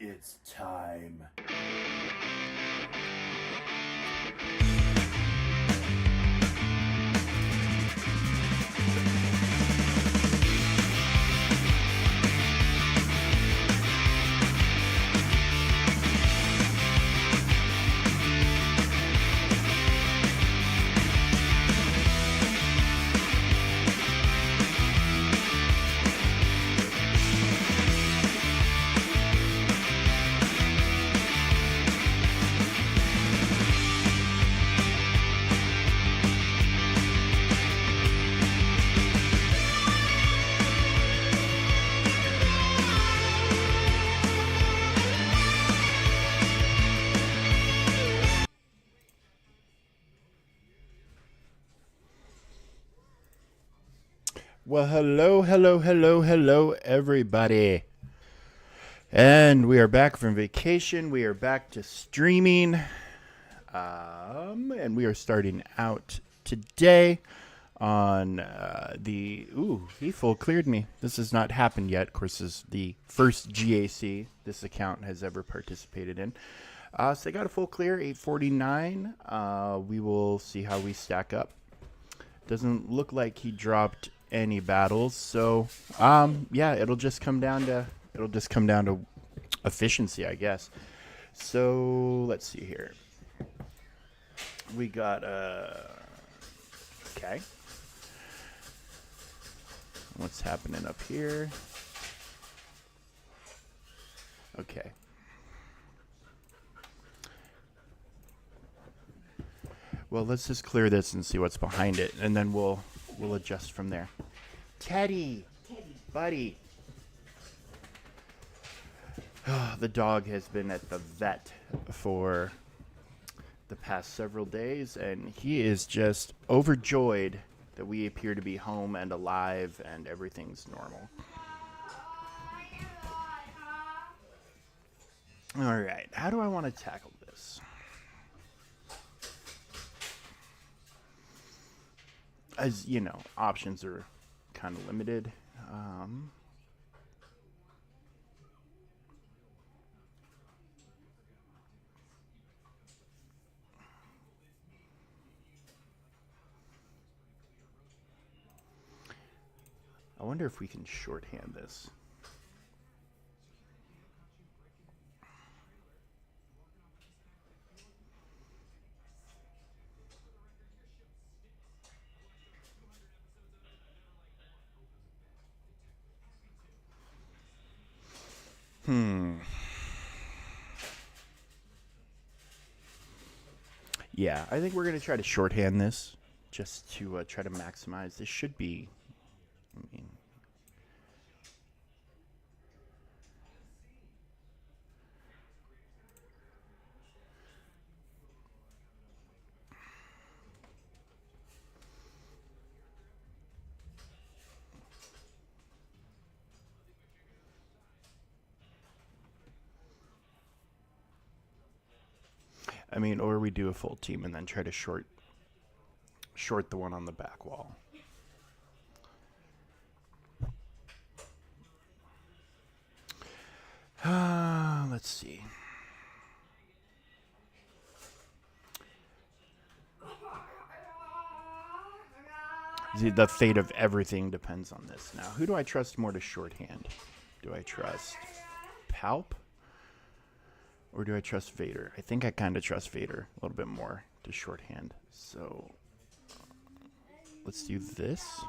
It's time. Well, hello, everybody. And we are back from vacation. We are back to streaming. And we are starting out today on he full cleared me. This has not happened yet. Of course, this is the first GAC this account has ever participated in. So they got a full clear, 849. We will see how we stack up. Doesn't look like he dropped any battles, so yeah, it'll just come down to efficiency, I guess. So let's see here. We got okay. What's happening up here? Okay. Well, let's just clear this and see what's behind it, and then we'll adjust from there. Teddy, buddy. The dog has been at the vet for the past several days, and he is just overjoyed that we appear to be home and alive and everything's normal. All right, how do I want to tackle this? As you know, options are kind of limited. I wonder if we can shorthand this. Yeah, I think we're going to try to shorthand this just to try to maximize. This should be, or we do a full team and then try to short the one on the back wall. Let's see. The fate of everything depends on this. Now, who do I trust more to shorthand? Do I trust Palp? Or do I trust Vader? I think I kind of trust Vader a little bit more to shorthand. So let's do this.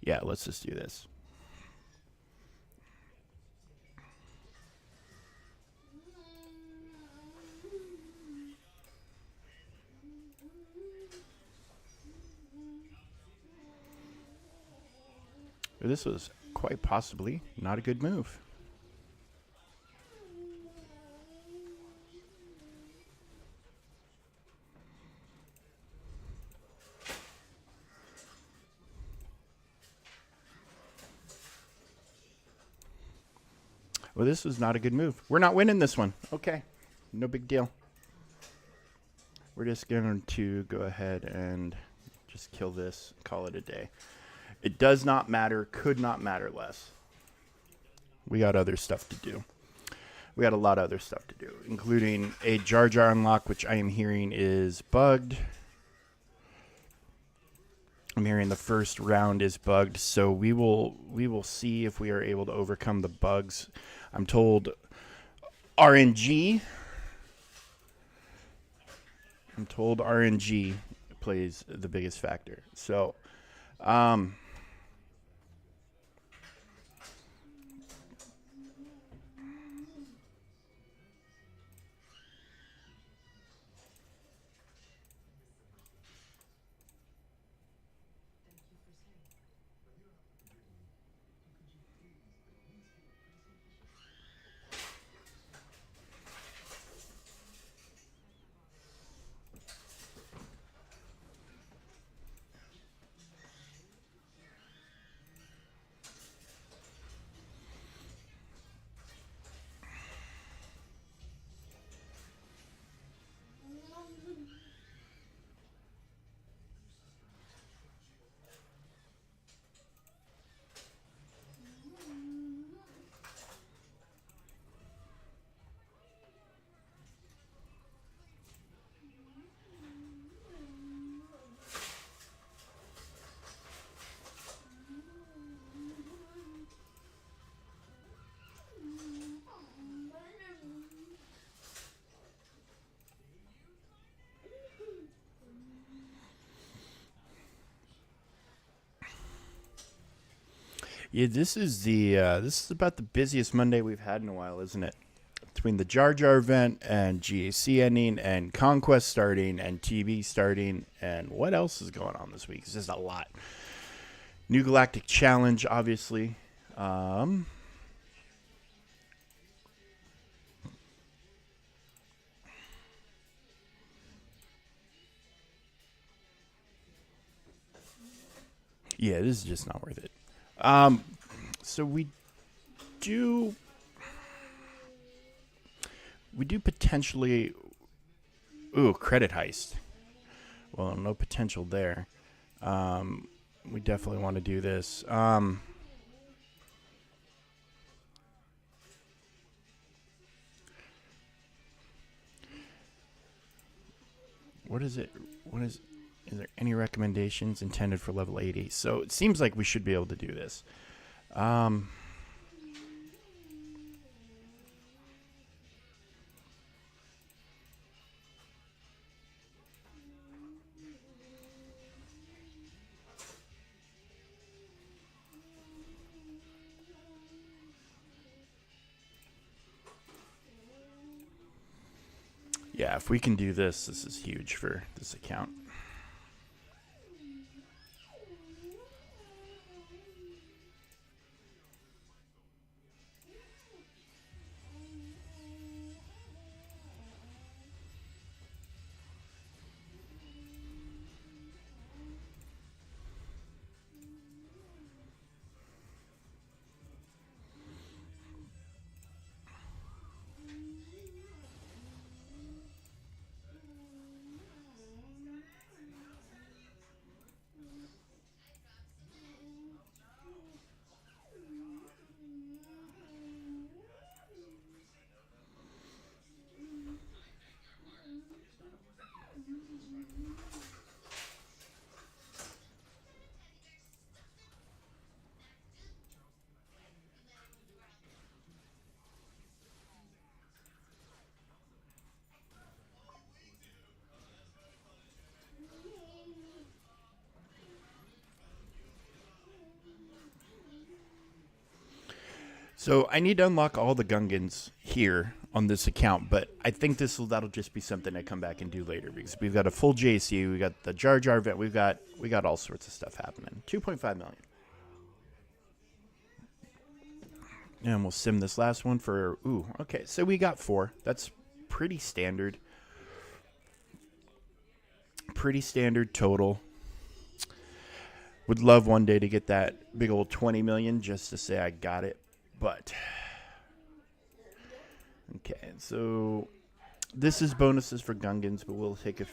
Yeah, let's just do this. This was quite possibly not a good move. Well, this was not a good move. We're not winning this one. Okay, no big deal. We're just going to go ahead and just kill this, call it a day. It does not matter, could not matter less. We got other stuff to do. We got a lot of other stuff to do, including a Jar Jar unlock, which I am hearing is bugged. I'm hearing the first round is bugged, so we will see if we are able to overcome the bugs. I'm told RNG. Plays the biggest factor. So, yeah, this is about the busiest Monday we've had in a while, isn't it? Between the Jar Jar event and GAC ending and Conquest starting and TV starting and what else is going on this week? It's just a lot. New Galactic Challenge, obviously. Yeah, this is just not worth it. So do we do potentially credit heist. Well, no potential there. We definitely want to do this. What is it? Is there any recommendations intended for level 80? So it seems like we should be able to do this. Yeah, if we can do this, this is huge for this account. So I need to unlock all the Gungans here on this account, but I think that'll just be something I come back and do later because we've got a full JC, we got the Jar Jar event, we got all sorts of stuff happening. 2.5 million. And we'll sim this last one for okay. So we got 4. That's pretty standard. Pretty standard total. Would love one day to get that big old 20 million just to say I got it. But okay, so this is bonuses for Gungans, but we'll take a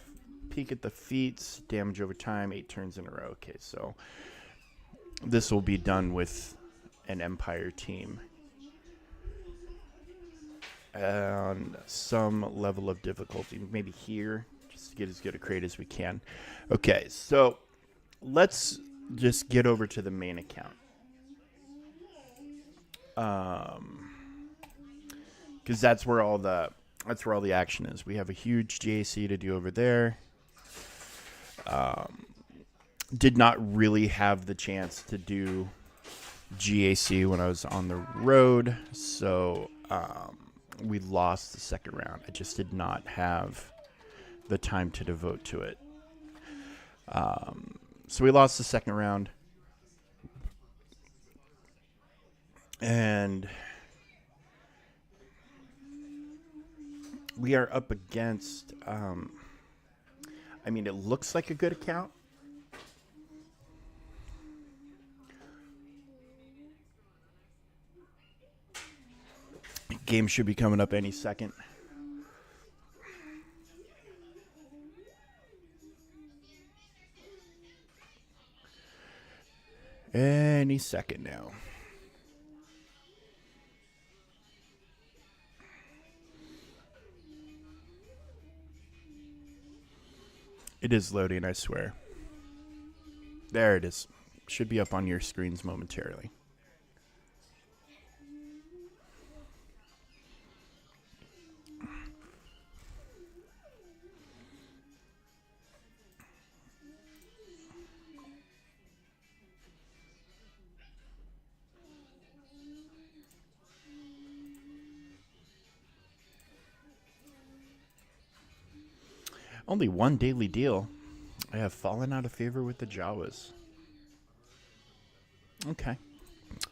peek at the feats. Damage over time, 8 turns in a row. Okay, so this will be done with an Empire team on some level of difficulty, maybe here, just to get as good a crate as we can. Okay, so let's just get over to the main account. Because that's where all the action is. We have a huge GAC to do over there. Did not really have the chance to do GAC when I was on the road, so we lost the second round. I just did not have the time to devote to it. So we lost the second round. And we are up against, I mean, it looks like a good account. Game should be coming up any second. Any second now. It is loading, I swear. There it is. Should be up on your screens momentarily. Only one daily deal. I have fallen out of favor with the Jawas. Okay.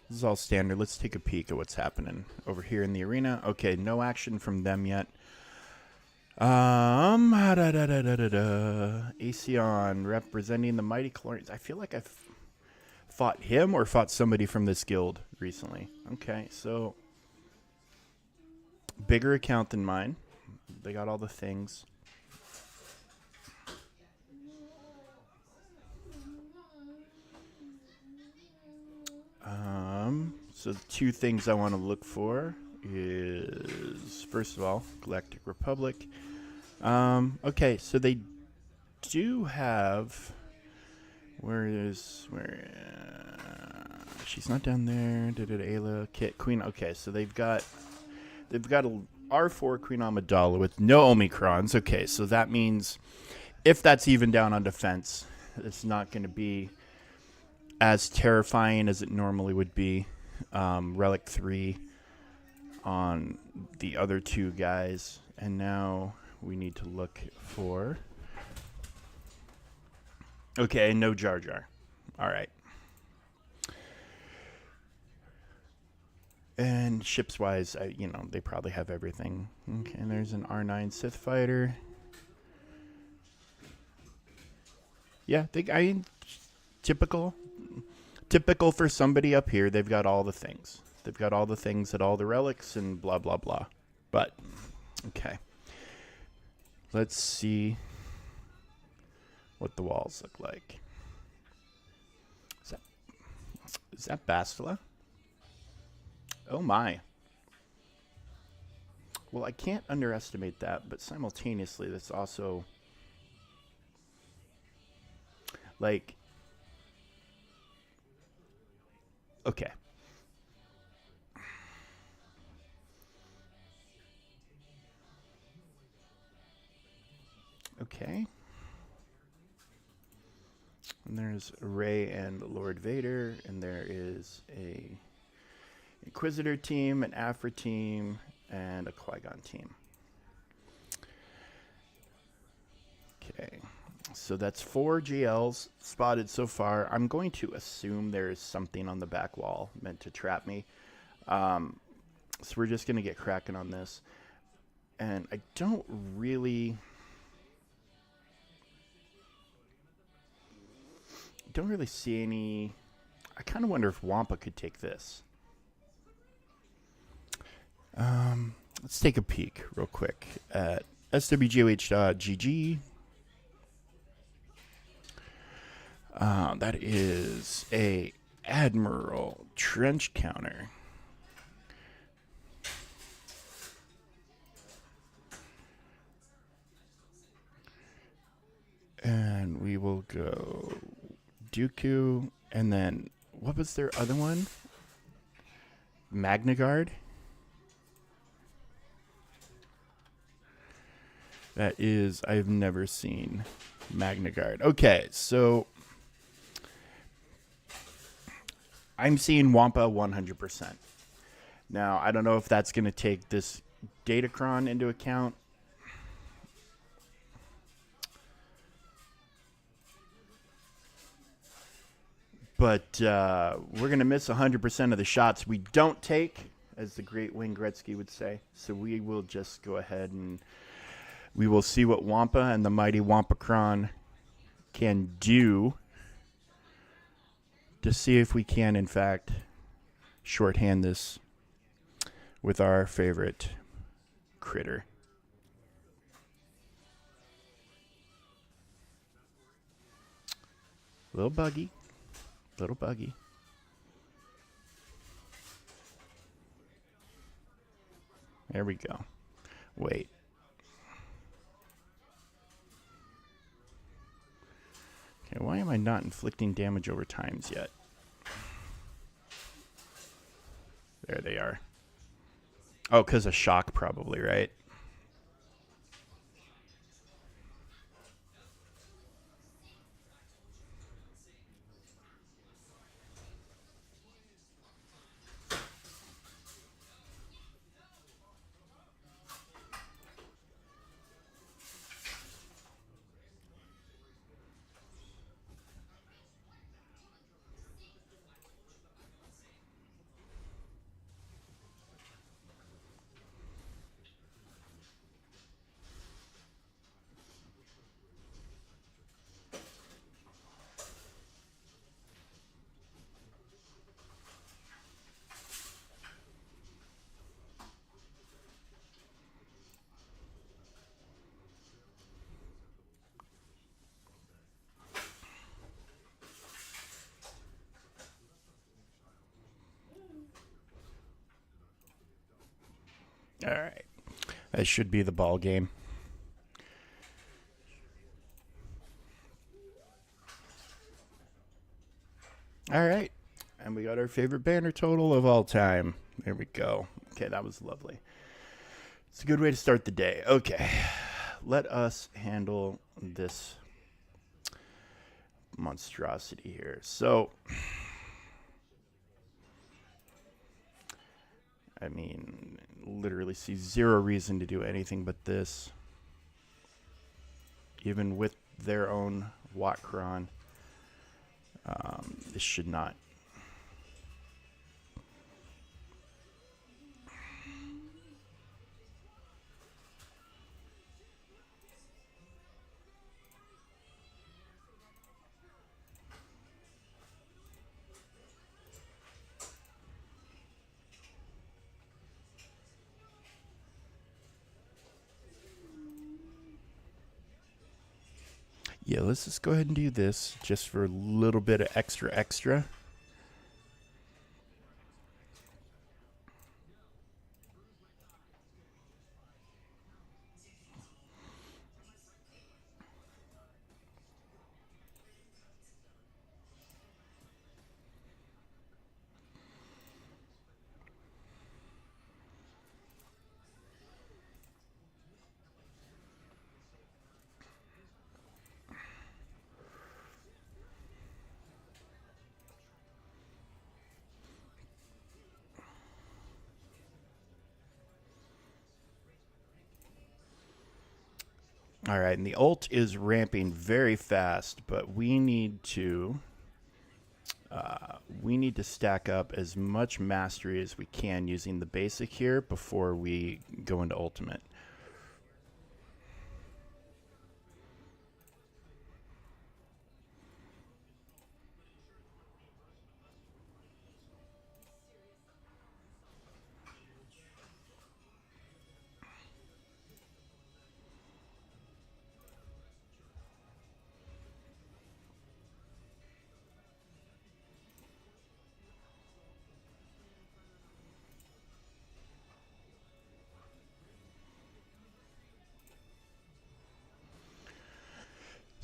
This is all standard. Let's take a peek at what's happening over here in the arena. Okay, no action from them yet. Aeon representing the Mighty Chlorians. I feel like I've fought him or fought somebody from this guild recently. Okay, so bigger account than mine. They got all the things. So the two things I want to look for is, first of all, Galactic Republic. Okay, so they do have, she's not down there. Ayla, Kit, Queen. Okay, so they've got a R4 Queen Amidala with no Omicrons. Okay, so that means if that's even down on defense, it's not going to be as terrifying as it normally would be. Relic 3 on the other two guys. And now we need to look for... Okay, no Jar Jar. All right. And ships-wise, they probably have everything. Okay, and there's an R9 Sith fighter. Yeah, typical for somebody up here. They've got all the things. They've got all the things at all the relics and blah, blah, blah. But, okay. Let's see what the walls look like. Is that Bastila? Oh, my. Well, I can't underestimate that, but simultaneously, that's also... like... Okay. Okay. And there's Rey and Lord Vader, and there is a Inquisitor team, an Afra team, and a Qui-Gon team. Okay. So that's 4 GLs spotted so far. I'm going to assume there is something on the back wall meant to trap me. So we're just going to get cracking on this. And I don't really see any... I kind of wonder if Wampa could take this. Let's take a peek real quick at swgoh.gg. That is a Admiral Trench Counter. And we will go Dooku, and then what was their other one? Magna Guard. That is, I've never seen Magna Guard. Okay, so I'm seeing Wampa 100%. Now, I don't know if that's going to take this Datacron into account. But we're going to miss 100% of the shots we don't take, as the great Wayne Gretzky would say. So we will just go ahead and we will see what Wampa and the mighty Wampacron can do to see if we can, in fact, shorthand this with our favorite critter. Little buggy. Little buggy. There we go. Wait. Okay, why am I not inflicting damage over times yet? There they are. Oh, because of shock probably, right? All right. That should be the ball game. All right. And we got our favorite banner total of all time. There we go. Okay, that was lovely. It's a good way to start the day. Okay. Let us handle this monstrosity here. So, I mean, literally see zero reason to do anything but this. Even with their own Watcron, this should not. Yeah, let's just go ahead and do this just for a little bit of extra. All right, and the ult is ramping very fast, but we need to stack up as much mastery as we can using the basic here before we go into ultimate.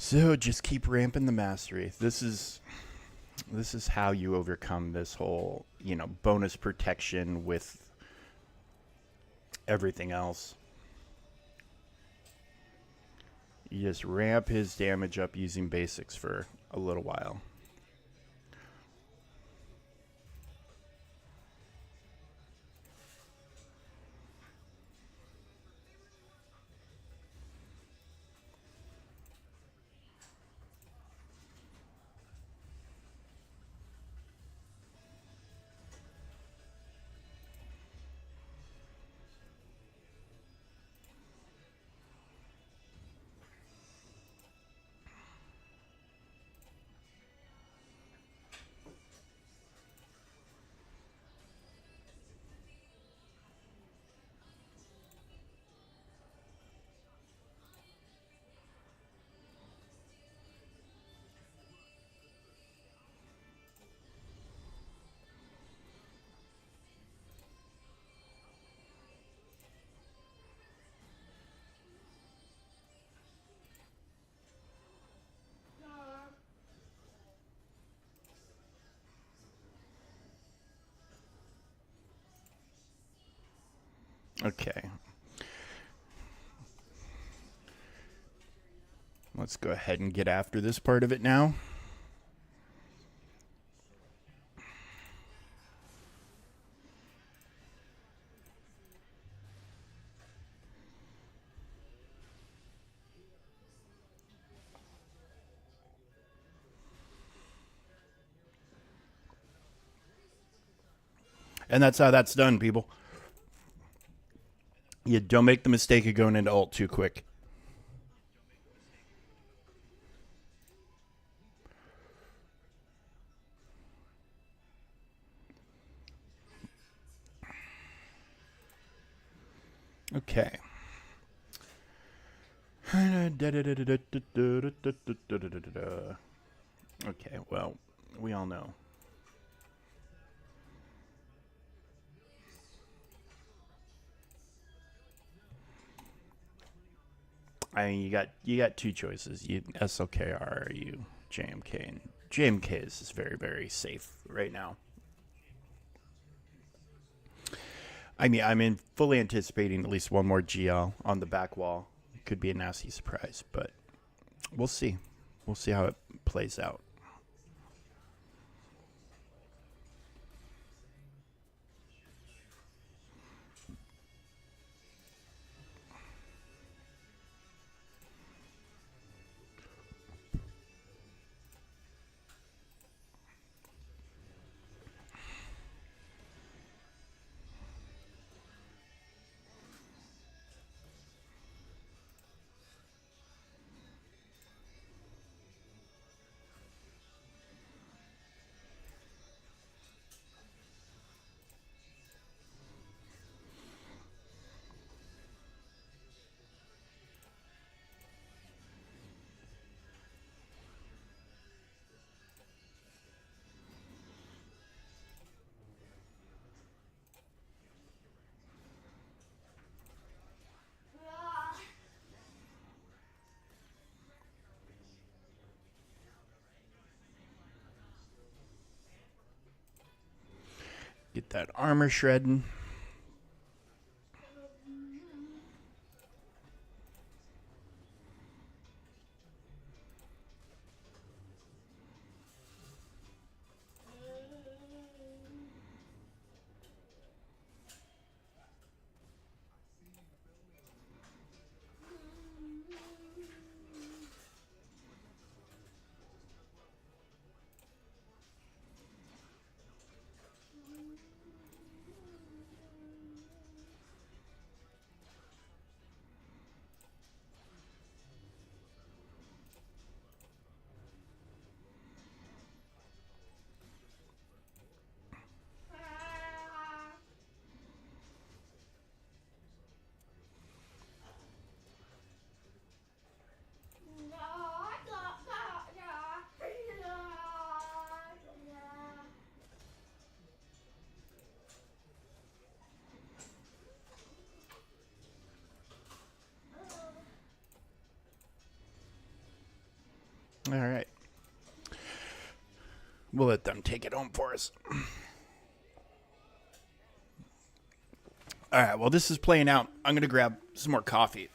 So just keep ramping the mastery. This is how you overcome this whole, bonus protection with everything else. You just ramp his damage up using basics for a little while. Okay. Let's go ahead and get after this part of it now. And that's how that's done, people. You don't make the mistake of going into ult too quick. Okay. Okay, well, we all know. I mean, you got two choices. You SLKR or you JMK, and JMK is very, very safe right now. I mean, I'm fully anticipating at least one more GL on the back wall. Could be a nasty surprise, but we'll see. We'll see how it plays out. Get that armor shredding. We'll let them take it home for us. All right, well, this is playing out. I'm going to grab some more coffee.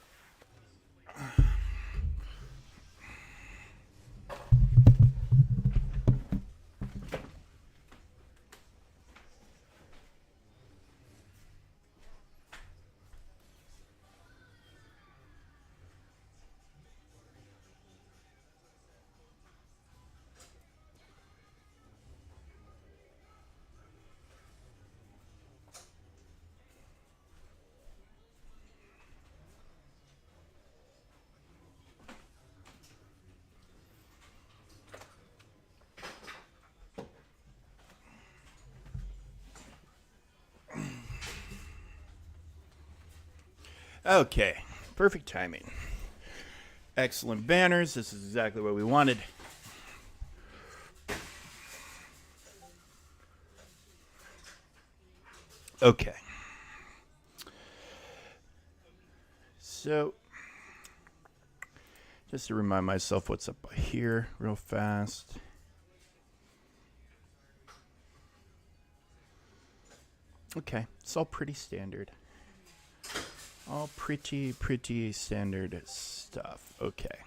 Okay, perfect timing. Excellent banners. This is exactly what we wanted. Okay. So, just to remind myself what's up here real fast. Okay, it's all pretty standard. All pretty standard stuff. Okay.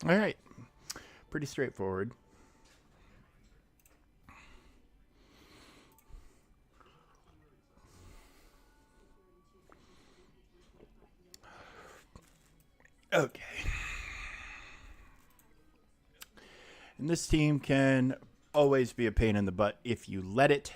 All right. Pretty straightforward. Okay. And this team can always be a pain in the butt if you let it.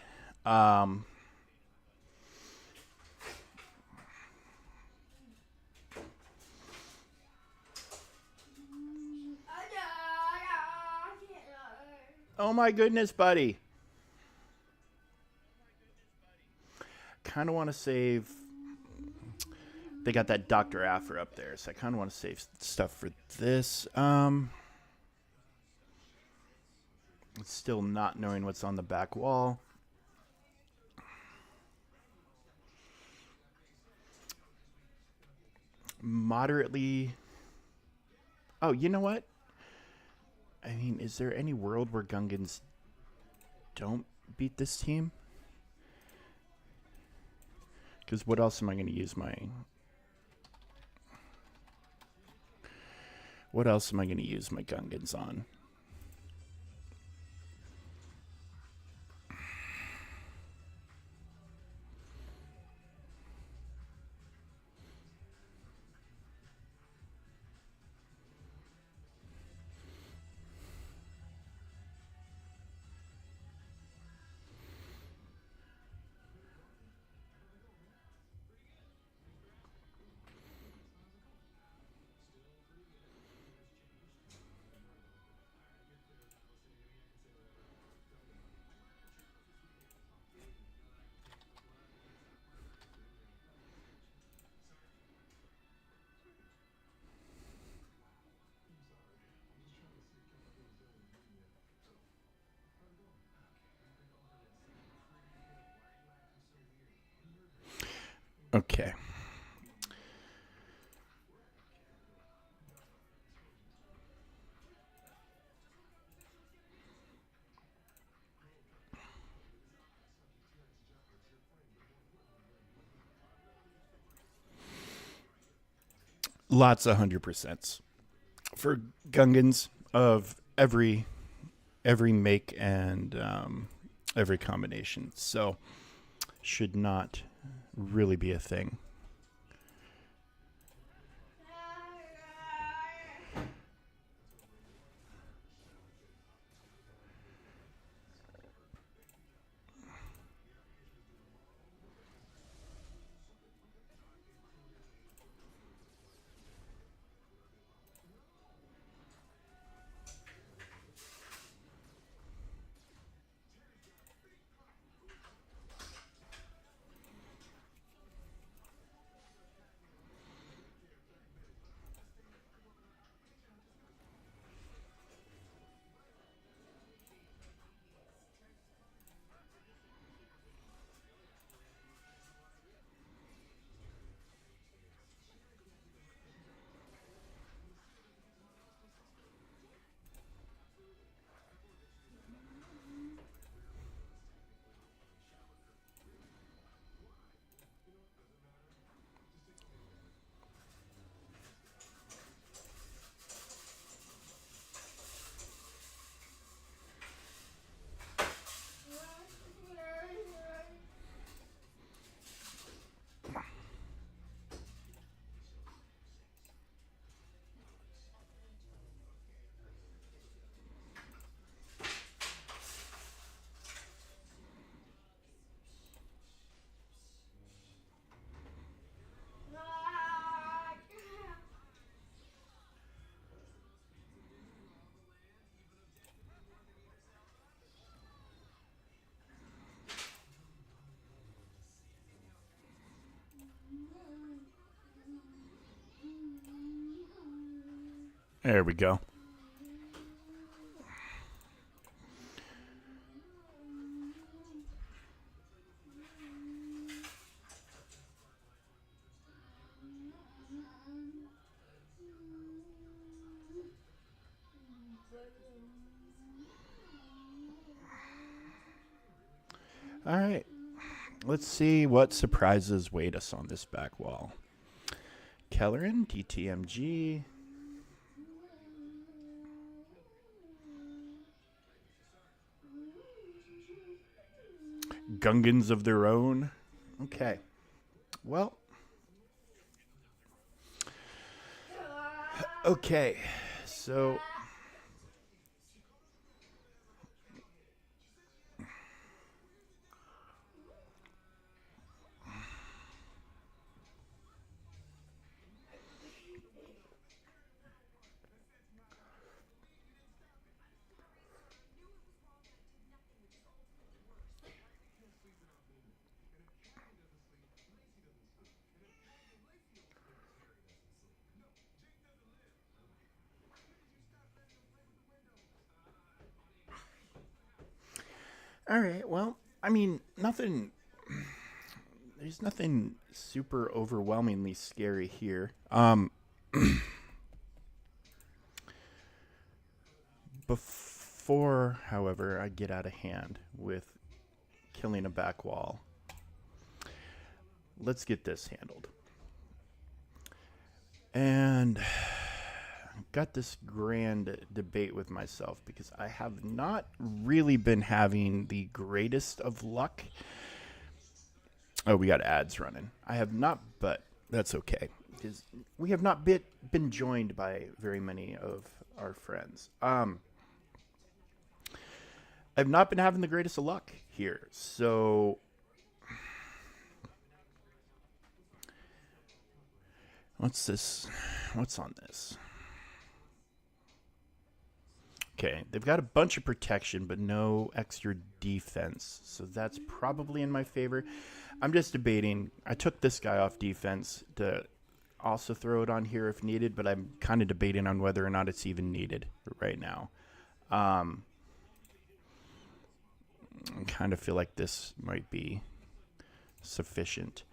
Oh my goodness, buddy. Kind of want to save. They got that Dr. Affer up there, so I kind of want to save stuff for this. Still not knowing what's on the back wall. Moderately. Oh, you know what? I mean, is there any world where Gungans don't beat this team? Because what else am I going to use my... What else am I going to use my Gungans on? Okay. Lots of 100% for Gungans of every make and every combination. So should not really be a thing. There we go. All right. Let's see what surprises wait us on this back wall. Kellerin, DTMG. Gungans of their own. Okay. Well. Okay. So. All right. Well, I mean, nothing. There's nothing super overwhelmingly scary here. Before, however, I get out of hand with killing a back wall, let's get this handled. And I've got this grand debate with myself because I have not really been having the greatest of luck. Oh, we got ads running. I have not, but that's okay because we have not been joined by very many of our friends. I've not been having the greatest of luck here, so what's this? What's on this? Okay, they've got a bunch of protection, but no extra defense, so that's probably in my favor. I'm just debating. I took this guy off defense to also throw it on here if needed, but I'm kind of debating on whether or not it's even needed right now. I kind of feel like this might be sufficient.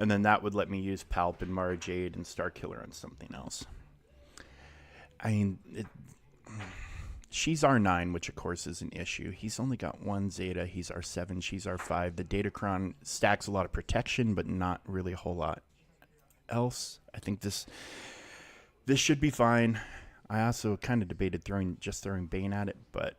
And then that would let me use Palp and Mara Jade and Star Killer on something else. I mean, she's R9, which of course is an issue. He's only got one Zeta. He's R7. She's R5. The Datacron stacks a lot of protection, but not really a whole lot else. I think this should be fine. I also kind of debated throwing Bane at it, but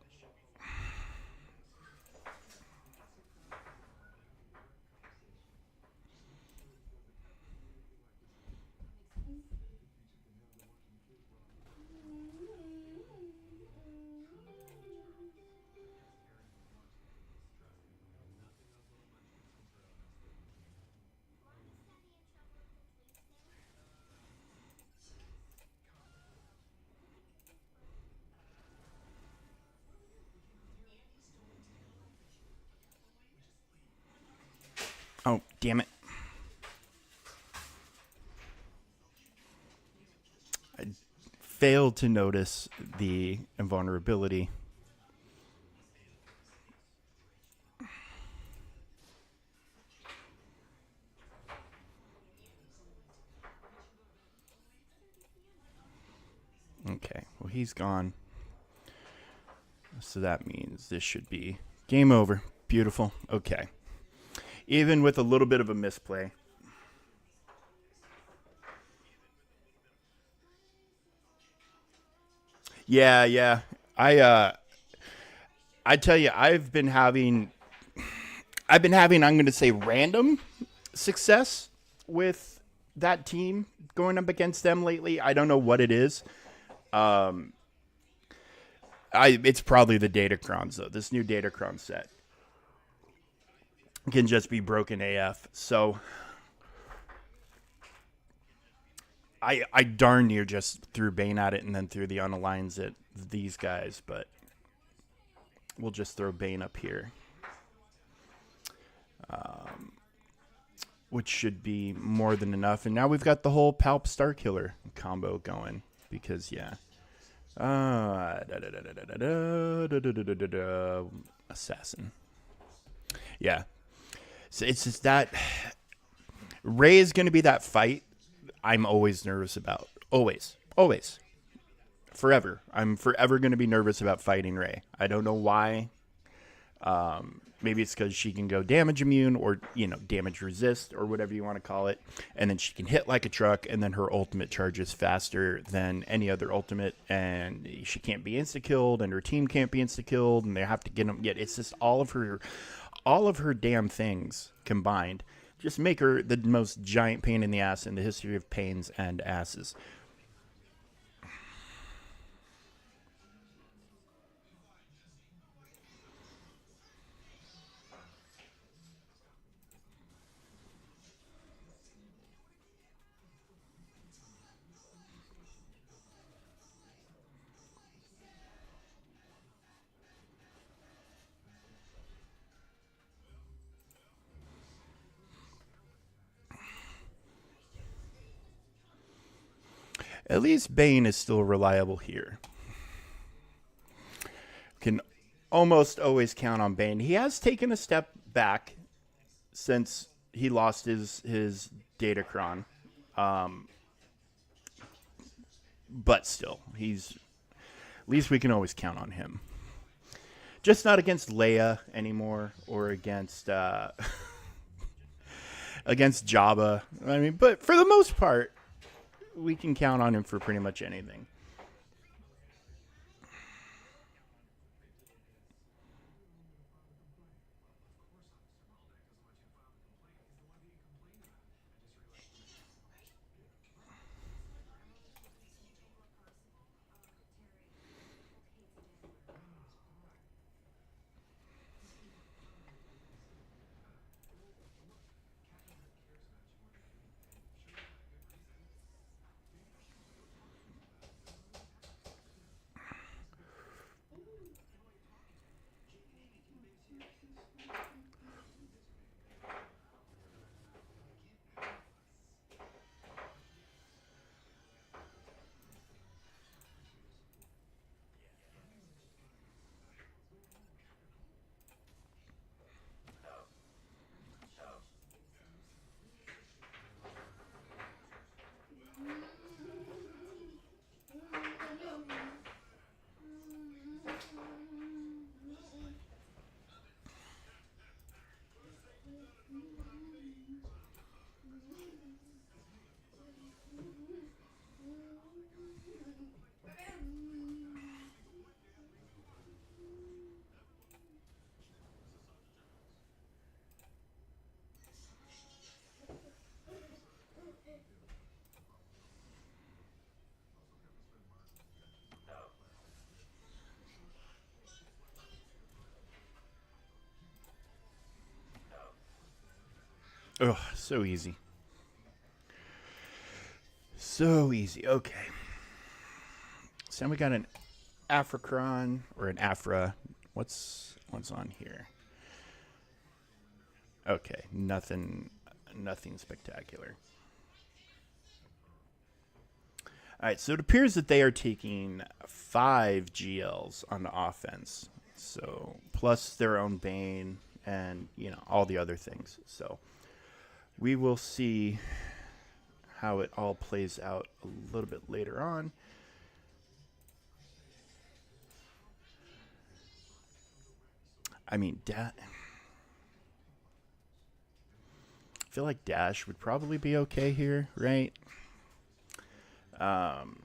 oh, damn it. I failed to notice the invulnerability. Okay, well, he's gone. So that means this should be game over. Beautiful. Okay. Even with a little bit of a misplay. Yeah. I tell you, I'm going to say random success with that team going up against them lately. I don't know what it is. It's probably the Datacrons though. This new Datacron set can just be broken AF. So I darn near just threw Bane at it and then threw the unaligns at these guys, but we'll just throw Bane up here. Which should be more than enough. And now we've got the whole Palp Star Killer combo going. Because, yeah. Assassin. Yeah. So it's just that Ray is going to be that fight I'm always nervous about. Always. Forever. I'm forever going to be nervous about fighting Ray. I don't know why. Maybe it's because she can go damage immune or, damage resist or whatever you want to call it. And then she can hit like a truck, and then her ultimate charges faster than any other ultimate. And she can't be insta-killed, and her team can't be insta-killed, and they have to get them. Yet it's just all of her damn things combined just make her the most giant pain in the ass in the history of pains and asses. At least Bane is still reliable here. Can almost always count on Bane. He has taken a step back since he lost his Datacron. But still, at least we can always count on him. Just not against Leia anymore or against against Jabba. I mean, but for the most part, we can count on him for pretty much anything. Oh, so easy. So easy. Okay. So now we got an Africron or an Afra. What's on here? Okay, nothing spectacular. All right, so it appears that they are taking 5 GLs on the offense. So plus their own Bane and all the other things. So we will see how it all plays out a little bit later on. I mean, I feel like Dash would probably be okay here, right? Um,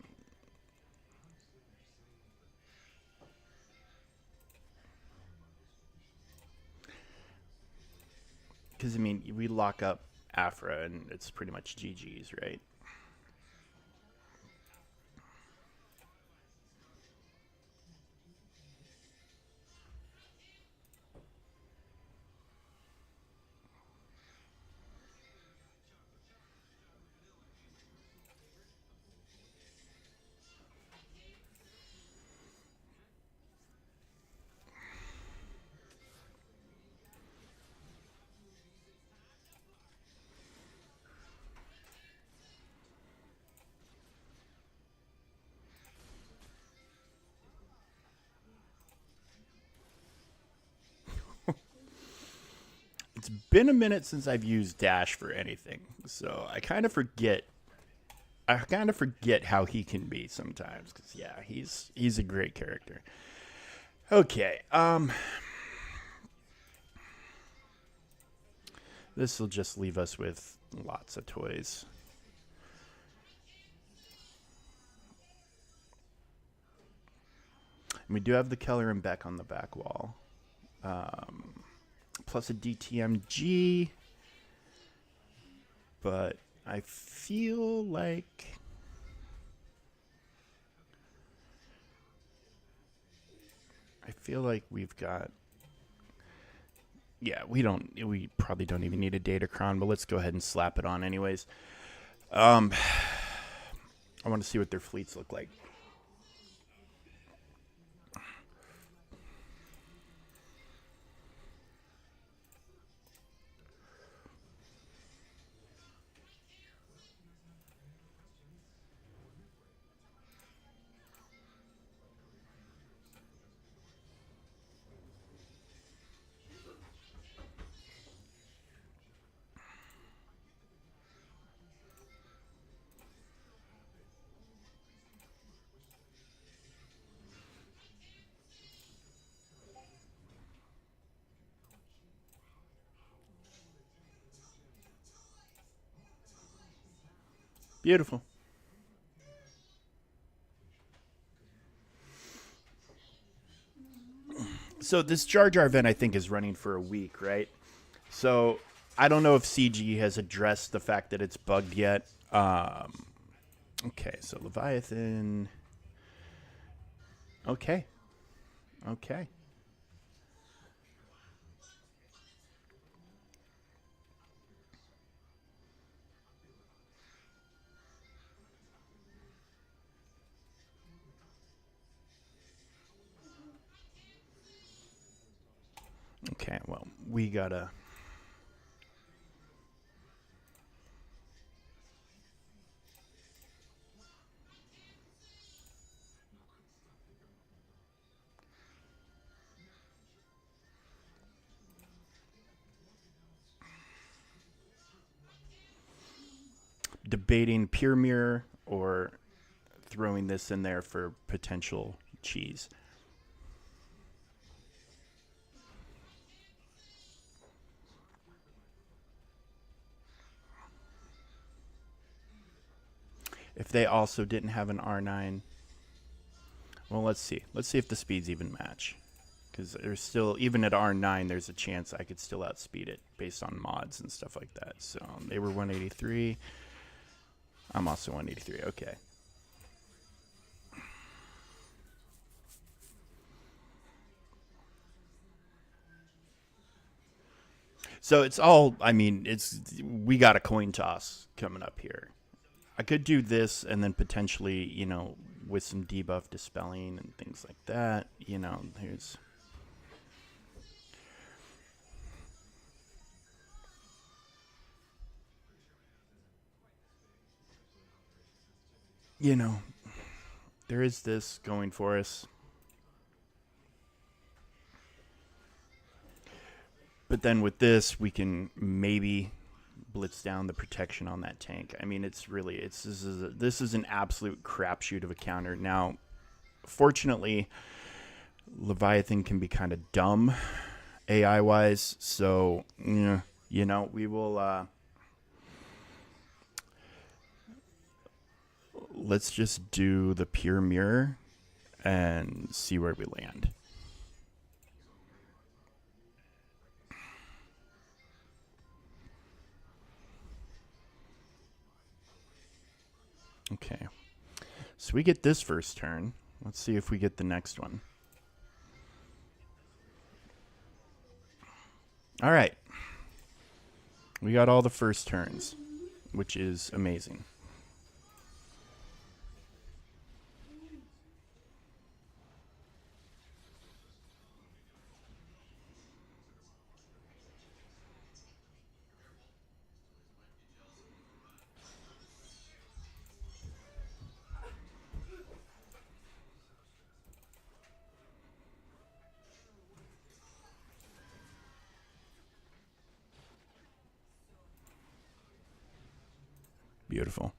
Because, I mean, we lock up Afra and it's pretty much GG's, right? It's been a minute since I've used Dash for anything, so I kind of forget. I kind of forget how he can be sometimes. Because yeah, he's a great character. Okay, this will just leave us with lots of toys. And we do have the Keller and Beck on the back wall. Plus a DTMG. But I feel like we've got. Yeah, we probably don't even need a Datacron, but let's go ahead and slap it on anyways. I want to see what their fleets look like. Beautiful. So this Jar Jar event, I think, is running for a week, right? So I don't know if CG has addressed the fact that it's bugged yet. Okay, so Leviathan. Okay, okay. Okay, well, we gotta. Debating Pure Mirror or throwing this in there for potential cheese. If they also didn't have an R9, well, let's see. Let's see if the speeds even match. Because there's still, even at R9, there's a chance I could still outspeed it based on mods and stuff like that. So they were 183. I'm also 183. Okay. So it's all, I mean, we got a coin toss coming up here. I could do this and then potentially, with some debuff dispelling and things like that, here's... there is this going for us. But then with this, we can maybe blitz down the protection on that tank. I mean, this is an absolute crapshoot of a counter. Now, fortunately, Leviathan can be kind of dumb AI wise, so we will let's just do the pure mirror and see where we land. Okay, so we get this first turn. Let's see if we get the next one. All right, we got all the first turns, which is amazing. Beautiful.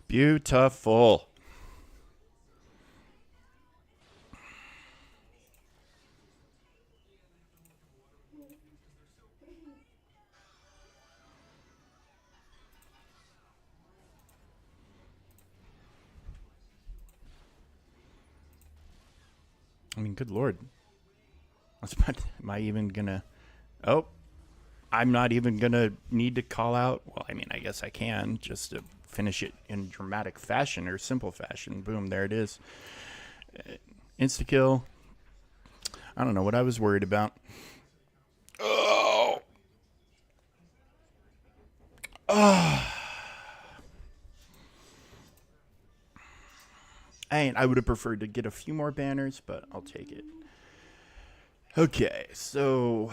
Beautiful. I mean, good Lord. Am I even gonna... Oh, I'm not even gonna need to call out. Well, I mean, I guess I can just to finish it in dramatic fashion or simple fashion. Boom, there it is. Insta kill. I don't know what I was worried about. Oh. Oh. I would have preferred to get a few more banners, but I'll take it. Okay, so...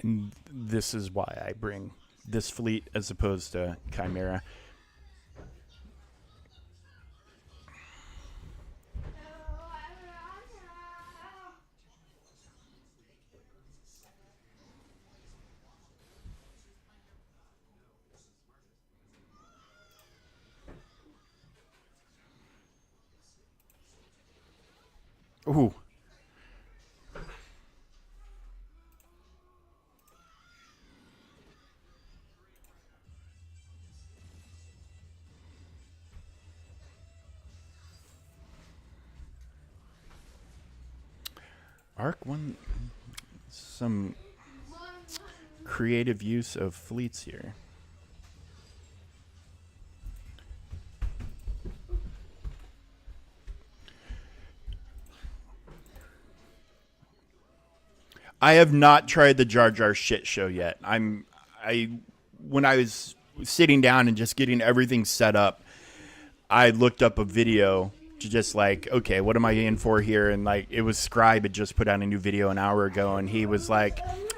And this is why I bring this fleet as opposed to Chimera. Ooh. Arc won some creative use of fleets here. I have not tried the Jar Jar shit show yet. When I was sitting down and just getting everything set up, I looked up a video to just like, okay, what am I in for here? And like, it was Scribe had just put out a new video an hour ago, and he was like,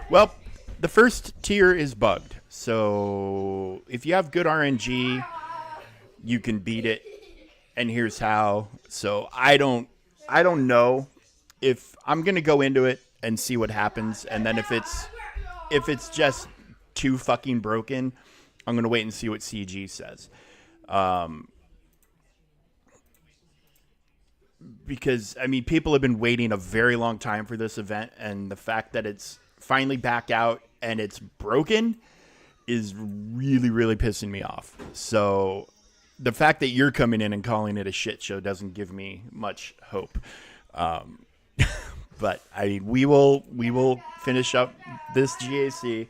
well, the first tier is bugged. So if you have good RNG, you can beat it. And here's how. So I don't know if I'm gonna go into it and see what happens, and then if it's just too fucking broken, I'm gonna wait and see what CG says. Because I mean, people have been waiting a very long time for this event, and the fact that it's finally back out and it's broken is really, really pissing me off. So the fact that you're coming in and calling it a shit show doesn't give me much hope. But I mean, we will finish up this GAC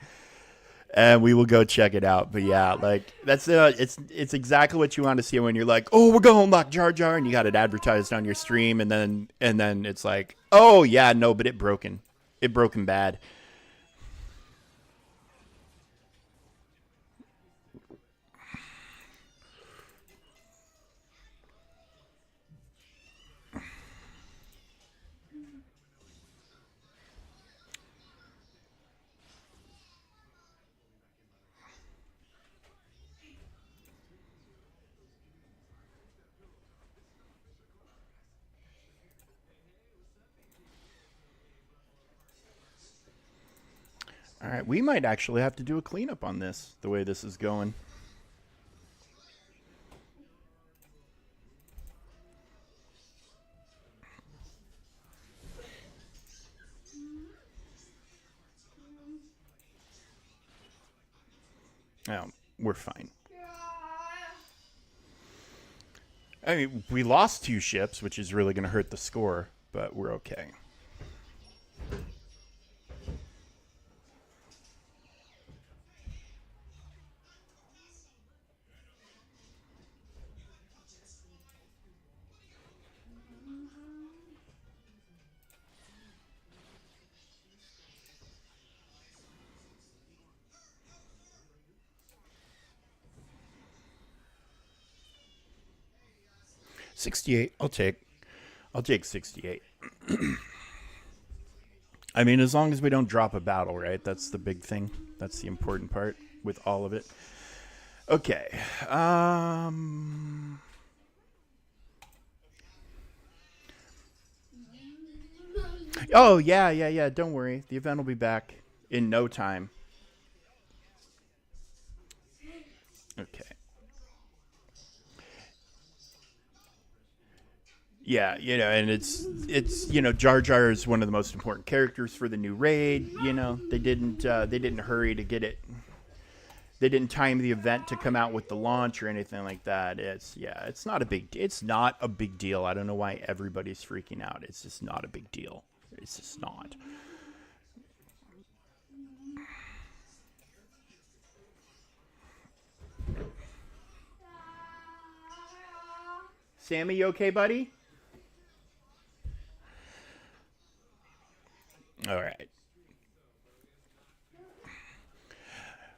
and we will go check it out. But yeah, like that's it's exactly what you want to see when you're like, oh, we're going to unlock Jar Jar, and you got it advertised on your stream, and then it's like, oh yeah, no, but it broken bad. All right, we might actually have to do a cleanup on this, the way this is going. Oh, we're fine. I mean, we lost 2 ships, which is really going to hurt the score, but we're okay. $68. I'll take 68. I mean, as long as we don't drop a battle, right? That's the big thing. That's the important part with all of it. Okay. Oh, yeah. Don't worry. The event will be back in no time. Okay. Yeah, and it's Jar Jar is one of the most important characters for the new raid. They didn't hurry to get it. They didn't time the event to come out with the launch or anything like that. It's not a big deal. I don't know why everybody's freaking out. It's just not a big deal. It's just not. Sammy, you okay, buddy? All right.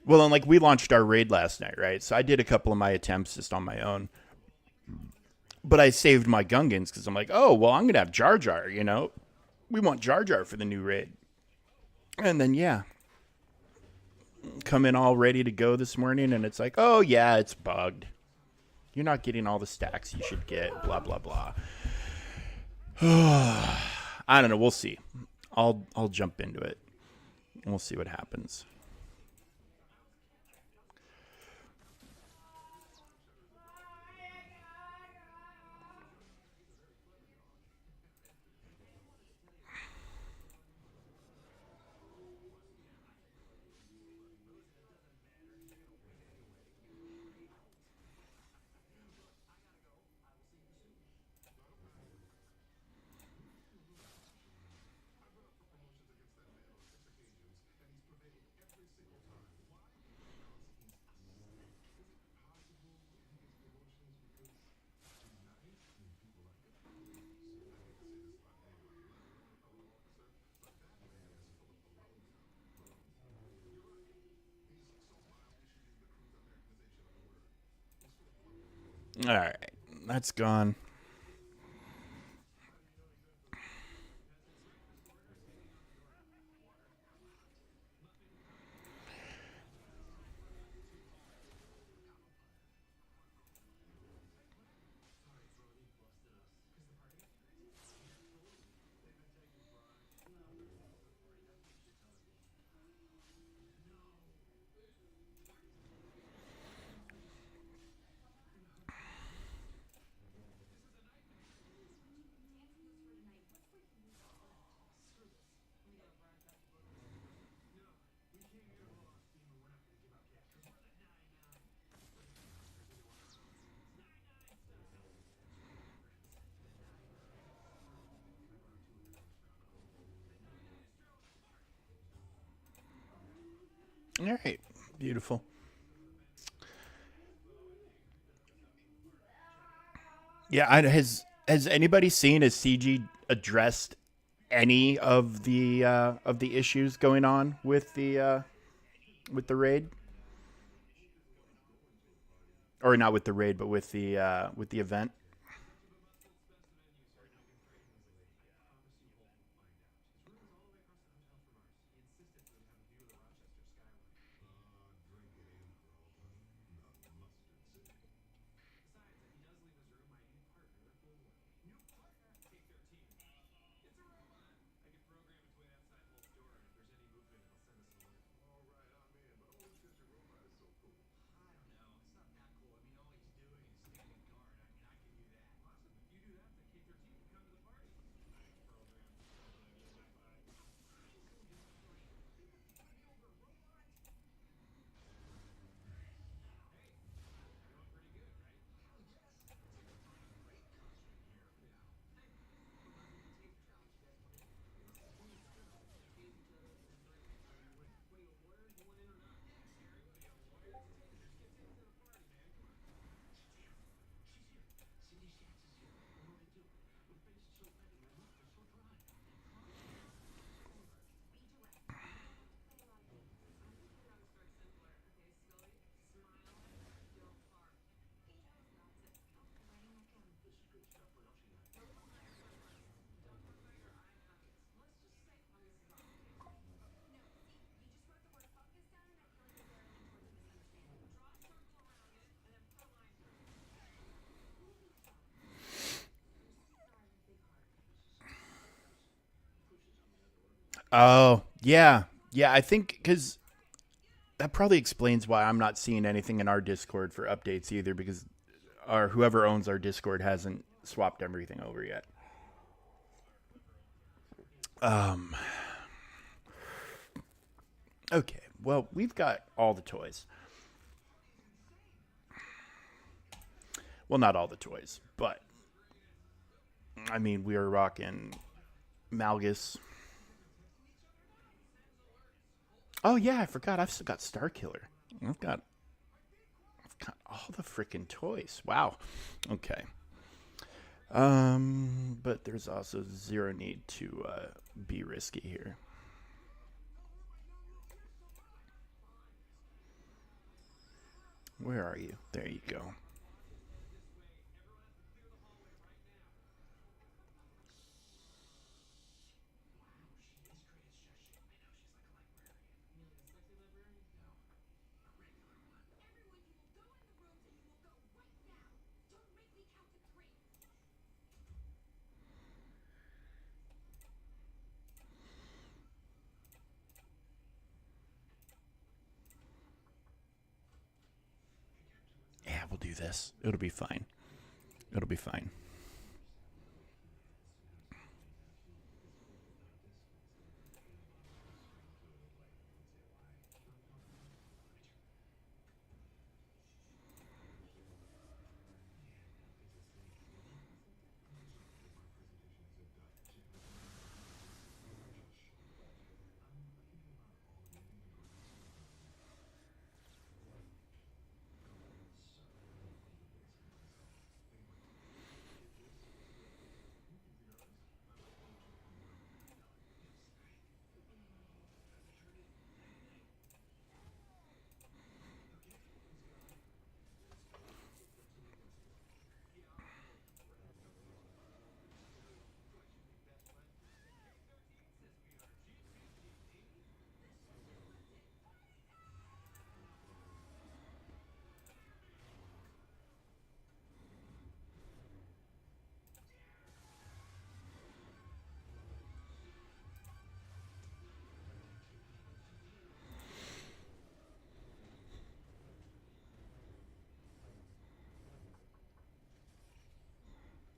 Well, and like we launched our raid last night, right? So I did a couple of my attempts just on my own, but I saved my Gungans because I'm like, oh well, I'm gonna have Jar Jar. We want Jar Jar for the new raid, and then yeah, come in all ready to go this morning, and it's like, oh yeah, it's bugged. You're not getting all the stacks you should get. Blah blah blah. I don't know. We'll see. I'll jump into it, and we'll see what happens. All right. That's gone. All right. Beautiful. Yeah, has anybody seen, has CG addressed any of the issues going on with the raid, or not with the raid, but with the event? Oh, yeah. Yeah, I think because that probably explains why I'm not seeing anything in our Discord for updates either, because our whoever owns our Discord hasn't swapped everything over yet. Um, okay. Well, we've got all the toys. Well, not all the toys, but I mean, we are rocking Malgus. Oh yeah, I forgot. I've still got Star Killer. I've got all the freaking toys. Wow. Okay. But there's also zero need to be risky here. Where are you? There you go. Yeah, we'll do this. It'll be fine. It'll be fine.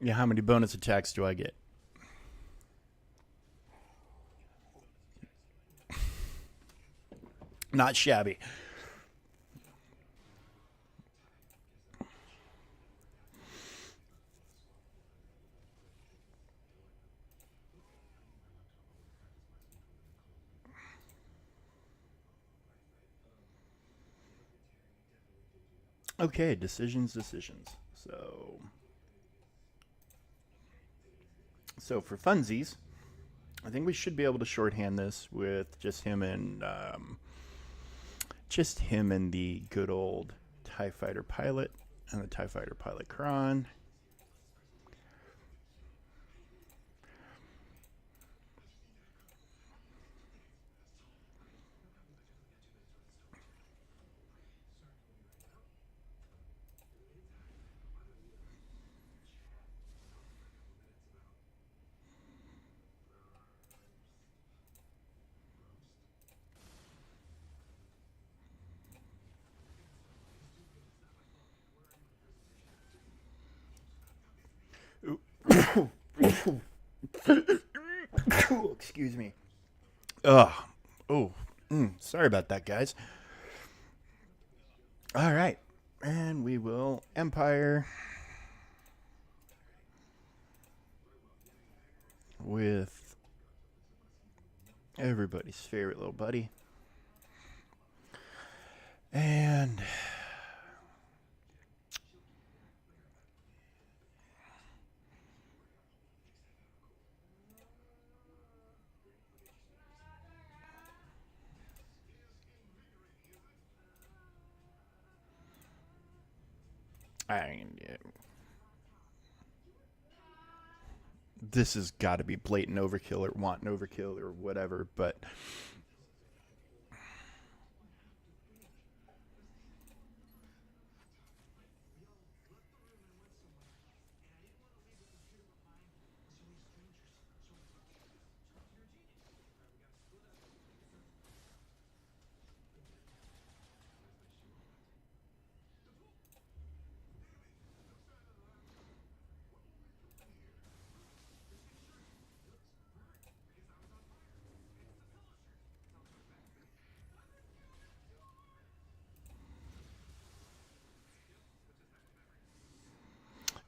Yeah, how many bonus attacks do I get? Not shabby. Okay, decisions. So for funsies, I think we should be able to shorthand this with just him and the good old TIE Fighter pilot and the TIE Fighter pilot Kron. Excuse me. Ugh. Oh. Sorry about that, guys. All right. And we will Empire with everybody's favorite little buddy. And I this has got to be blatant overkill or wanton overkill or whatever, but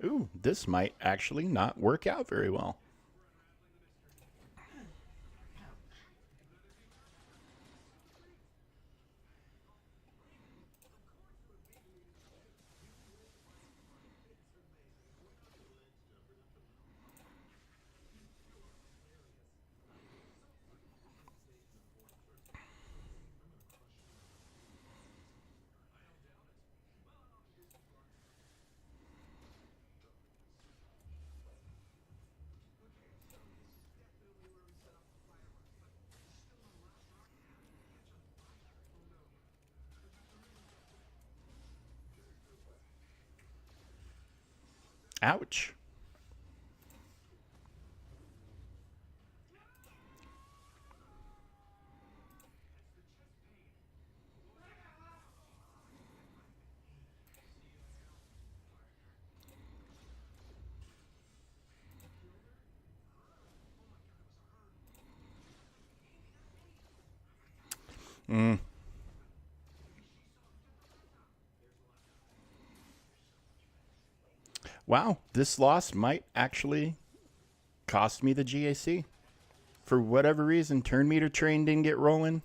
ooh, this might actually not work out very well. Ouch. Mm. Wow, this loss might actually cost me the GAC. For whatever reason, turn meter train didn't get rolling.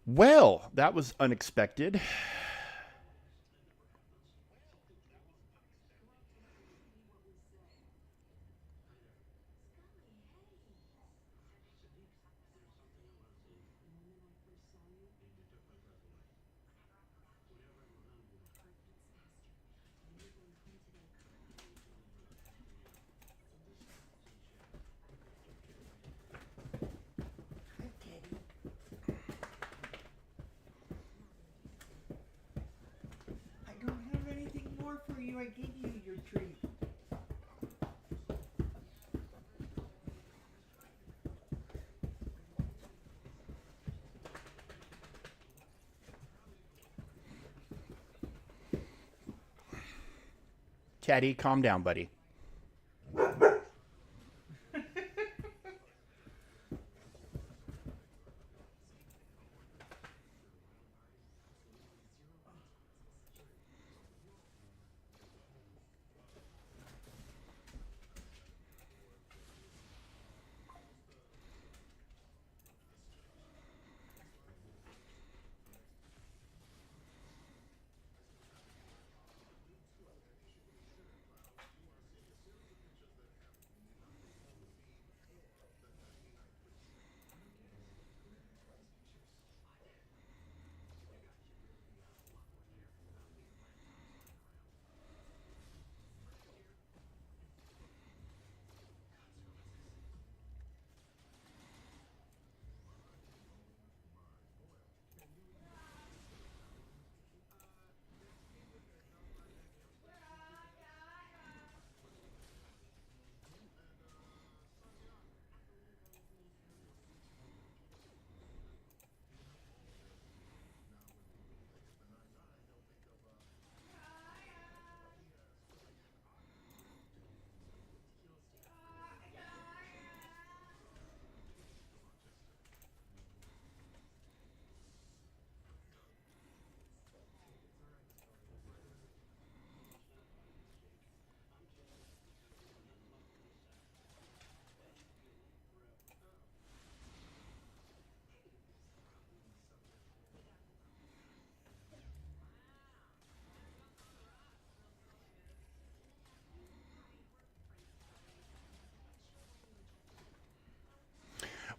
Well, that was unexpected. I don't have anything more for you. I gave you your treat. Teddy, calm down, buddy.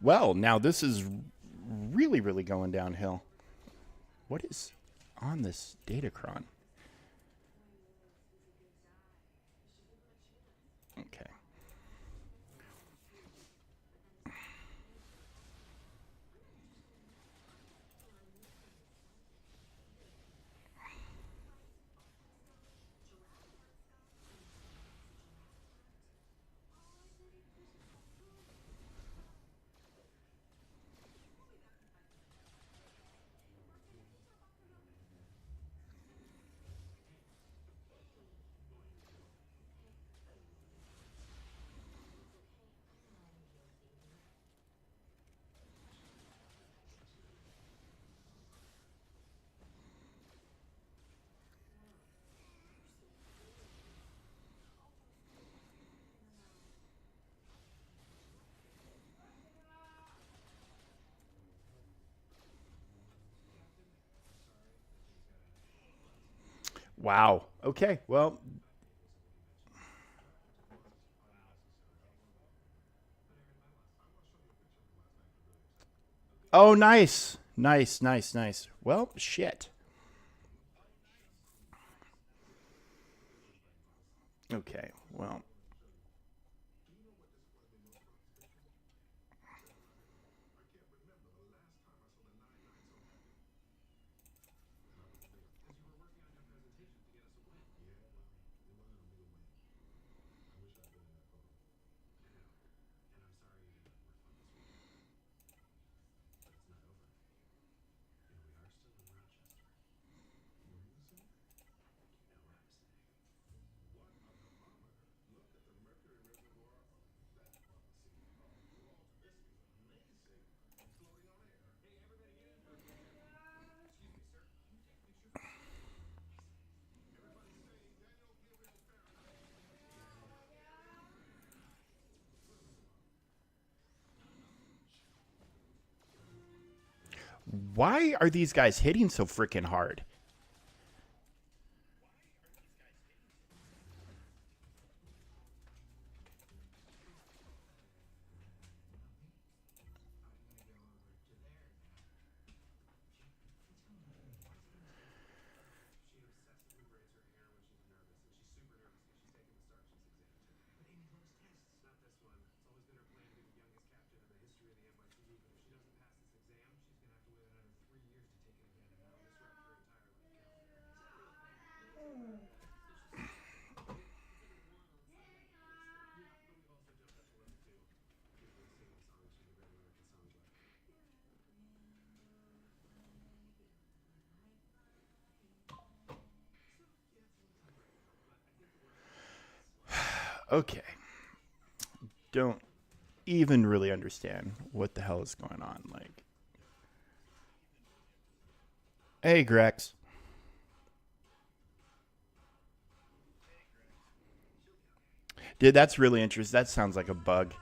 Well, now this is really, really going downhill. What is on this Datacron? Okay. Wow. Okay. Well, oh, nice. Nice, nice, nice. Well, shit. Okay. Well, Why are these guys hitting so freaking hard? Okay. Don't even really understand what the hell is going on. Like, hey, Grex. Dude, that's really interesting. That sounds like a bug.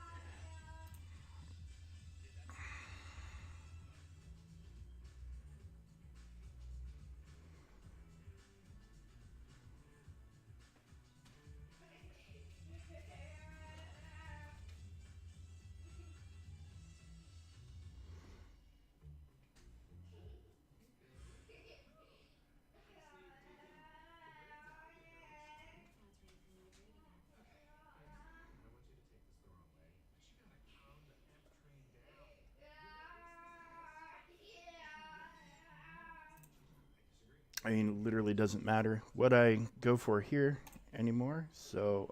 I mean, it literally doesn't matter what I go for here anymore. So,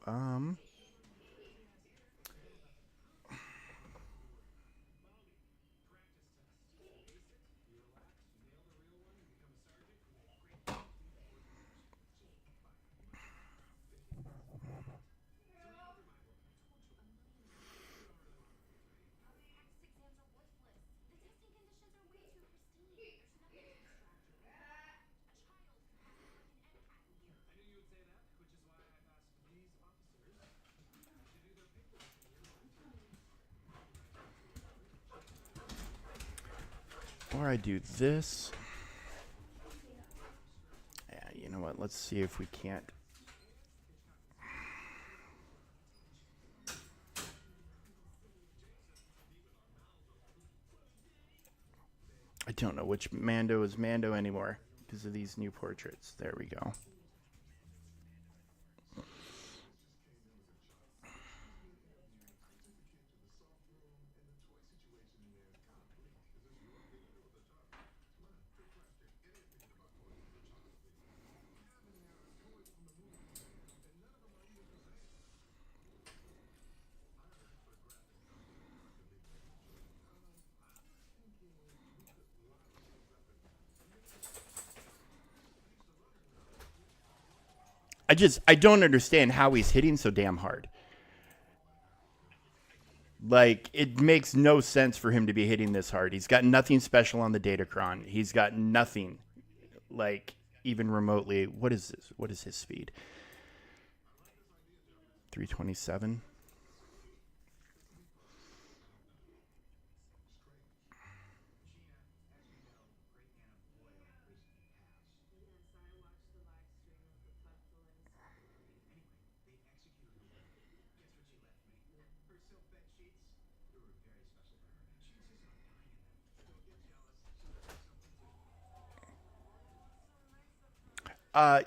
or I do this. Yeah, you know what? Let's see if we can't. I don't know which Mando is Mando anymore because of these new portraits. There we go. I don't understand how he's hitting so damn hard. Like, it makes no sense for him to be hitting this hard. He's got nothing special on the Datacron. He's got nothing, like, even remotely. What is this? What is his speed? 327.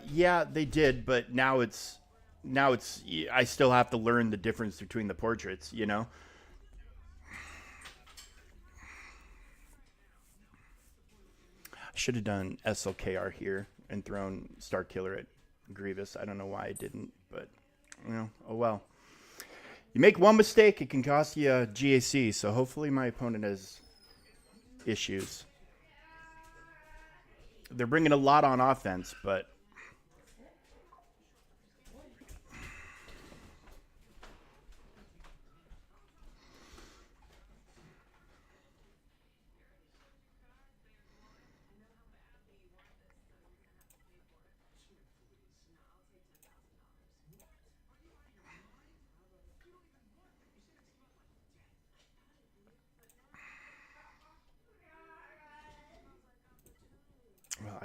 Yeah, they did, but now it's I still have to learn the difference between the portraits. I should have done SLKR here and thrown Star Killer at Grievous. I don't know why I didn't, but oh well. You make one mistake, it can cost you a GAC. So hopefully my opponent has issues. They're bringing a lot on offense, but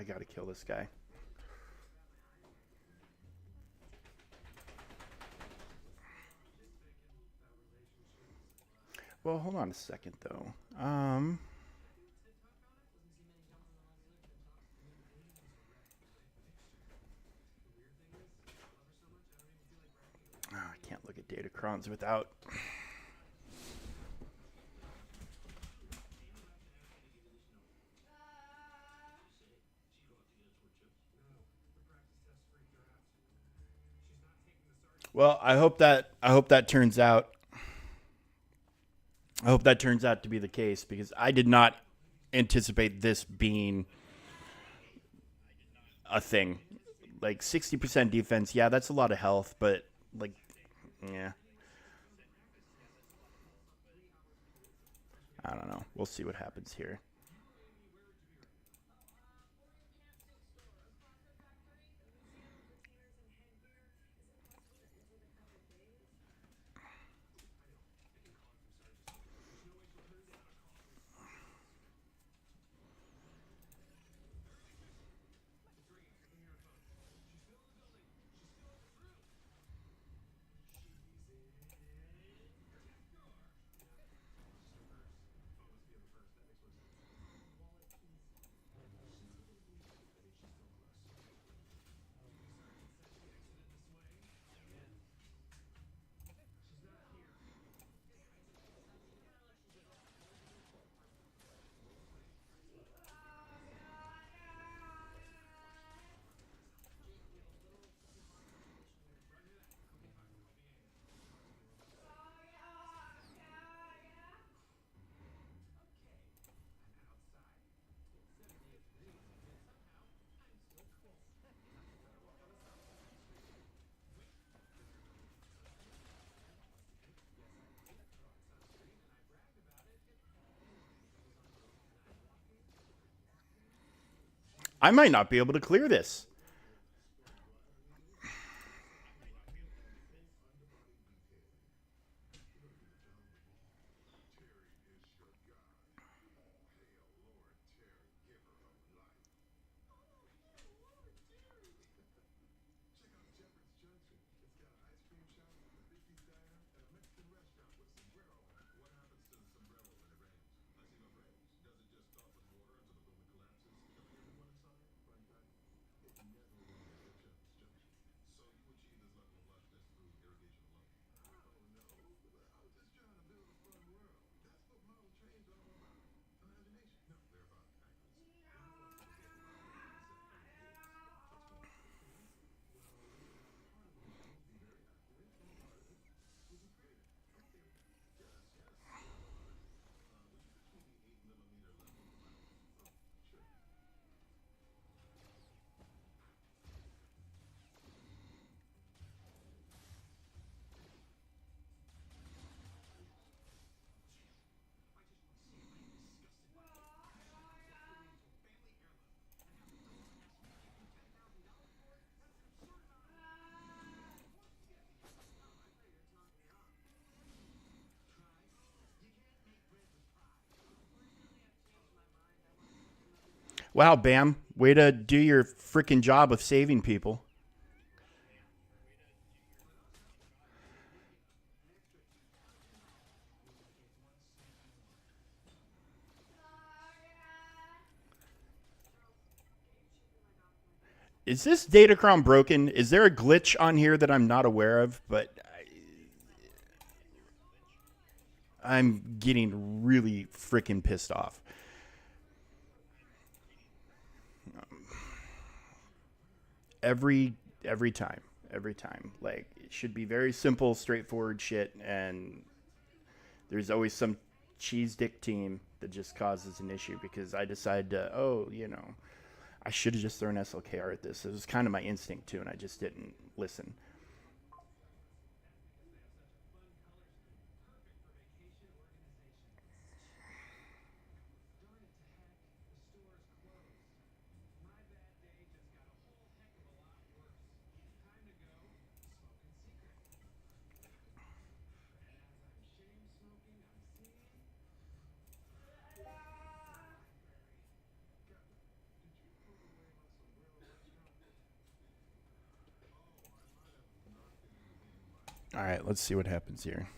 I gotta kill this guy. Well, hold on a second, though. I can't look at Datacrons without. Well, I hope that turns out. I hope that turns out to be the case because I did not anticipate this being a thing. Like 60% defense, yeah, that's a lot of health, but like, yeah, I don't know. We'll see what happens here. I might not be able to clear this. Wow, Bam, way to do your freaking job of saving people. Is this Datacron broken? Is there a glitch on here that I'm not aware of? But I'm getting really freaking pissed off. Every every time, every time. Like it should be very simple, straightforward shit, and there's always some cheese dick team that just causes an issue because I decide to, I should have just thrown SLKR at this. It was kind of my instinct too, and I just didn't listen. All right, let's see what happens here.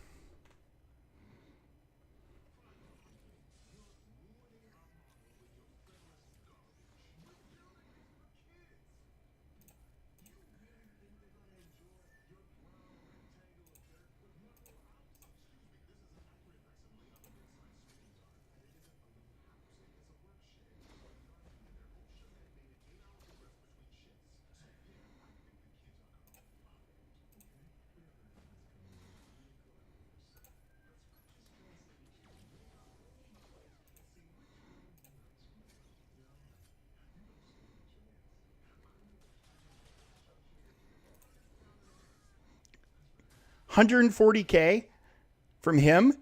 $140K from him.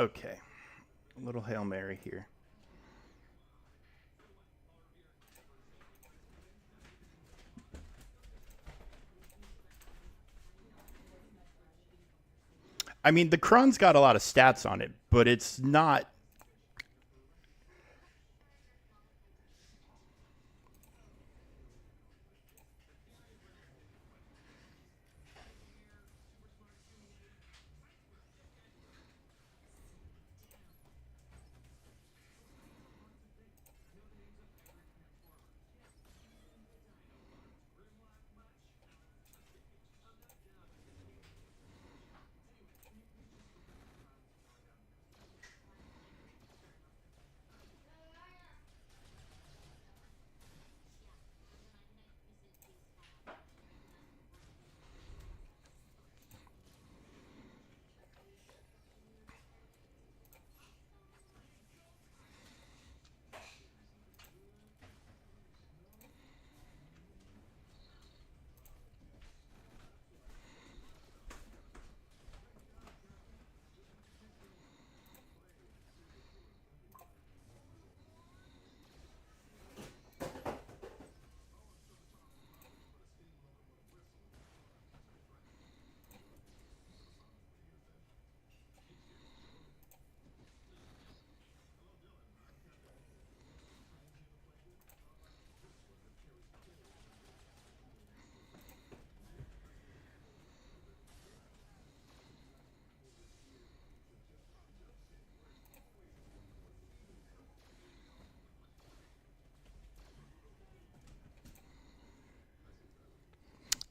Okay. A little Hail Mary here. I mean, the Cron's got a lot of stats on it, but it's not.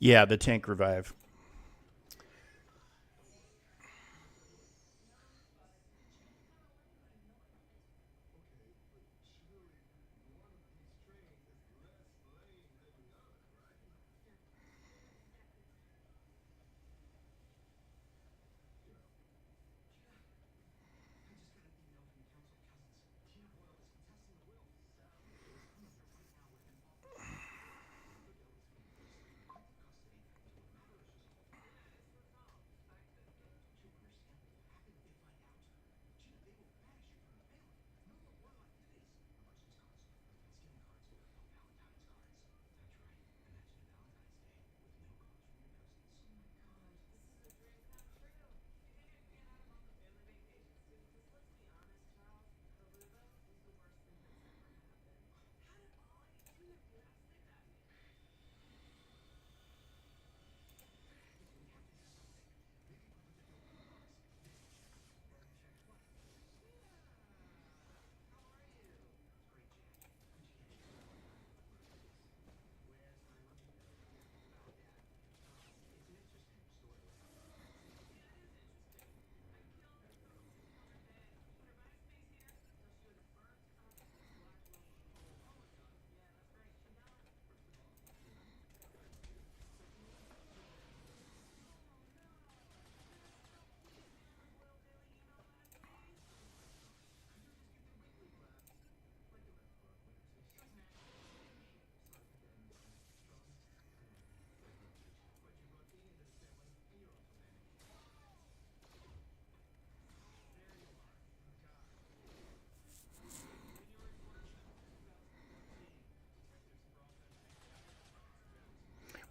Yeah, the tank revive.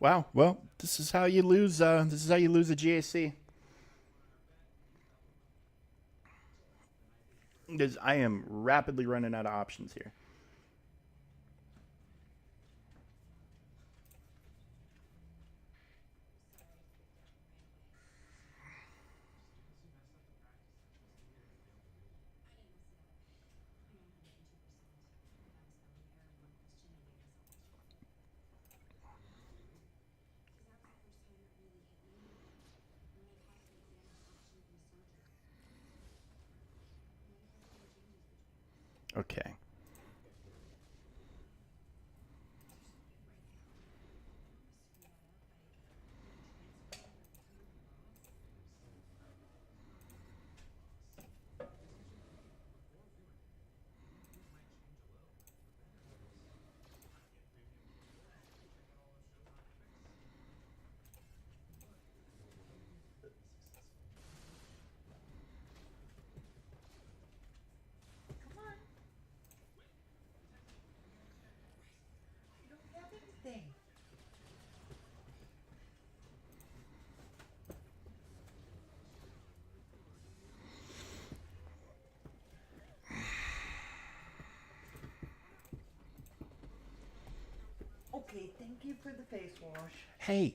Wow. Well, this is how you lose. This is how you lose a GAC. Because I am rapidly running out of options here. Okay. Come on. I don't have anything. Okay, thank you for the face wash. Hey.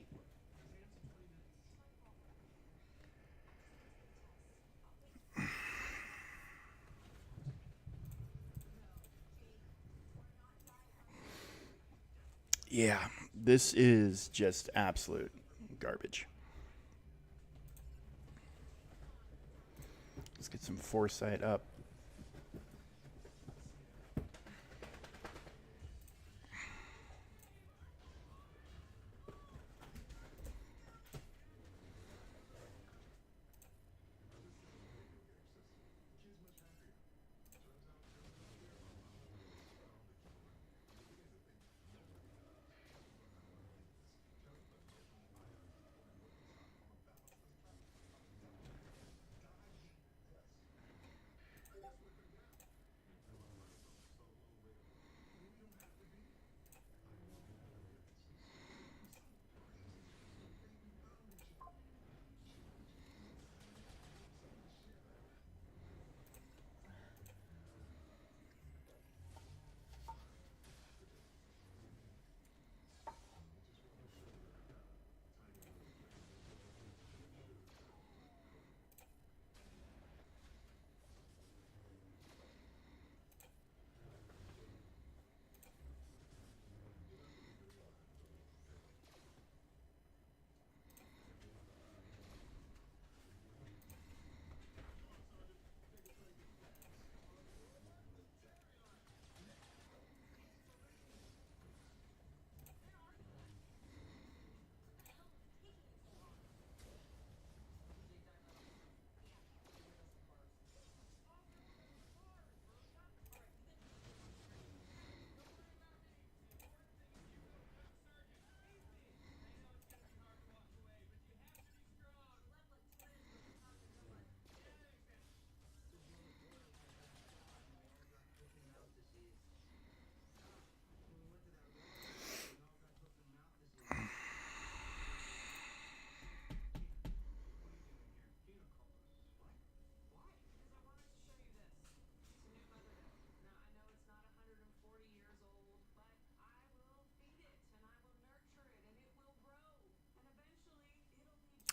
Yeah, this is just absolute garbage. Let's get some foresight up.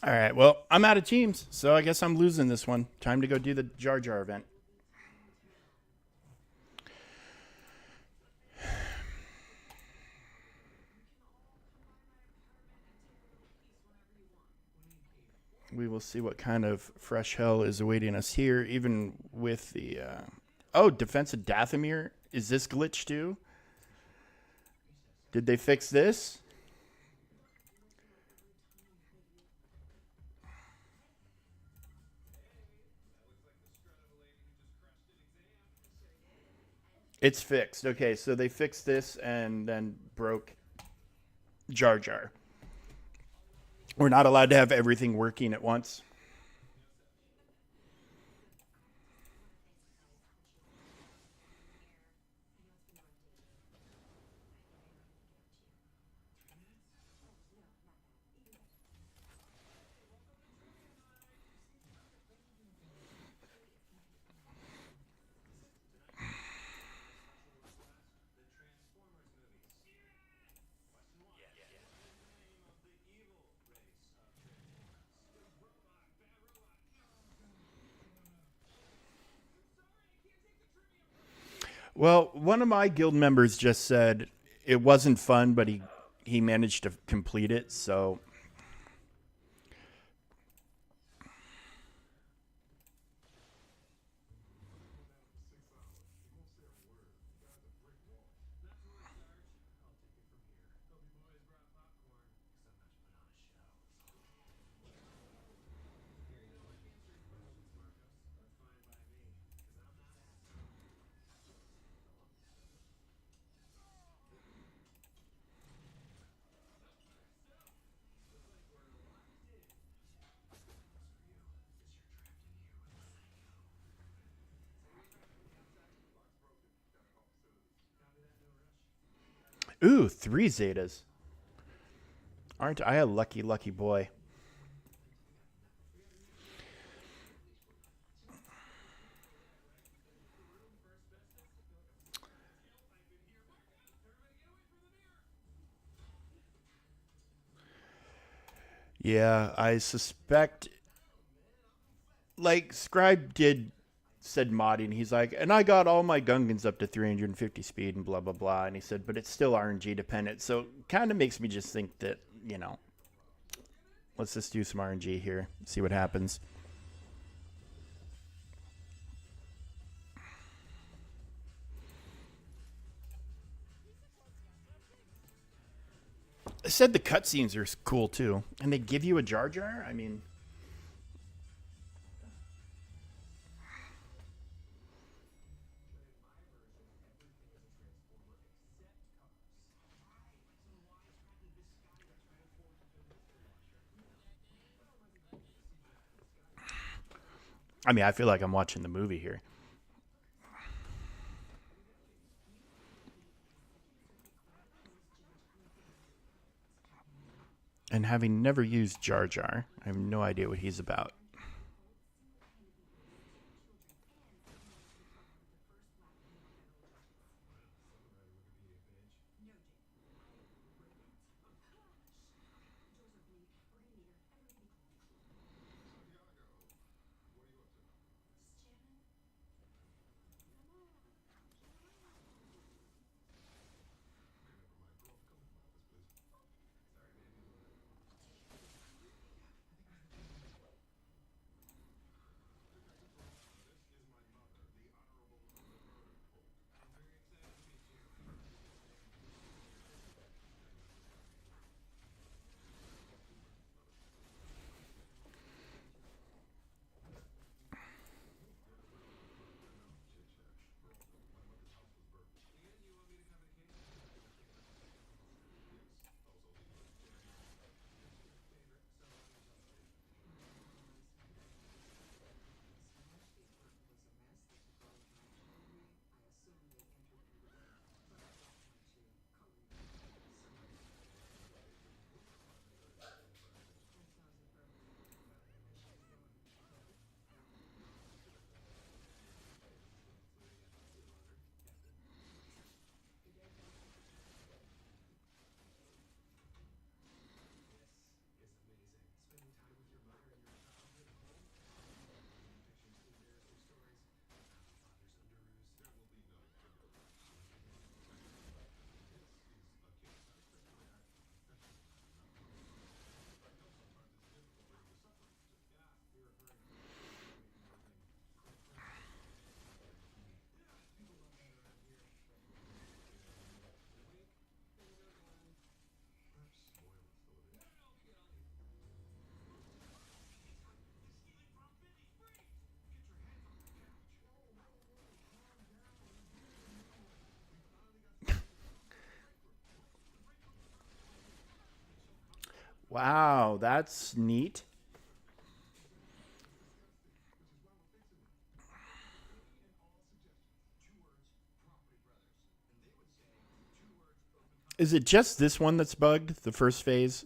All right. Well, I'm out of teams, so I guess I'm losing this one. Time to go do the Jar Jar event. We will see what kind of fresh hell is awaiting us here, even with the. Oh, defensive Dathomir. Is this glitch too? Did they fix this? It's fixed. Okay, so they fixed this and then broke Jar Jar. We're not allowed to have everything working at once. Well, one of my guild members just said it wasn't fun, but he managed to complete it. So ooh, 3 Zetas. Aren't I a lucky, lucky boy? Yeah, I suspect. Like Scribe did said modding. He's like, and I got all my Gungans up to 350 speed and blah blah blah. And he said, but it's still RNG dependent. So kind of makes me just think that let's just do some RNG here, see what happens. I said the cutscenes are cool too, and they give you a Jar Jar. I mean, I feel like I'm watching the movie here. And having never used Jar Jar, I have no idea what he's about. Wow, that's neat. Is it just this one that's bugged? The first phase?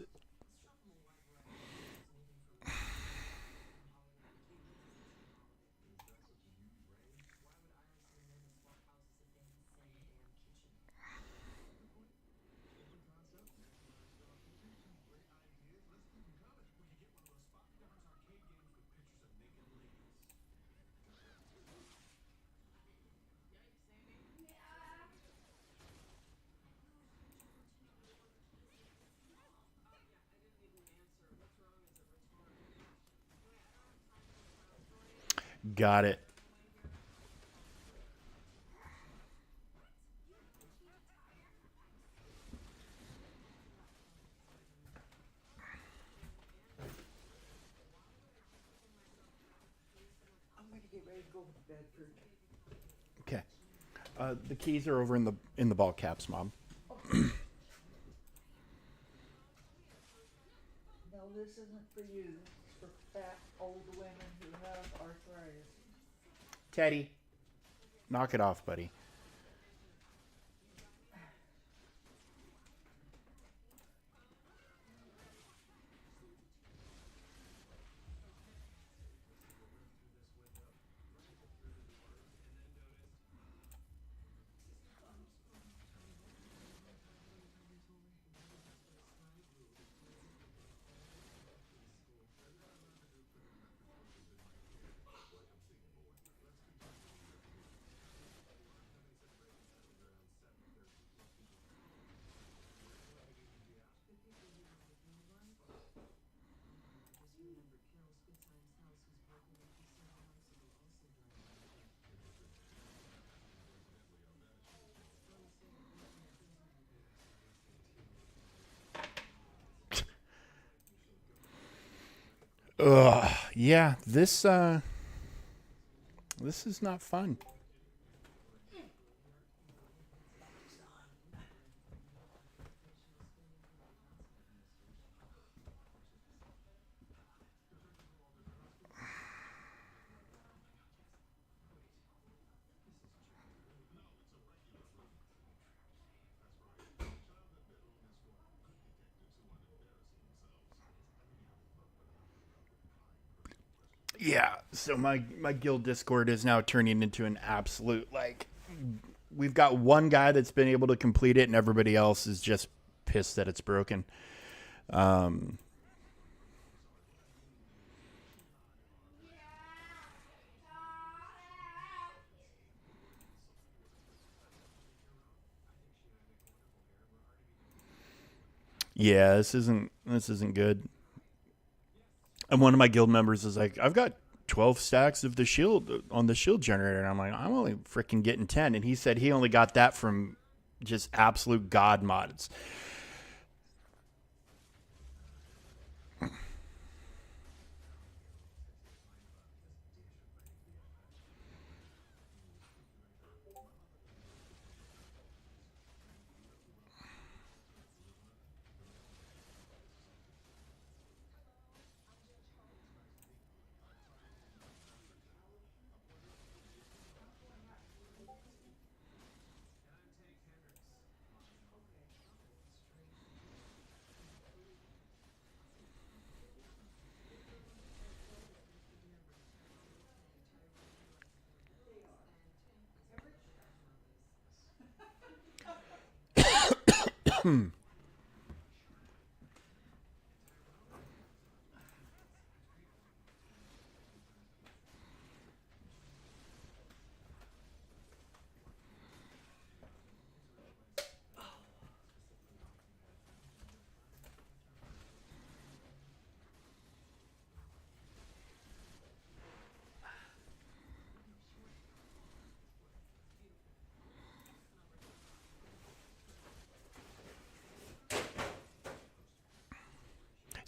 Got it. I'm gonna get ready to go to Bedford. Okay. The keys are over in the ball caps, Mom. No, this isn't for you. This is for fat old women who have arthritis. Teddy, knock it off, buddy. Ugh. Yeah, this is not fun. Yeah, so my guild Discord is now turning into an absolute like we've got one guy that's been able to complete it and everybody else is just pissed that it's broken. Um yeah, this isn't good. And one of my guild members is like, I've got 12 stacks of the shield on the shield generator. And I'm like, I'm only freaking getting 10. And he said he only got that from just absolute god mods.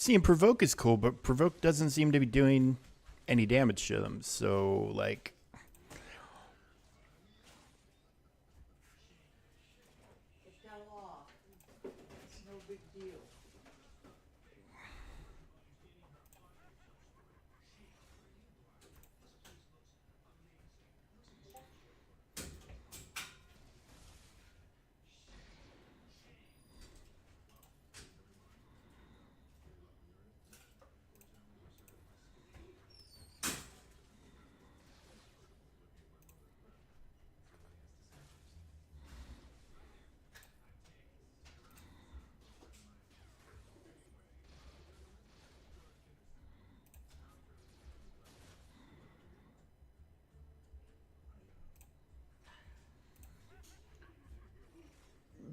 See, and provoke is cool, but provoke doesn't seem to be doing any damage to them. So, like, It fell off. It's no big deal.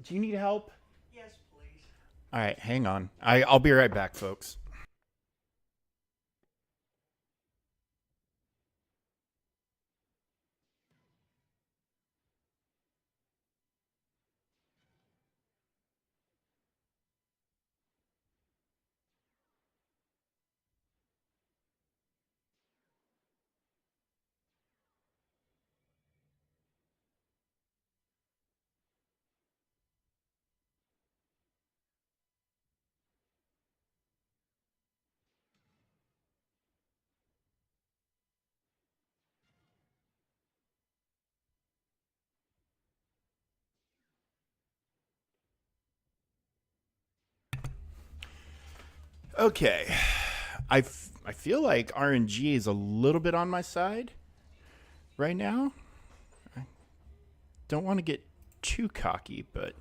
do you need help? Yes, please. All right, hang on. I'll be right back, folks. Okay. I feel like RNG is a little bit on my side right now. I don't want to get too cocky, but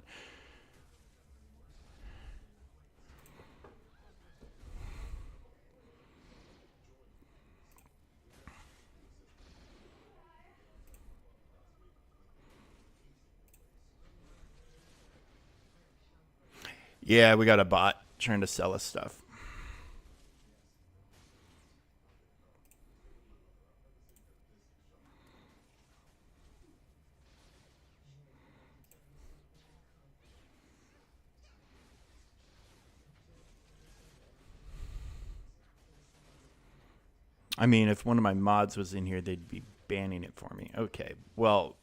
yeah, we got a bot trying to sell us stuff. I mean, if one of my mods was in here, they'd be banning it for me. Okay. Well,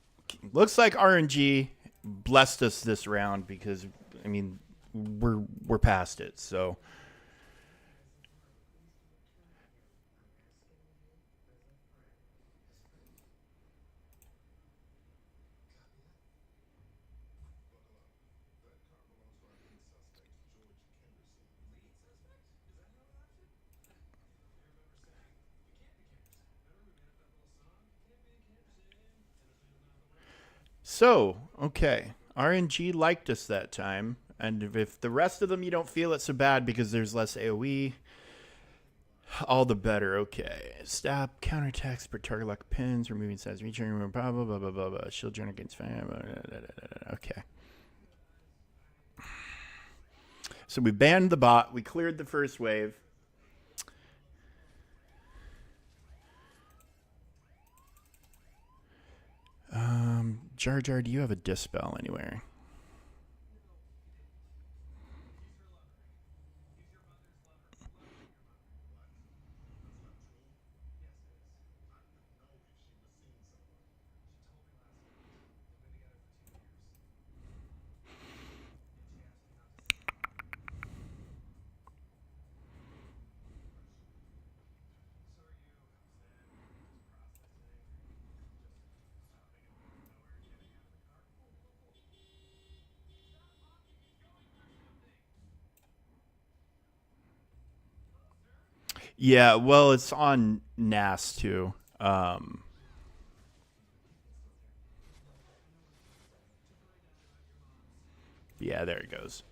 looks like RNG blessed us this round because I mean, we're past it. So okay. RNG liked us that time. And if the rest of them you don't feel it so bad because there's less AoE, all the better. Okay. Stop, counterattacks per target lock pins, removing size, reaching, blah, blah, blah, blah, blah, blah. Shield generate against fan. Okay. So we banned the bot. We cleared the first wave. Jar Jar, do you have a dispel anywhere? Yeah, well, it's on NAS too. Yeah, there it goes.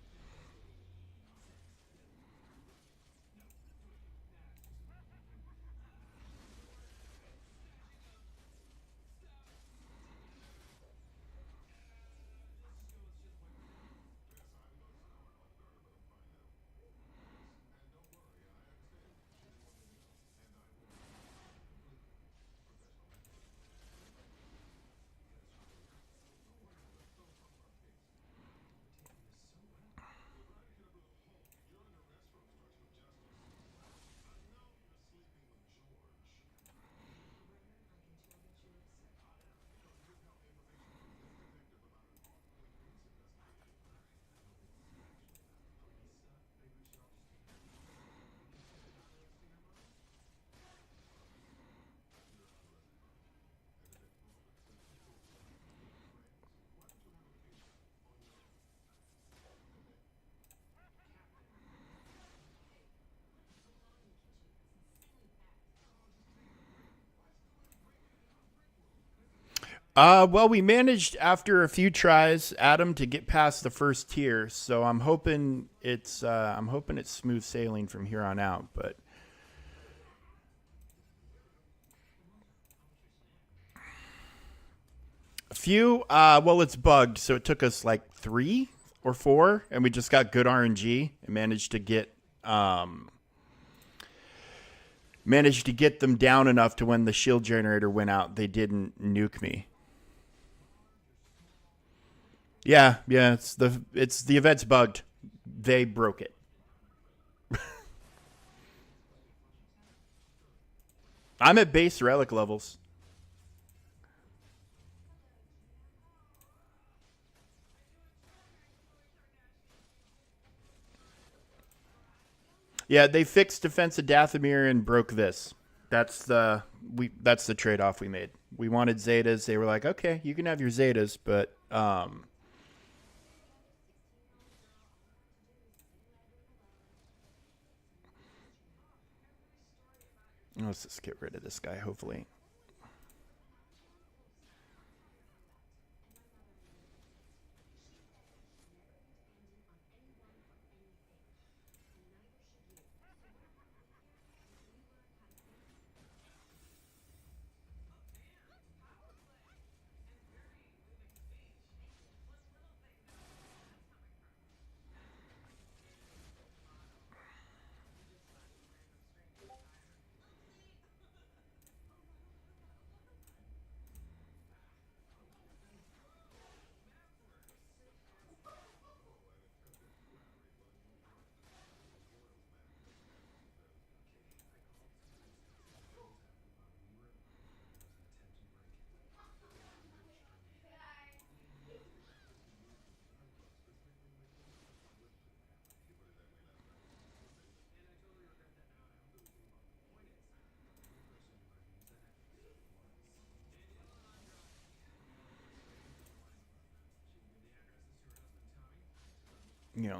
Well, we managed after a few tries, Adam, to get past the first tier. So I'm hoping it's smooth sailing from here on out. But a few, well, it's bugged, so it took us like 3 or 4, and we just got good RNG and managed to get them down enough to when the shield generator went out, they didn't nuke me. Yeah, it's the event's bugged. They broke it. I'm at base relic levels. Yeah, they fixed Defense of Dathomir and broke this. That's the trade off we made. We wanted Zetas. They were like, okay, you can have your Zetas, but Let's just get rid of this guy, hopefully.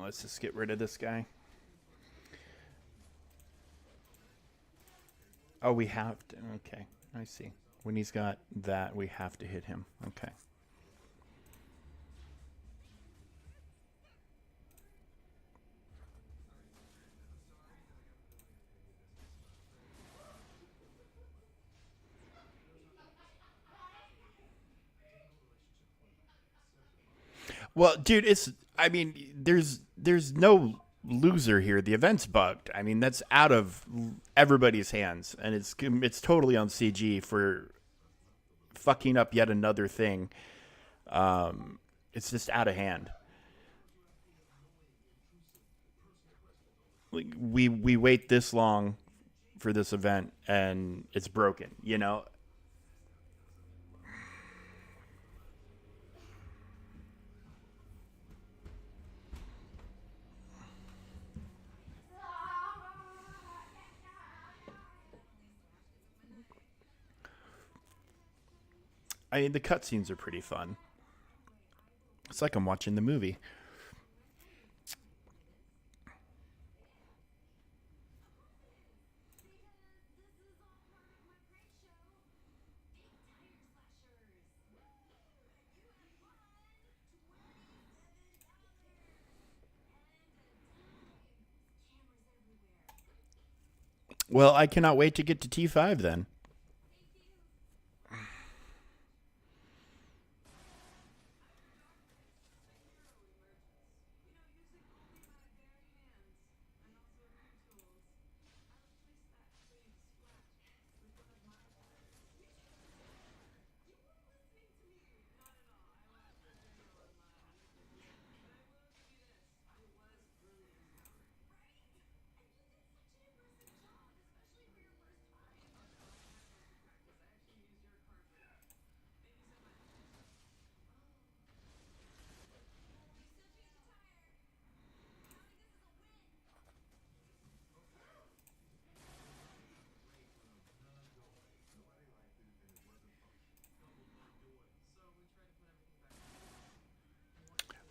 Let's just get rid of this guy. Oh, we have to. Okay, I see. When he's got that, we have to hit him. Okay. Well, dude, it's. I mean, there's no loser here. The event's bugged. I mean, that's out of everybody's hands, and it's totally on CG for fucking up yet another thing. It's just out of hand. Like we wait this long for this event, and it's broken. I mean, the cutscenes are pretty fun. It's like I'm watching the movie. Well, I cannot wait to get to T5 then.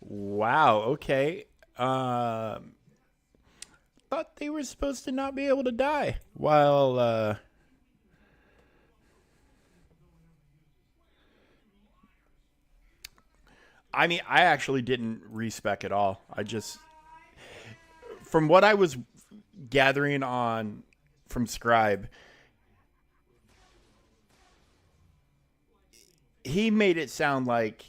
Wow. Okay. Thought they were supposed to not be able to die. While I mean, I actually didn't respec at all. I just, from what I was gathering on from Scribe, he made it sound like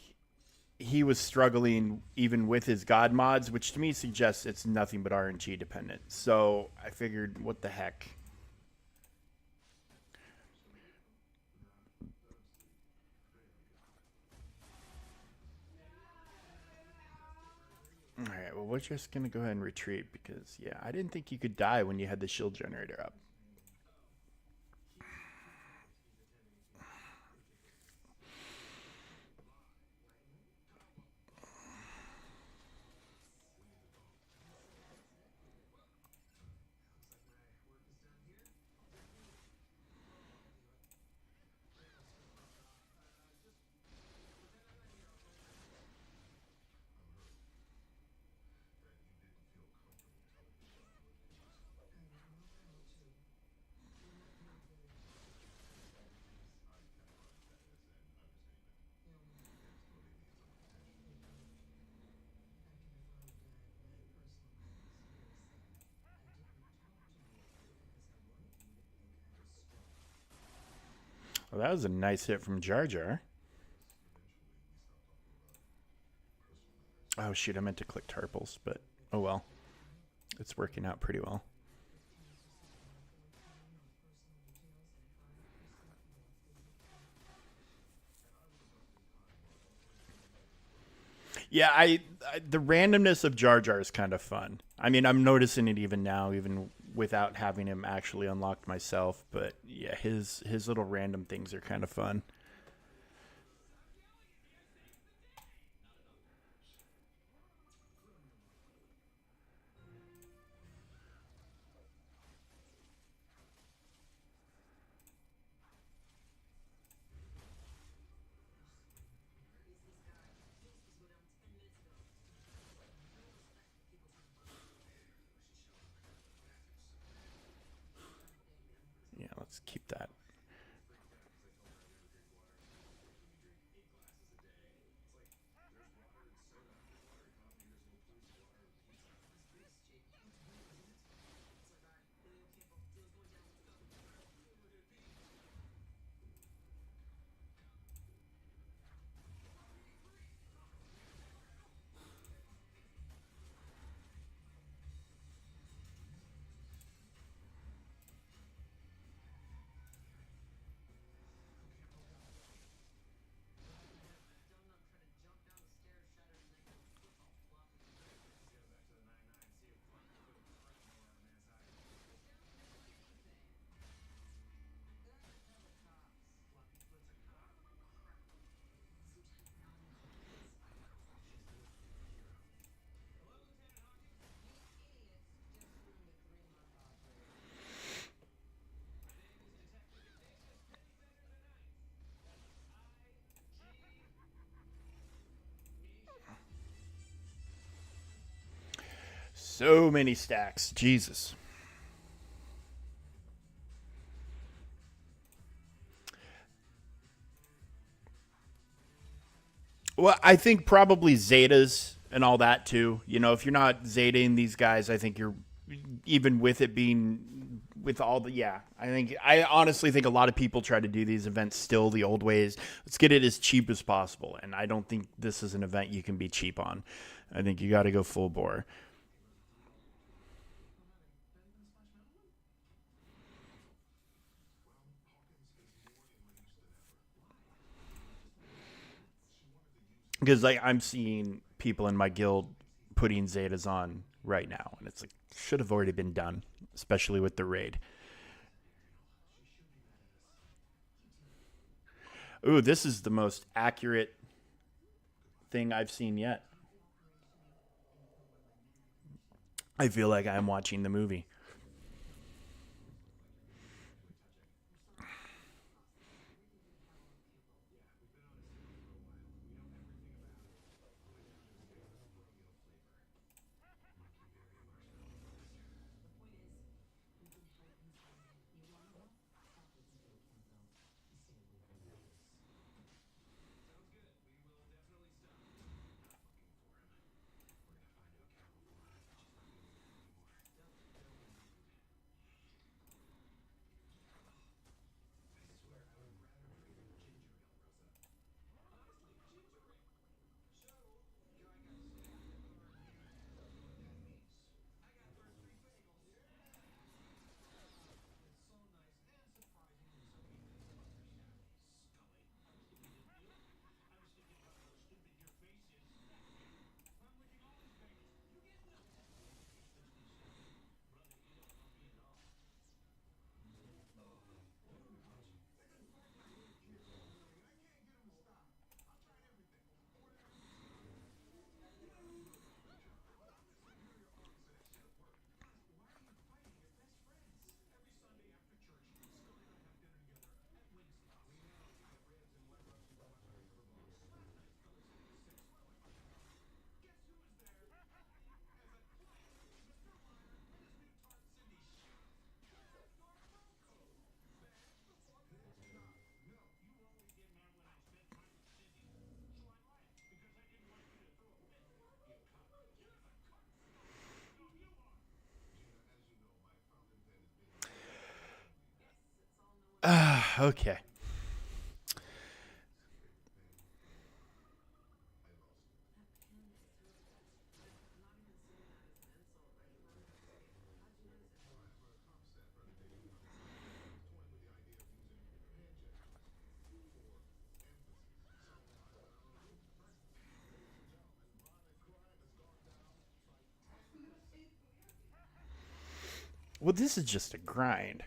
he was struggling even with his god mods, which to me suggests it's nothing but RNG dependent. So I figured, what the heck? All right, well, we're just gonna go ahead and retreat because, yeah, I didn't think you could die when you had the shield generator up. Well, that was a nice hit from Jar Jar. Oh, shoot. I meant to click Tarples, but oh well. It's working out pretty well. Yeah, the randomness of Jar Jar is kind of fun. I mean, I'm noticing it even now, even without having him actually unlocked myself. But yeah, his little random things are kind of fun. Yeah, let's keep that. So many stacks. Jesus. Well, I think probably Zetas and all that too. You know, if you're not Zetaing these guys, I think you're even with it being with all the yeah. I honestly think a lot of people try to do these events still the old ways. Let's get it as cheap as possible, and I don't think this is an event you can be cheap on. I think you got to go full bore. Because like I'm seeing people in my guild putting Zetas on right now, and it's like should have already been done, especially with the raid. Ooh, this is the most accurate thing I've seen yet. I feel like I'm watching the movie. Okay. Well, this is just a grind.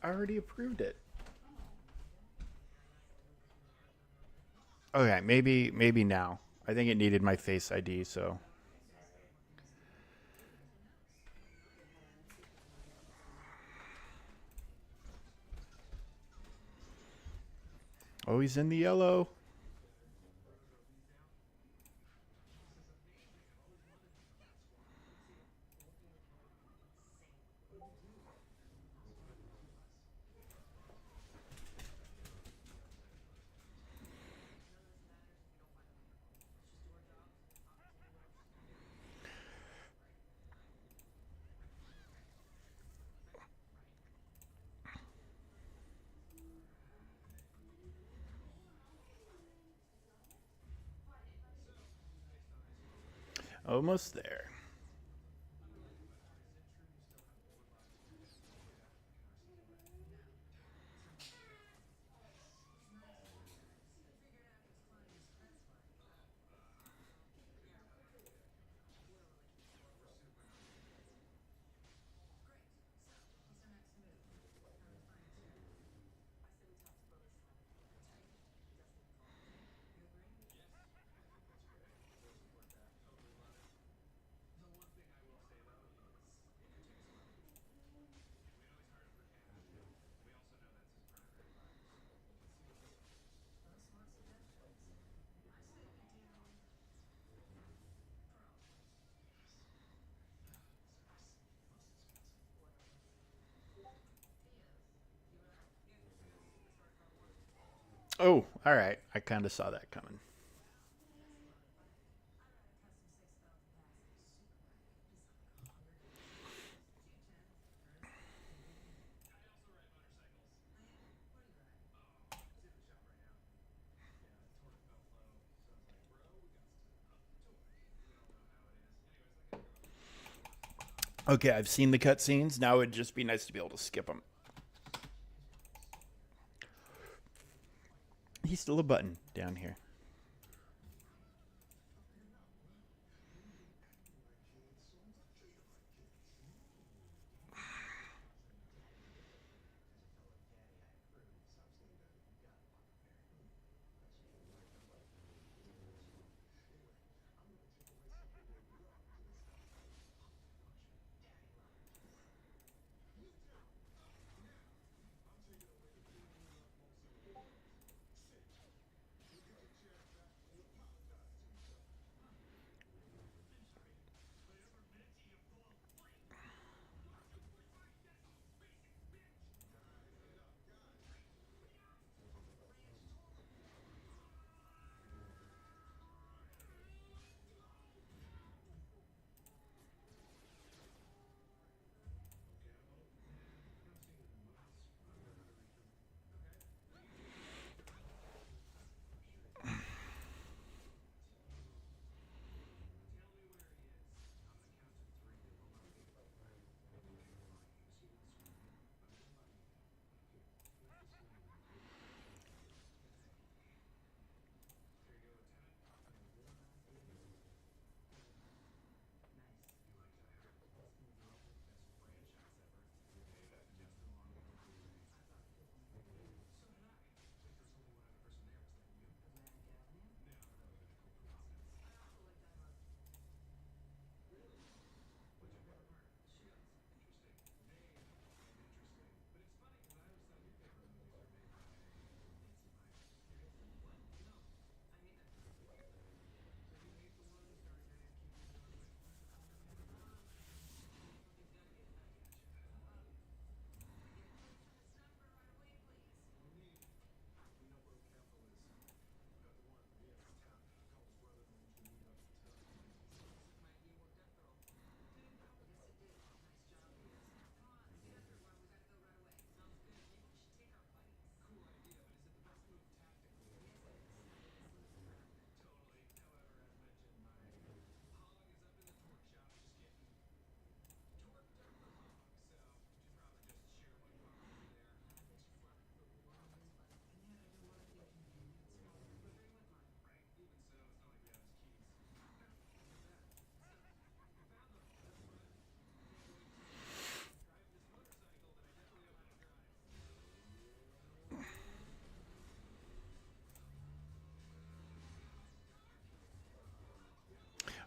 I already approved it. Okay, maybe now. I think it needed my Face ID, so. Oh, he's in the yellow. Almost there. Oh, all right. I kind of saw that coming. Okay, I've seen the cutscenes. Now it'd just be nice to be able to skip them. He's still a button down here.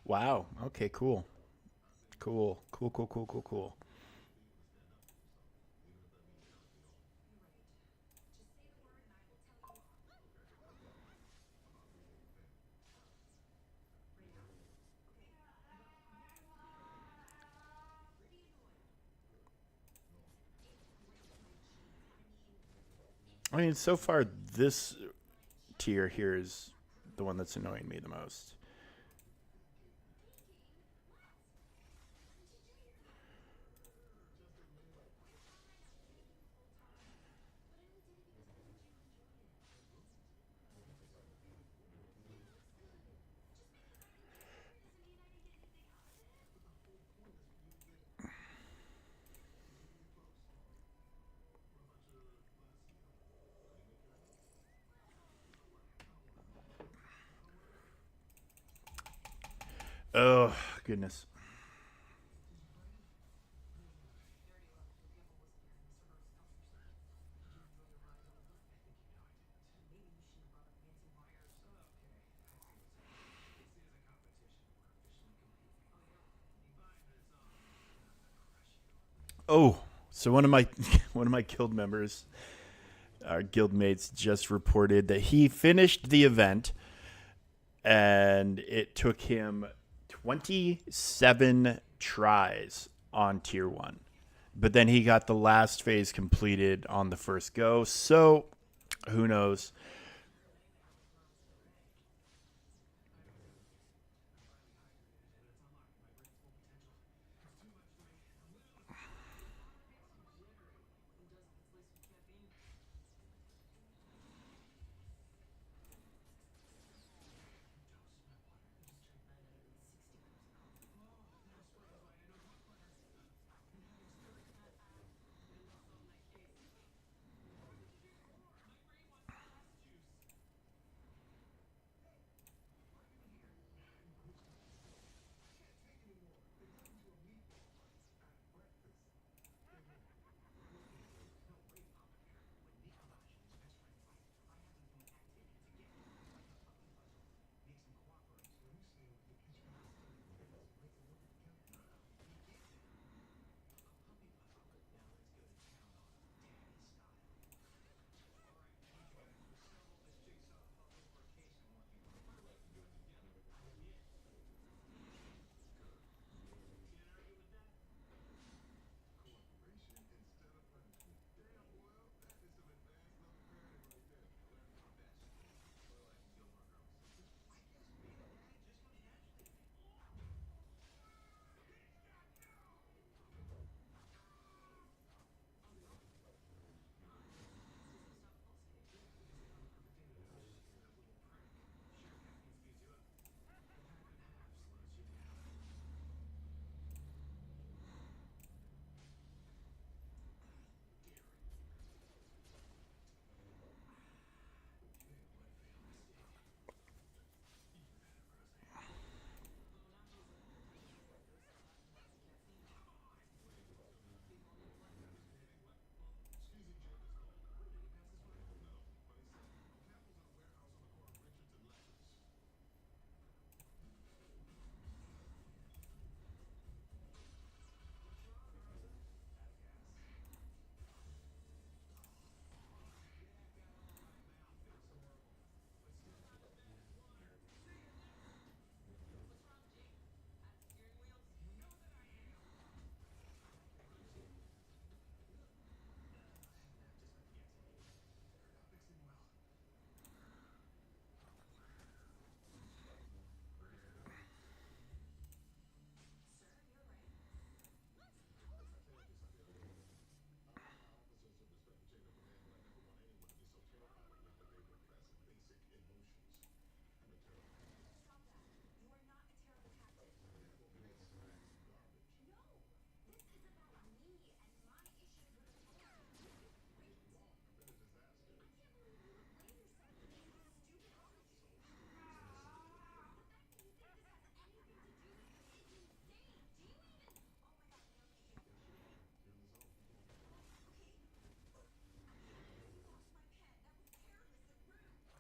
Wow. Okay, cool. Cool. Cool, cool, cool, cool, cool. I mean, so far, this tier here is the one that's annoying me the most. Oh, goodness. Oh, so one of my one of my guild members, our guild mates, just reported that he finished the event and it took him 27 tries on tier 1. But then he got the last phase completed on the first go. So, who knows?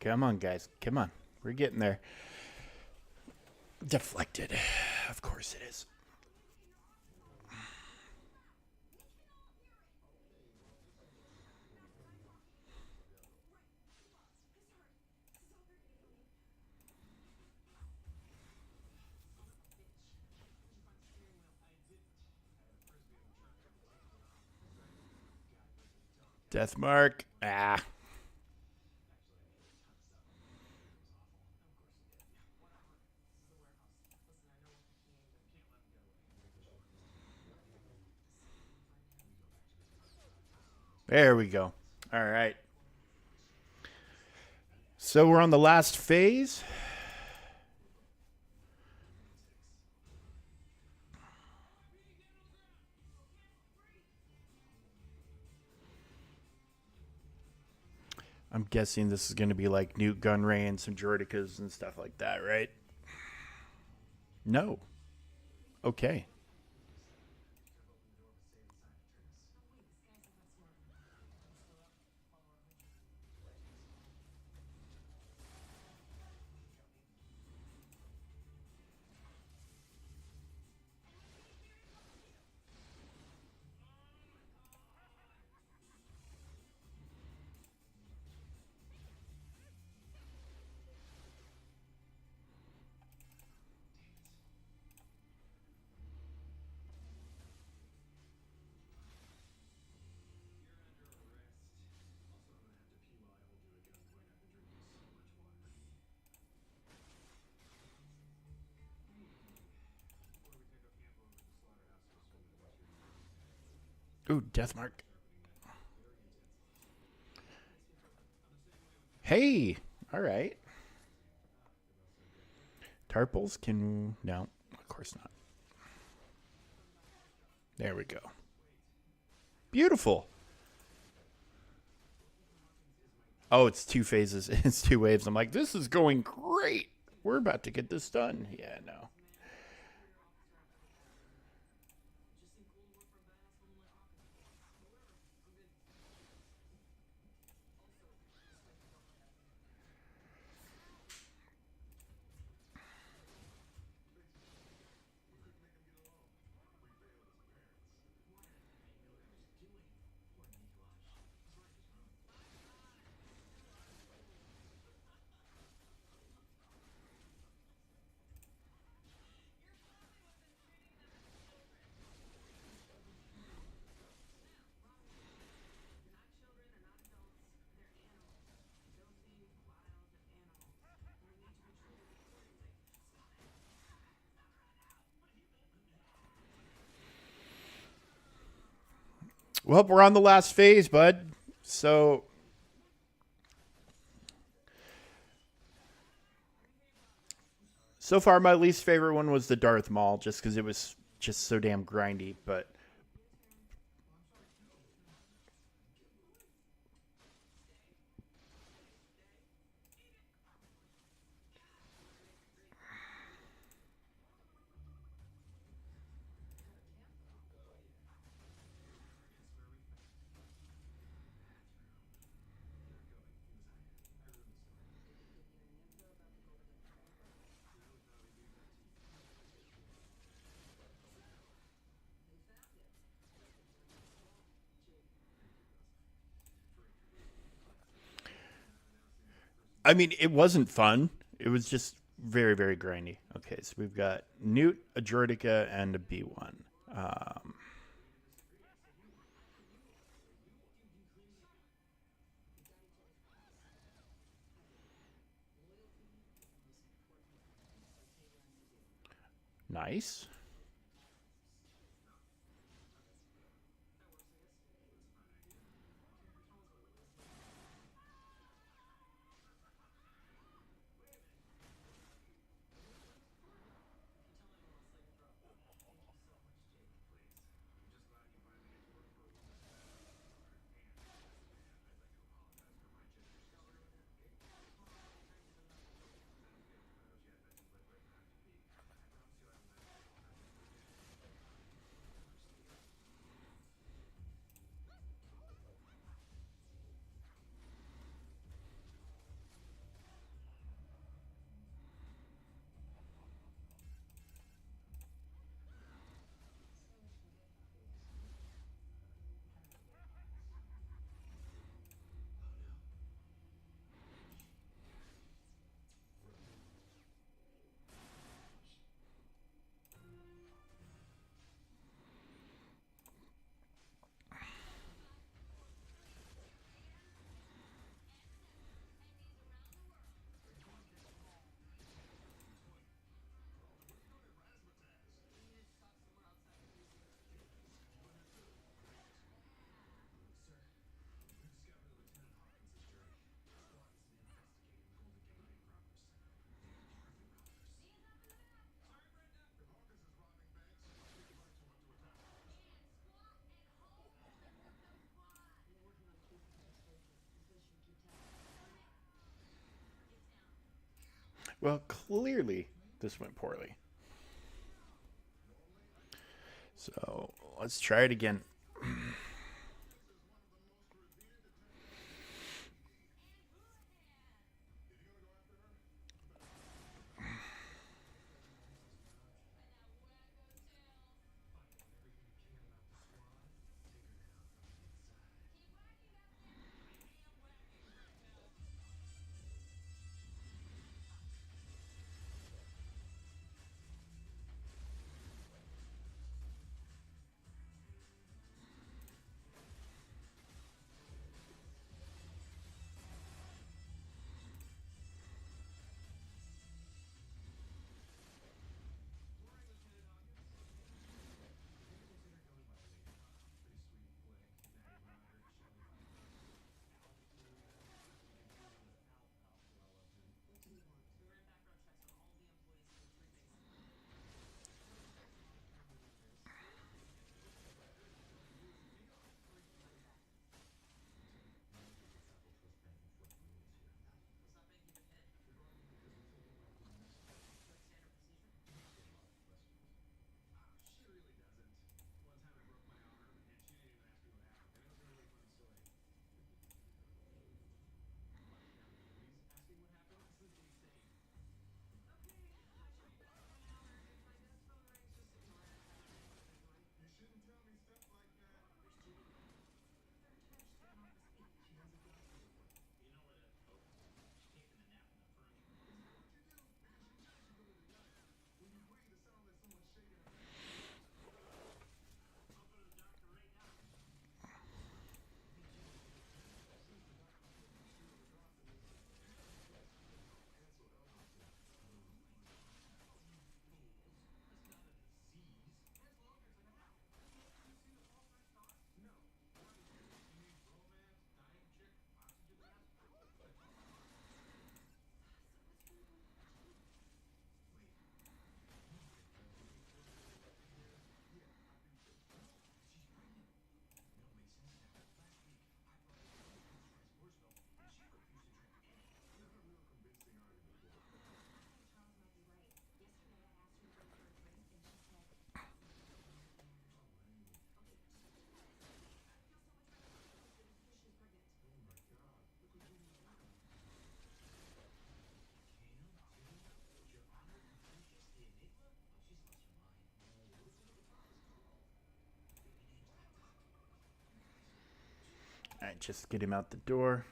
Come on, guys. Come on. We're getting there. Deflected. Of course it is. Death mark. Ah. There we go. All right. So we're on the last phase. I'm guessing this is going to be like Newt Gunray and some Jordicas and stuff like that, right? No. Okay. Ooh, death mark. Hey. All right. Tarpals can... No, of course not. There we go. Beautiful. Oh, it's two phases. It's two waves. I'm like, this is going great. We're about to get this done. Yeah, no. Well, we're on the last phase, bud. So far, my least favorite one was the Darth Maul, just because it was just so damn grindy. But I mean, it wasn't fun. It was just very, very grindy. Okay, so we've got Newt, a Jordica, and a B1. Um, nice. Well, clearly this went poorly. So let's try it again. All right, just get him out the door.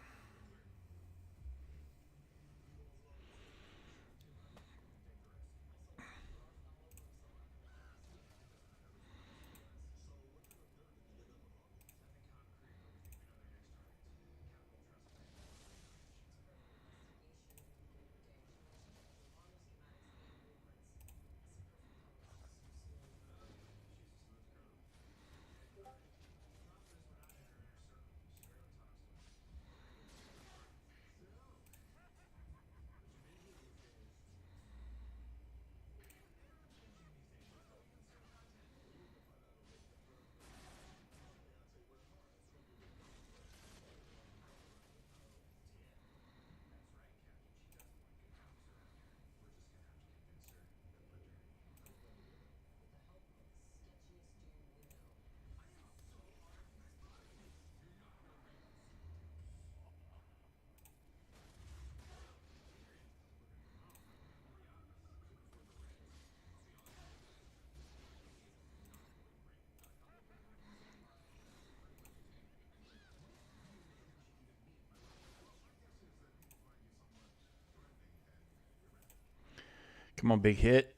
Come on, big hit.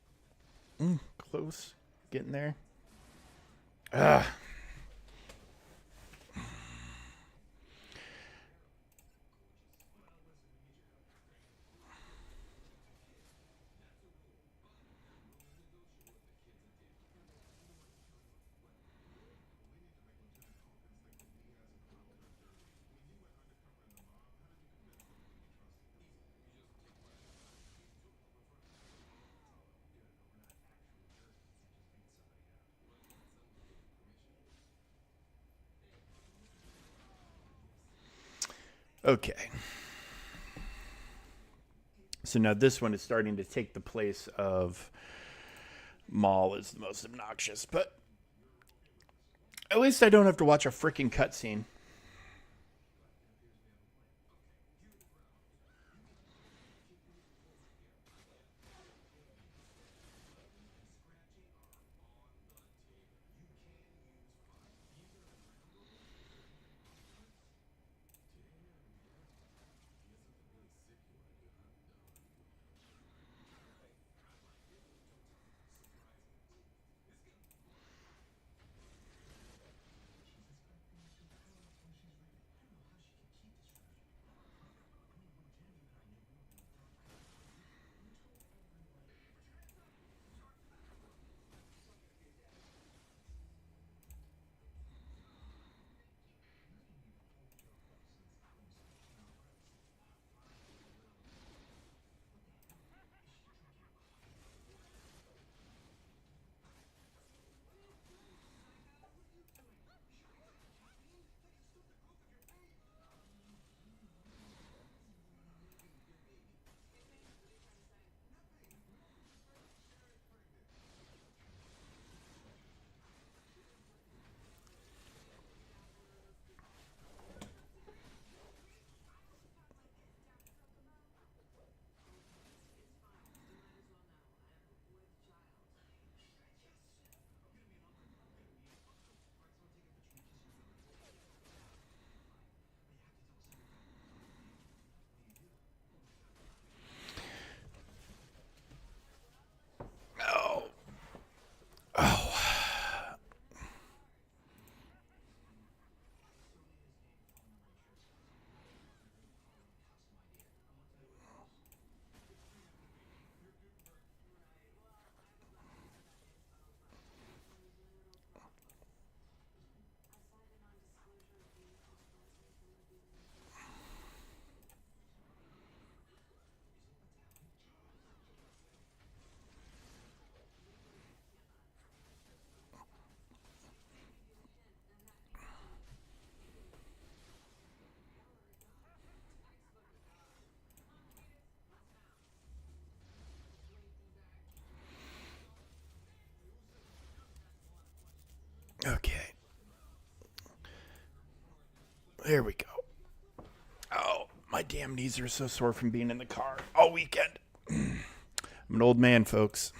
Close. Getting there. Ah. Okay. So now this one is starting to take the place of Maul is the most obnoxious, but at least I don't have to watch a freaking cutscene. Oh. Oh. Okay. There we go. Oh, my damn knees are so sore from being in the car all weekend. I'm an old man, folks.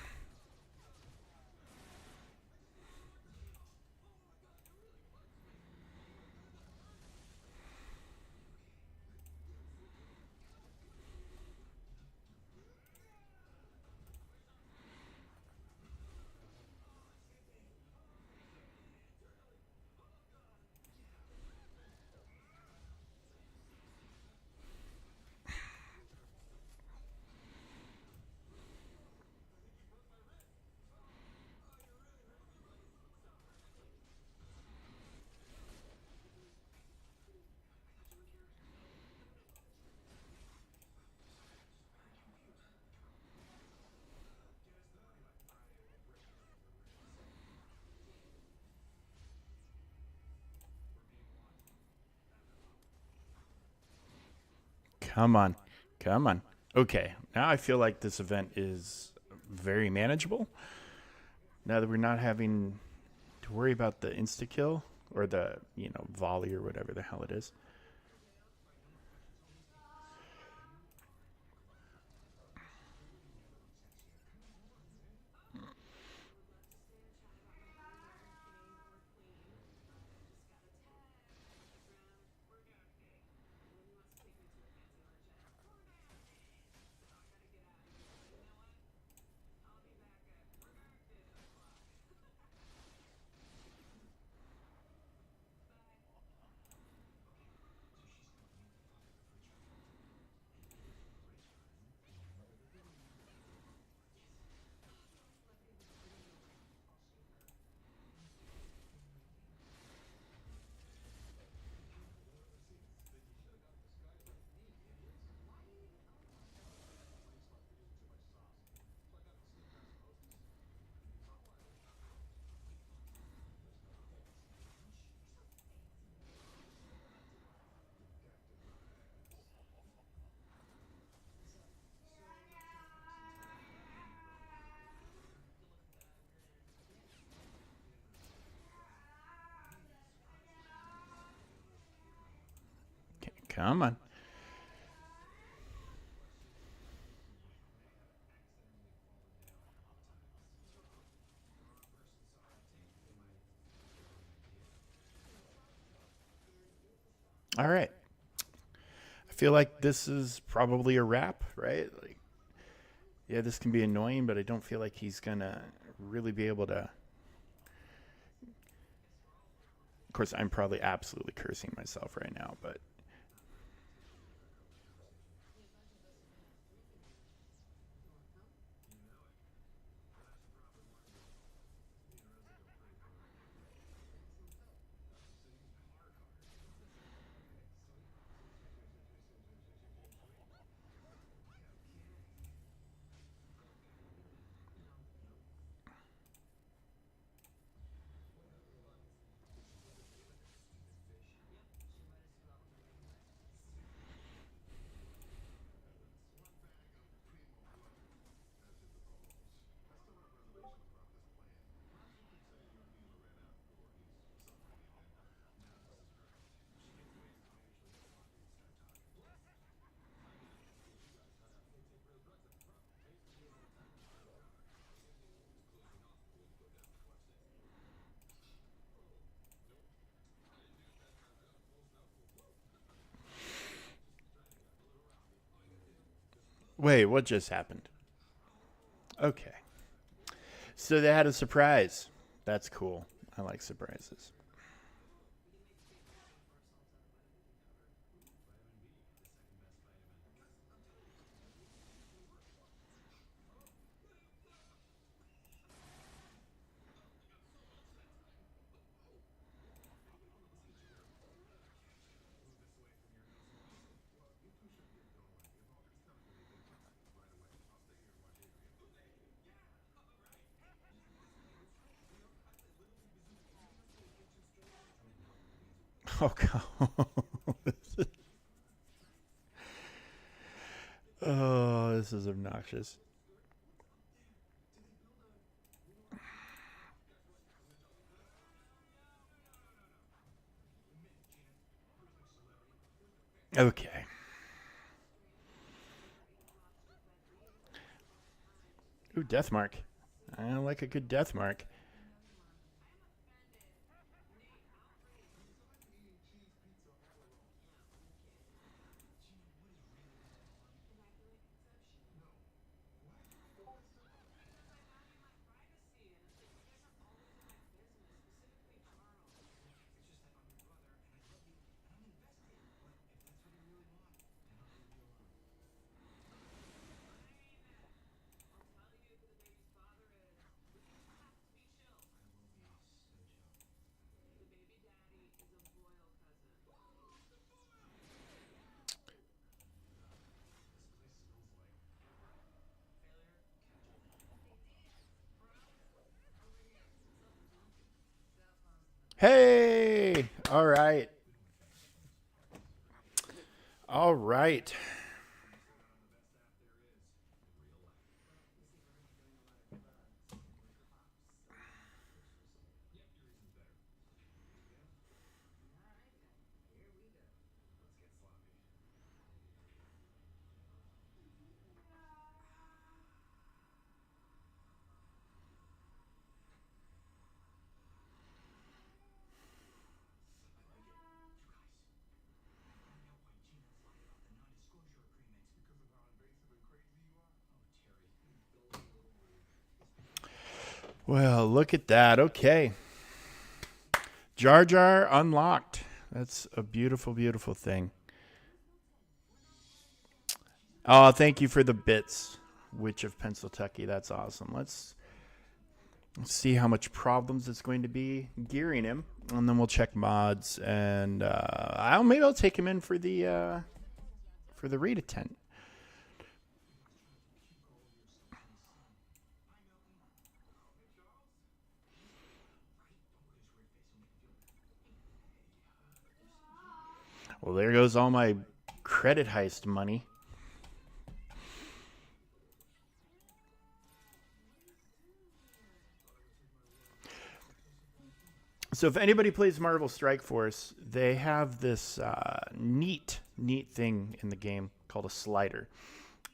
Come on. Come on. Okay. Now I feel like this event is very manageable. Now that we're not having to worry about the insta kill or the, volley or whatever the hell it is. Come on. All right. I feel like this is probably a wrap, right? Like, yeah, this can be annoying, but I don't feel like he's going to really be able to. Of course, I'm probably absolutely cursing myself right now, but. Wait, what just happened? Okay. So they had a surprise. That's cool. I like surprises. Oh, God. Oh, this is obnoxious. Okay. Ooh, death mark. I like a good death mark. Hey! All right. All right. Well, look at that. Okay. Jar Jar unlocked. That's a beautiful, beautiful thing. Oh, thank you for the bits, Witch of Pennsylvania. That's awesome. Let's see how much problems it's going to be gearing him, and then we'll check mods, and maybe I'll take him in for the read attent. Well, there goes all my credit heist money. So if anybody plays Marvel Strike Force, they have this neat neat thing in the game called a slider.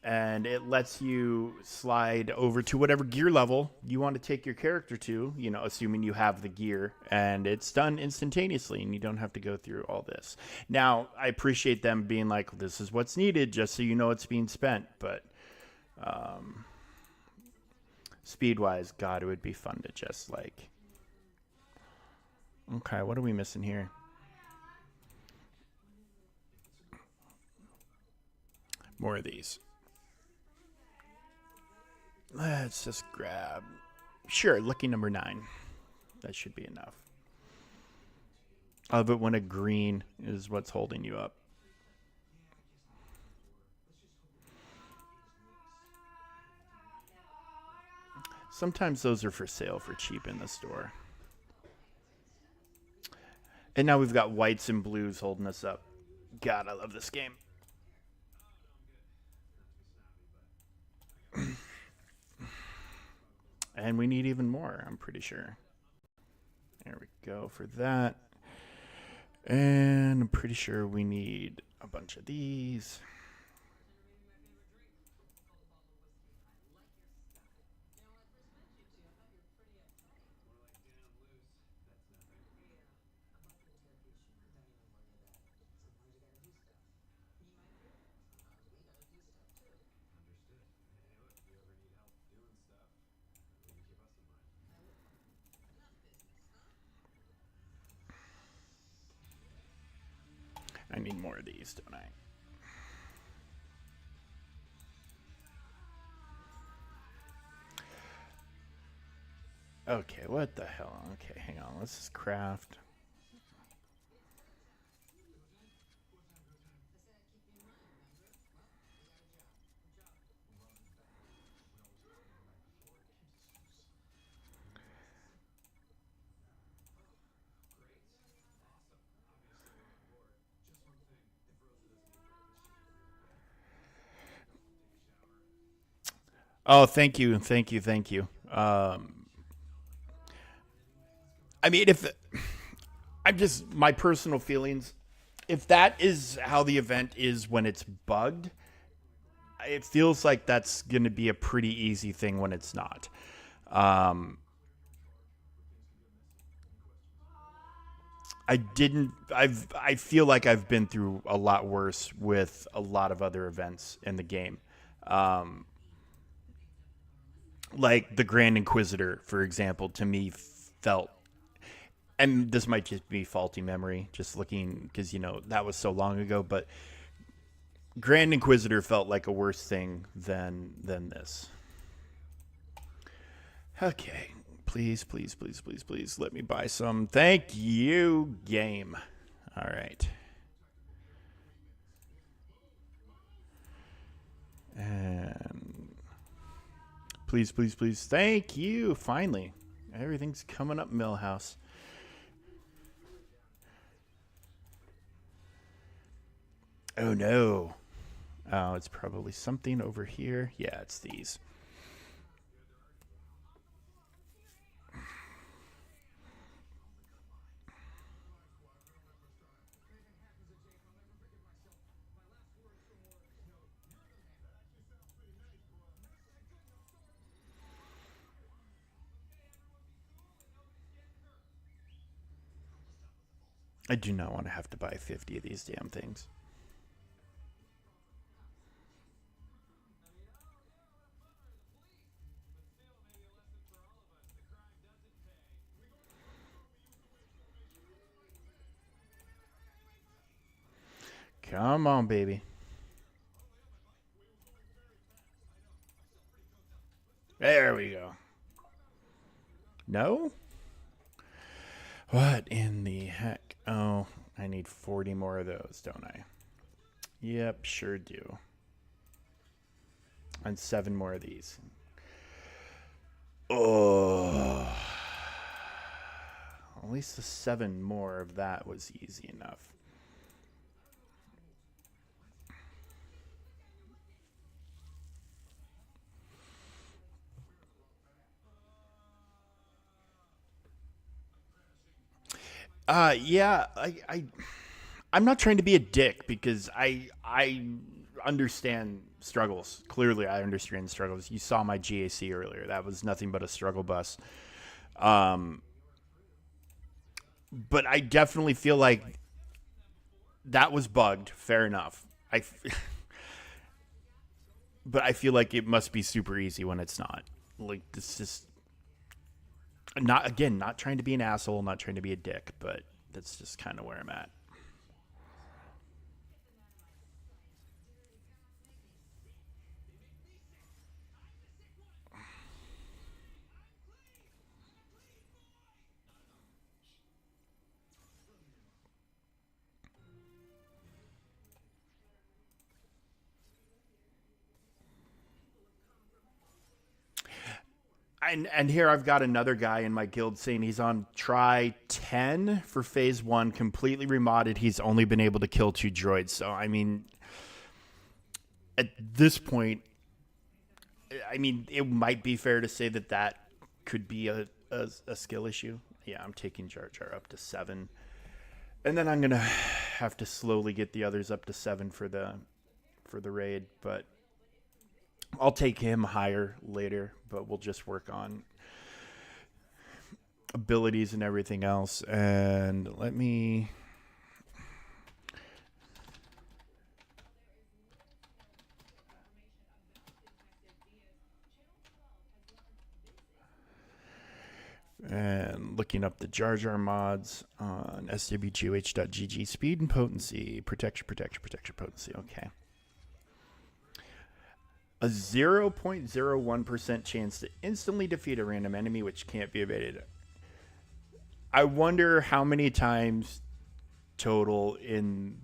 And it lets you slide over to whatever gear level you want to take your character to, assuming you have the gear, and it's done instantaneously and you don't have to go through all this. Now, I appreciate them being like, this is what's needed just so you know it's being spent, but speed-wise, God, it would be fun to just like... Okay, what are we missing here? More of these. Let's just grab... Sure, lucky number 9. That should be enough. I love it when a green is what's holding you up. Sometimes those are for sale for cheap in the store. And now we've got whites and blues holding us up. God, I love this game. And we need even more, I'm pretty sure. There we go for that. And I'm pretty sure we need a bunch of these. I need more of these, don't I? Okay, what the hell? Okay, hang on. Let's just craft. Oh, thank you, thank you, thank you. I mean, if I'm just my personal feelings, if that is how the event is when it's bugged, it feels like that's going to be a pretty easy thing when it's not. Um, I feel like I've been through a lot worse with a lot of other events in the game. Um, like the Grand Inquisitor, for example, to me felt, and this might just be faulty memory, just looking, because that was so long ago, but Grand Inquisitor felt like a worse thing than this. Okay, please, please, please, please, please, let me buy some. Thank you, game. All right. And please, please, please. Thank you. Finally. Everything's coming up, Millhouse. Oh, no. Oh, it's probably something over here. Yeah, it's these. I do not want to have to buy 50 of these damn things. Come on, baby. There we go. No? What in the heck? Oh, I need 40 more of those, don't I? Yep, sure do. And 7 more of these. Oh. At least the 7 more of that was easy enough. Yeah, I'm not trying to be a dick because I understand struggles. Clearly, I understand struggles. You saw my GAC earlier. That was nothing but a struggle bus. Um, but I definitely feel like that was bugged. Fair enough. But I feel like it must be super easy when it's not. Like this is not again, not trying to be an asshole, not trying to be a dick, but that's just kind of where I'm at. And here I've got another guy in my guild saying he's on try 10 for phase 1, completely remodded. He's only been able to kill 2 droids. So I mean, at this point, I mean, it might be fair to say that that could be a skill issue. Yeah, I'm taking Jar Jar up to 7. And then I'm going to have to slowly get the others up to 7 for the raid, but I'll take him higher later, but we'll just work on abilities and everything else. And let me and looking up the Jar Jar mods on swgoh.gg. Speed and potency, protection, potency. Okay. A 0.01% chance to instantly defeat a random enemy which can't be evaded. I wonder how many times total in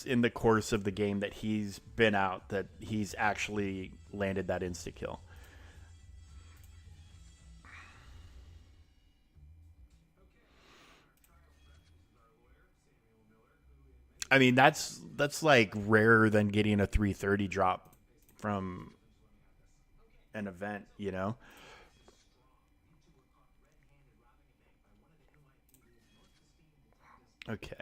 the course of the game that he's been out that he's actually landed that insta kill. I mean, that's like rarer than getting a 330 drop from an event, you know? Okay.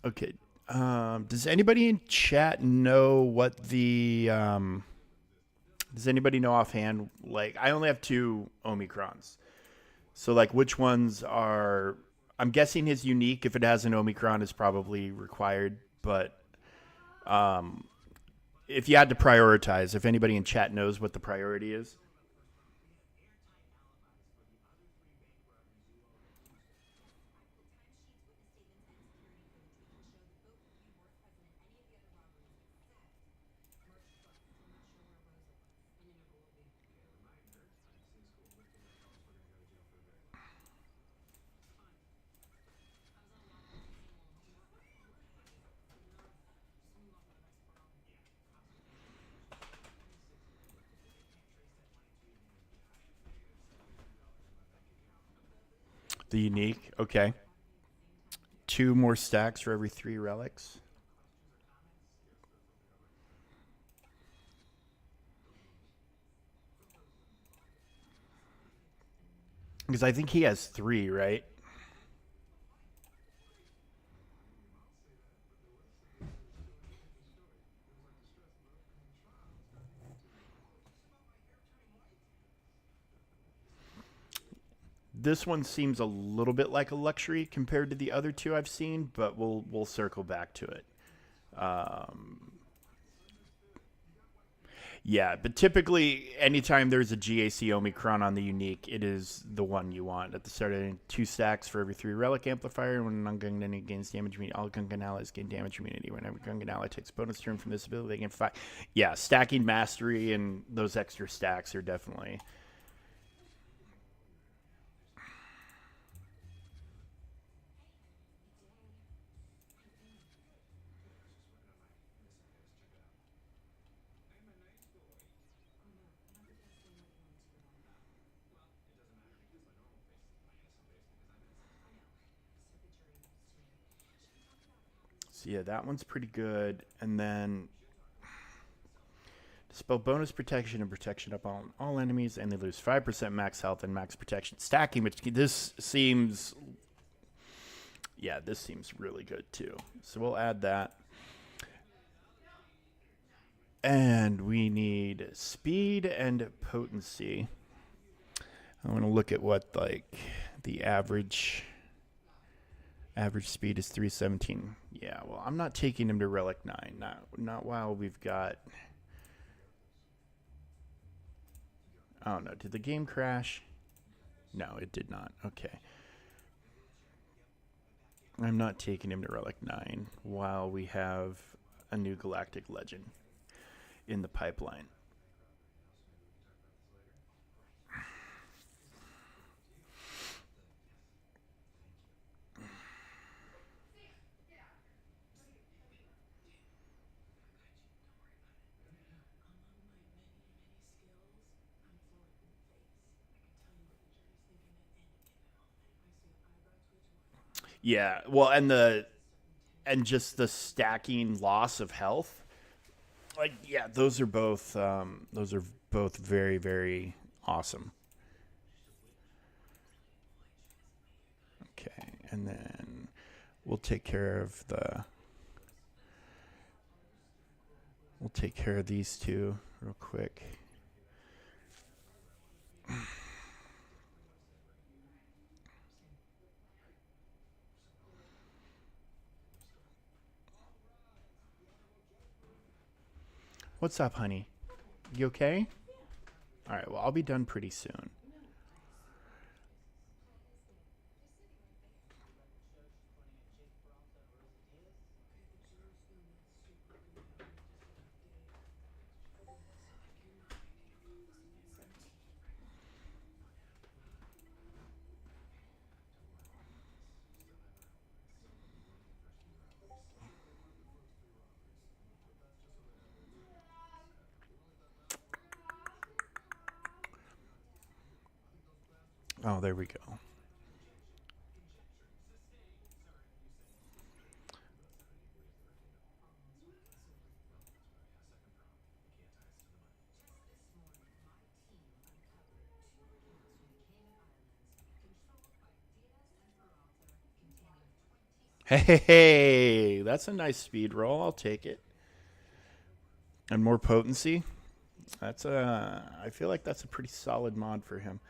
Okay. Does anybody in chat know what the does anybody know offhand? Like, I only have 2 Omicrons. So, like, which ones are? I'm guessing his unique, if it has an Omicron, is probably required. But um, if you had to prioritize, if anybody in chat knows what the priority is, the unique. Okay. 2 more stacks for every 3 relics. Because I think he has 3, right? This one seems a little bit like a luxury compared to the other 2 I've seen, but we'll circle back to it. Um, Yeah, but typically, anytime there's a GAC Omicron on the unique, it is the one you want. At the start of 2 stacks for every 3 relic amplifier. When an ungunned enemy gains damage immunity, all Gungan allies gain damage immunity. Whenever Gungan ally takes bonus turn from this ability, they gain 5. Yeah, stacking mastery and those extra stacks are definitely. So yeah, that one's pretty good. And then Spell bonus protection and protection up on all enemies, and they lose 5% max health and max protection stacking, which this seems... Yeah, this seems really good too. So we'll add that. And we need speed and potency. I want to look at what, like, the average speed is 317. Yeah, well, I'm not taking him to Relic 9. Not while we've got... Oh, no. Did the game crash? No, it did not. Okay. I'm not taking him to Relic 9 while we have a new Galactic Legend in the pipeline. Yeah, well, and just the stacking loss of health. Like, yeah, those are both very, very awesome. Okay, and then we'll take care of these two real quick. What's up, honey? You okay? All right, well, I'll be done pretty soon. Oh, there we go. Hey, that's a nice speed roll. I'll take it. And more potency. I feel like that's a pretty solid mod for him.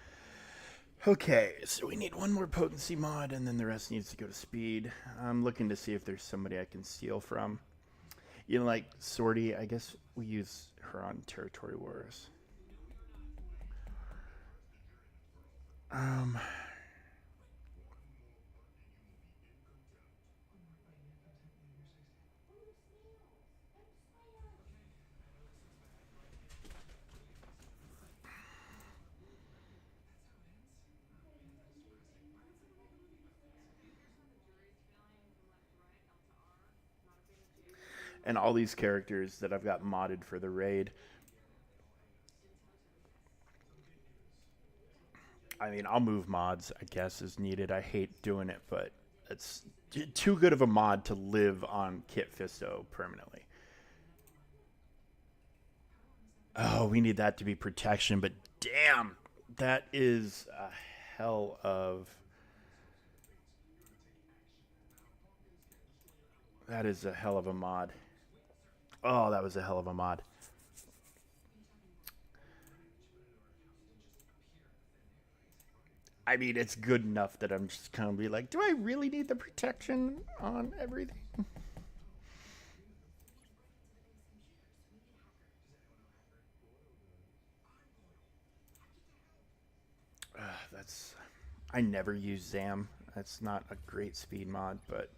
Okay, so we need one more potency mod, and then the rest needs to go to speed. I'm looking to see if there's somebody I can steal from. You know, like Sortie, I guess we use her on Territory Wars. And all these characters that I've got modded for the raid. I mean, I'll move mods, I guess, as needed. I hate doing it, but it's too good of a mod to live on Kit Fisto permanently. Oh, we need that to be protection, but damn, that is a hell of... That is a hell of a mod. Oh, that was a hell of a mod. I mean, it's good enough that I'm just kind of be like, do I really need the protection on everything? That's... I never use Zam. That's not a great speed mod, but...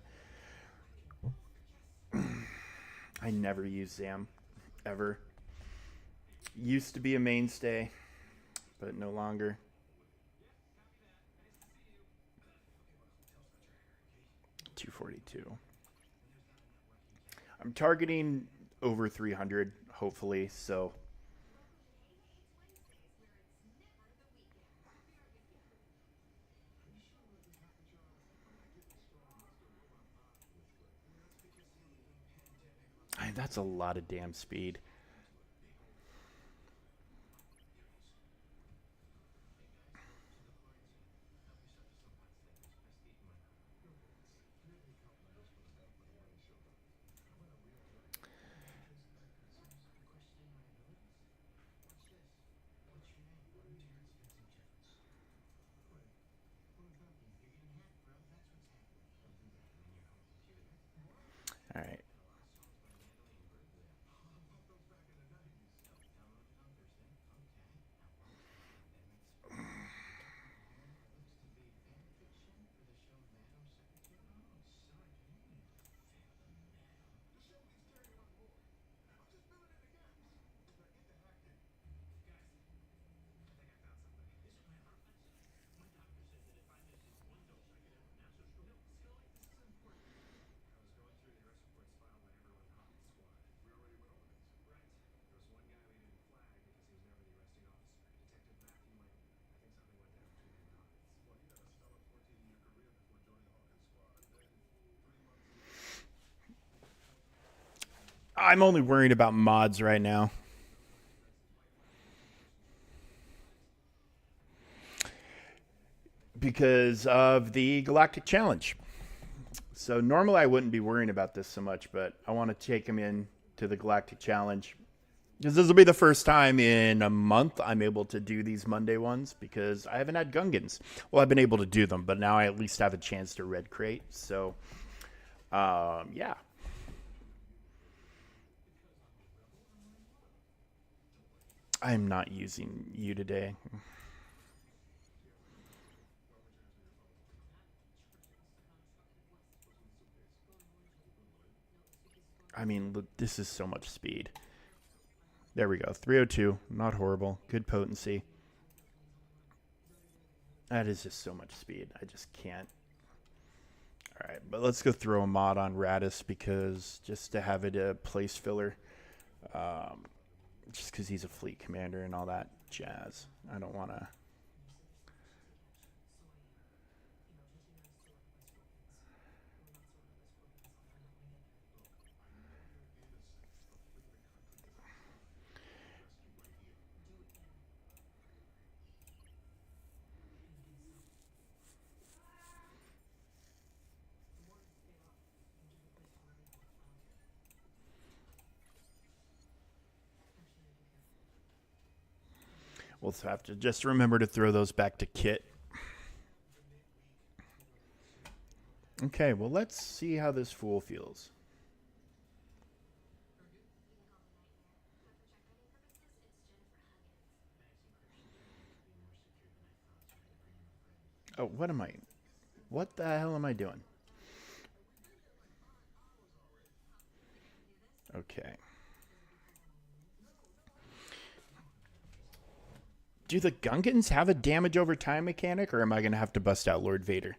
I never use Zam. Ever. Used to be a mainstay, but no longer. $242. I'm targeting over 300, hopefully, so... That's a lot of damn speed. I'm only worried about mods right now. Because of the Galactic Challenge. So normally I wouldn't be worrying about this so much, but I want to take him in to the Galactic Challenge. Because this will be the first time in a month I'm able to do these Monday ones because I haven't had Gungans. Well, I've been able to do them, but now I at least have a chance to red crate. So, yeah. I'm not using you today. I mean, look, this is so much speed. There we go. 302. Not horrible. Good potency. That is just so much speed. I just can't. All right, but let's go throw a mod on Radis because just to have it a place filler. Just because he's a fleet commander and all that jazz. I don't want to. We'll have to just remember to throw those back to Kit. Okay, well, let's see how this fool feels. Oh, what am I? What the hell am I doing? Okay. Do the Gungans have a damage over time mechanic, or am I going to have to bust out Lord Vader?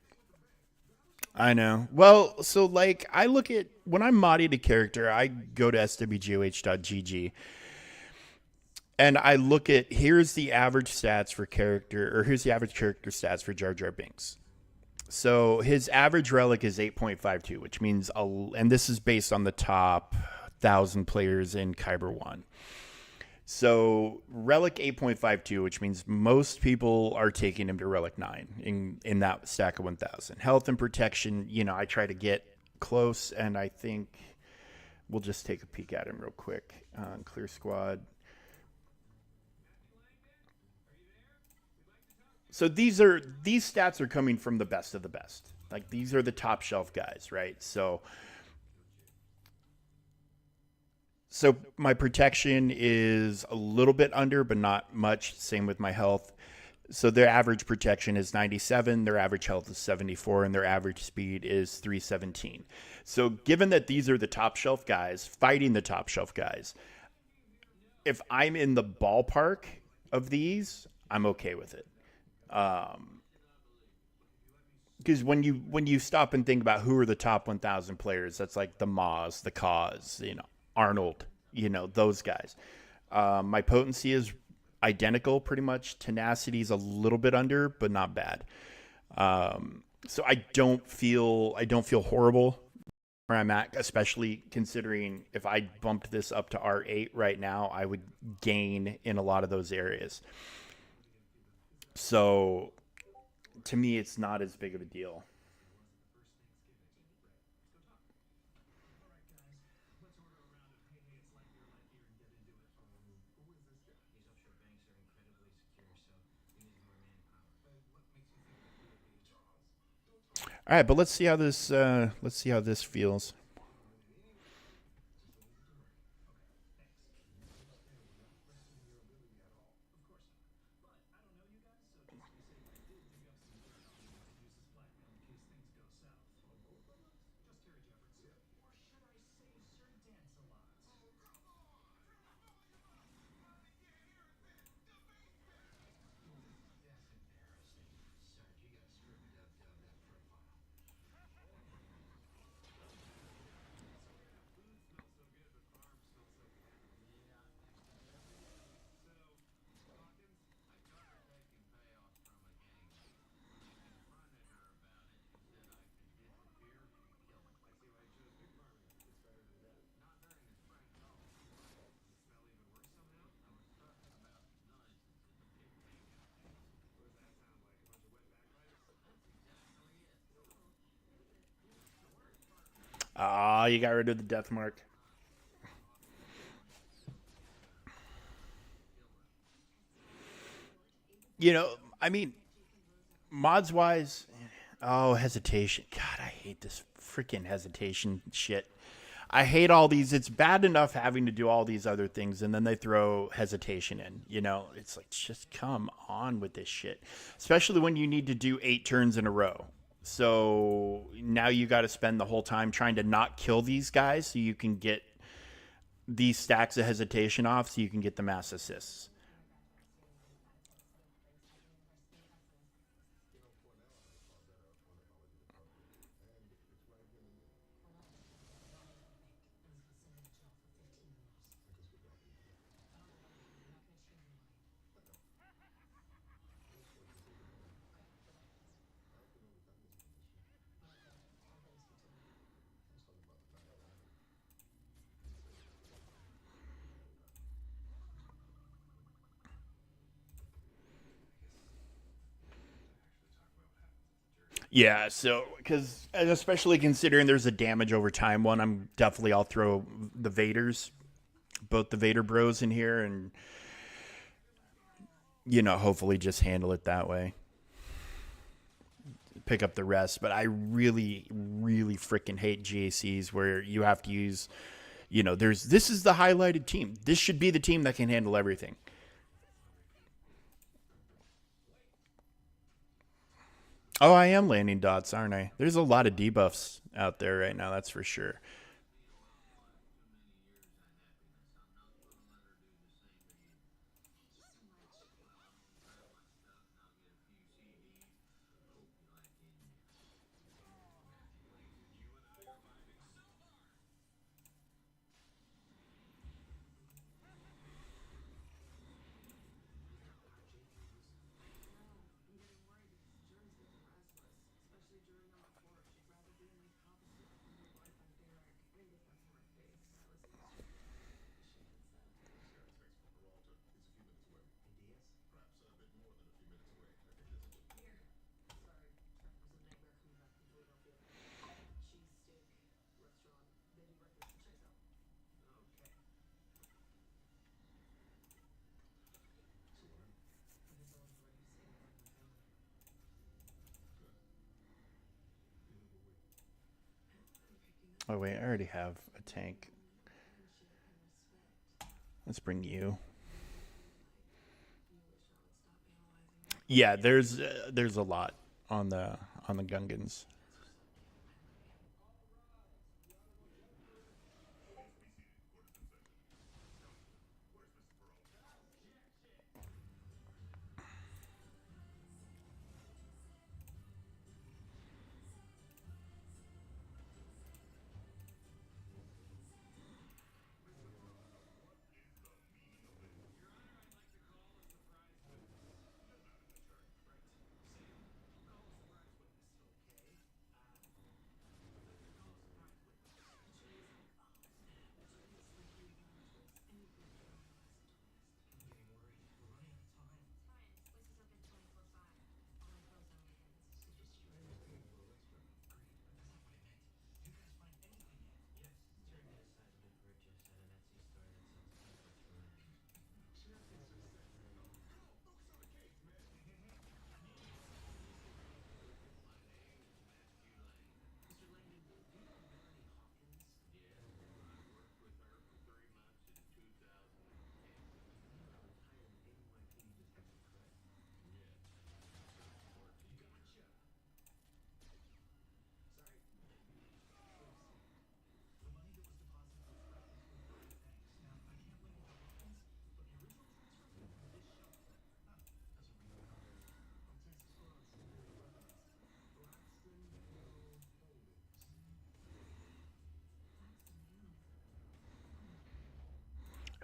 I know. Well, so like I look at when I'm modding a character, I go to swgoh.gg and I look at here's the average stats for character, or here's the average character stats for Jar Jar Binks. So his average relic is 8.52, which means, and this is based on the top 1,000 players in Kyber 1. So relic 8.52, which means most people are taking him to relic 9 in that stack of 1,000. Health and protection, I try to get close, and I think we'll just take a peek at him real quick. Clear squad. So these stats are coming from the best of the best. Like these are the top shelf guys, right? So my protection is a little bit under, but not much. Same with my health. So their average protection is 97, their average health is 74, and their average speed is 317. So given that these are the top shelf guys fighting the top shelf guys, if I'm in the ballpark of these, I'm okay with it. Because when you stop and think about who are the top 1,000 players, that's like the Maz, the Kaz, Arnold, those guys. My potency is identical pretty much. Tenacity is a little bit under, but not bad. So I don't feel horrible where I'm at, especially considering if I bumped this up to R8 right now, I would gain in a lot of those areas. So to me, it's not as big of a deal. All right, but let's see how this feels. you got rid of the death mark. You know, I mean, mods wise, oh, hesitation. God, I hate this freaking hesitation shit. I hate all these. It's bad enough having to do all these other things, and then they throw hesitation in. You know, it's like, just come on with this shit. Especially when you need to do 8 turns in a row. So now you got to spend the whole time trying to not kill these guys so you can get these stacks of hesitation off so you can get the mass assists. Yeah, so because especially considering there's a damage over time one, I'll throw the Vaders, both the Vader Bros in here, and hopefully just handle it that way. Pick up the rest, but I really, really freaking hate GACs where you have to use, this is the highlighted team. This should be the team that can handle everything. Oh, I am landing dots, aren't I? There's a lot of debuffs out there right now, that's for sure. Oh, wait, I already have a tank. Let's bring you. Yeah, there's a lot on the Gungans.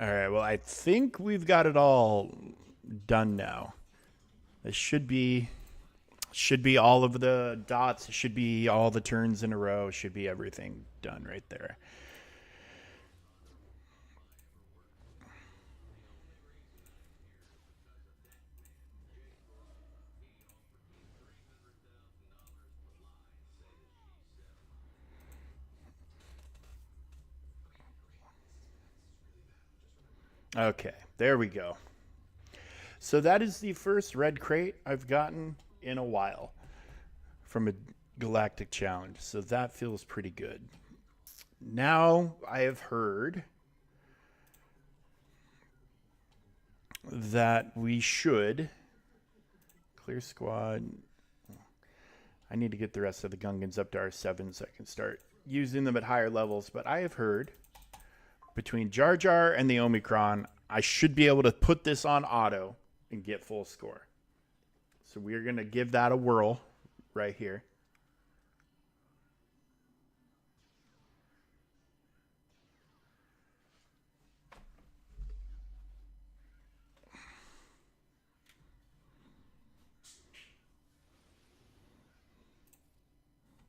All right. Well, I think we've got it all done now. This should be all of the dots. It should be all the turns in a row. It should be everything done right there. Okay, there we go. So that is the first red crate I've gotten in a while from a galactic challenge. So that feels pretty good. Now I have heard that we should clear squad. I need to get the rest of the Gungans up to R7 so I can start using them at higher levels. But I have heard between Jar Jar and the Omicron, I should be able to put this on auto and get full score. So we're going to give that a whirl right here.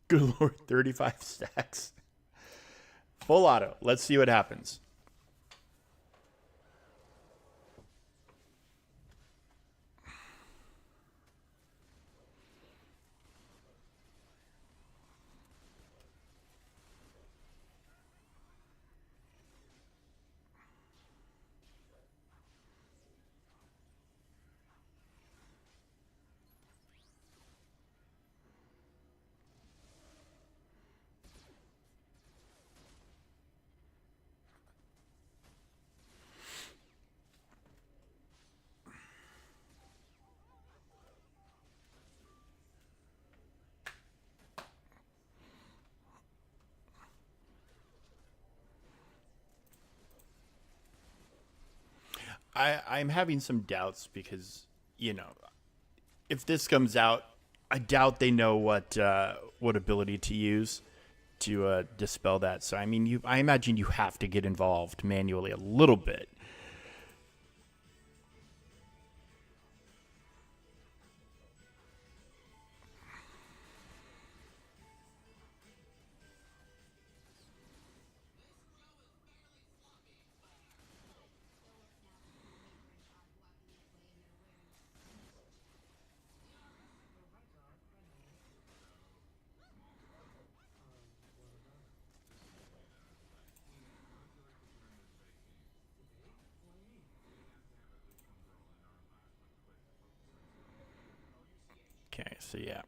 Good Lord, 35 stacks. Full auto. Let's see what happens. I'm having some doubts because, if this comes out, I doubt they know what ability to use to dispel that. So I mean, I imagine you have to get involved manually a little bit. Okay, so yeah.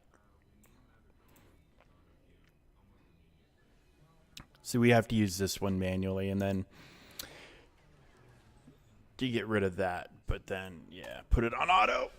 So we have to use this one manually, and then to get rid of that. But then, yeah, put it on auto.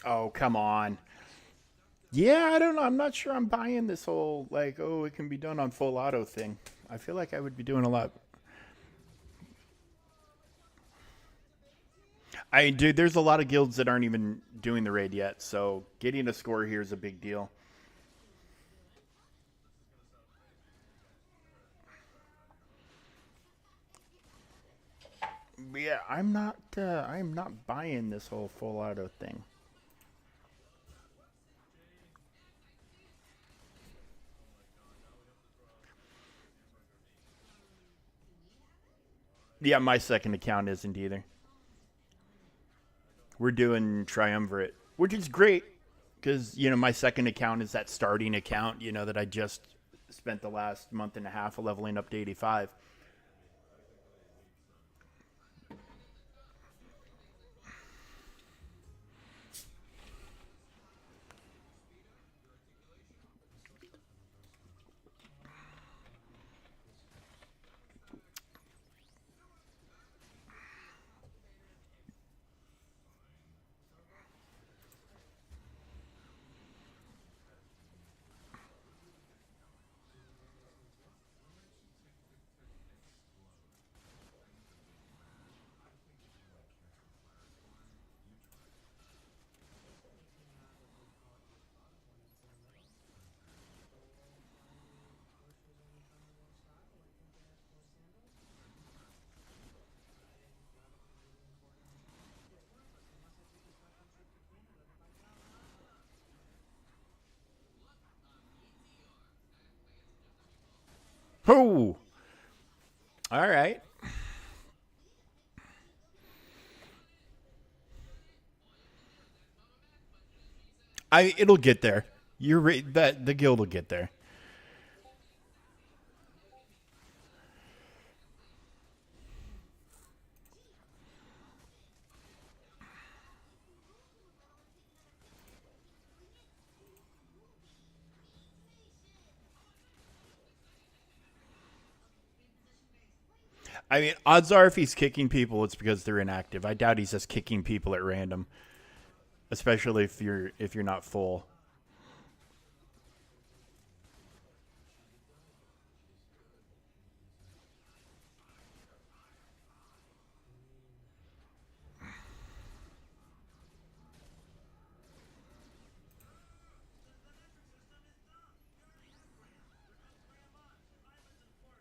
Oh, come on. Yeah, I don't know. I'm not sure I'm buying this whole, like, oh, it can be done on full auto thing. I feel like I would be doing a lot. Dude, there's a lot of guilds that aren't even doing the raid yet, so getting a score here is a big deal. Yeah, I'm not buying this whole full auto thing. Yeah, my second account isn't either. We're doing triumvirate, which is great because my second account is that starting account. That I just spent the last month and a half leveling up to 85. Oh, all right. It'll get there. You're right. That the guild will get there. I mean, odds are if he's kicking people, it's because they're inactive. I doubt he's just kicking people at random, especially if you're not full.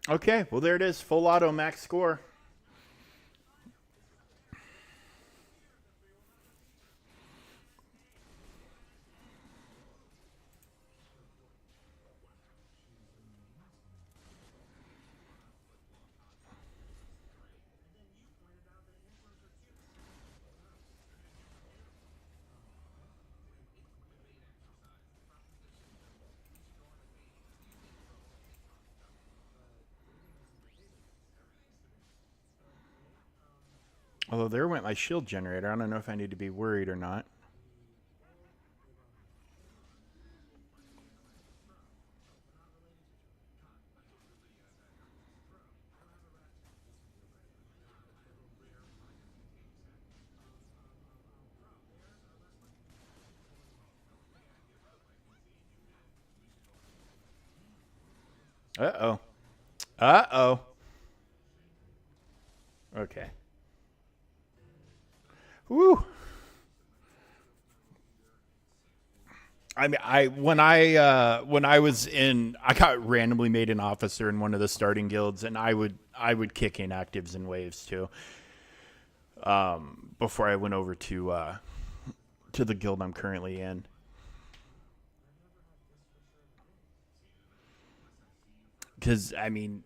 Okay, well there it is, full auto max score. Although there went my shield generator. I don't know if I need to be worried or not. Uh oh. Uh oh. Okay. Woo. I mean, when I was in, I got randomly made an officer in one of the starting guilds, and I would kick inactives in waves too. Before I went over to the guild I'm currently in, because I mean,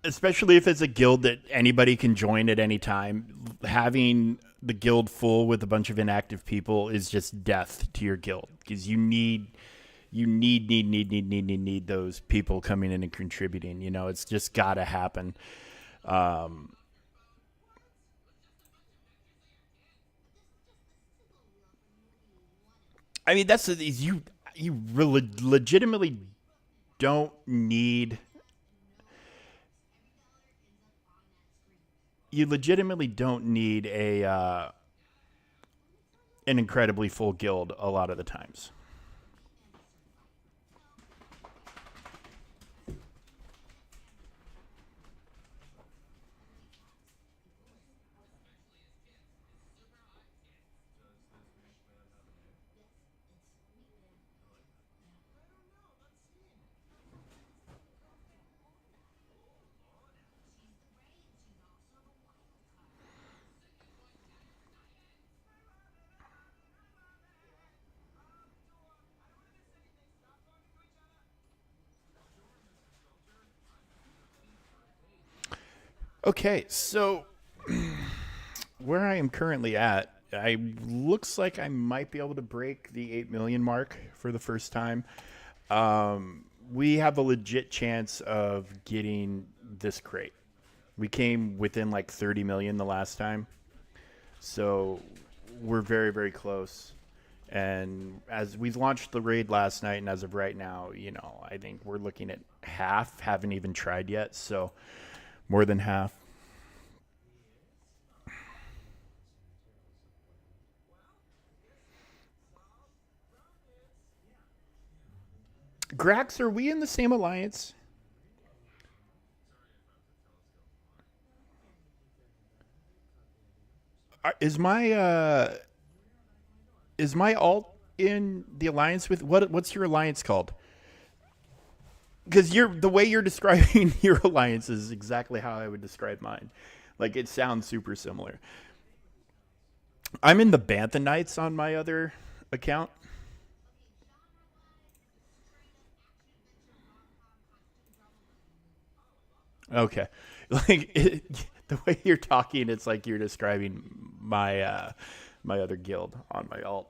especially if it's a guild that anybody can join at any time, having the guild full with a bunch of inactive people is just death to your guild because you need those people coming in and contributing. It's just got to happen. Um, I mean, that's you legitimately don't need you legitimately don't need a an incredibly full guild a lot of the times. Okay, so where I am currently at, I looks like I might be able to break the 8 million mark for the first time. We have a legit chance of getting this crate. We came within like 30 million the last time, so we're very very close. And as we launched the raid last night, and as of right now, I think we're looking at half. Haven't even tried yet, so more than half. Grax, are we in the same alliance? Is my alt in the alliance with what's your alliance called? Because the way you're describing your alliance is exactly how I would describe mine. Like it sounds super similar. I'm in the Bantha Knights on my other account. Okay, like the way you're talking, it's like you're describing my other guild on my alt.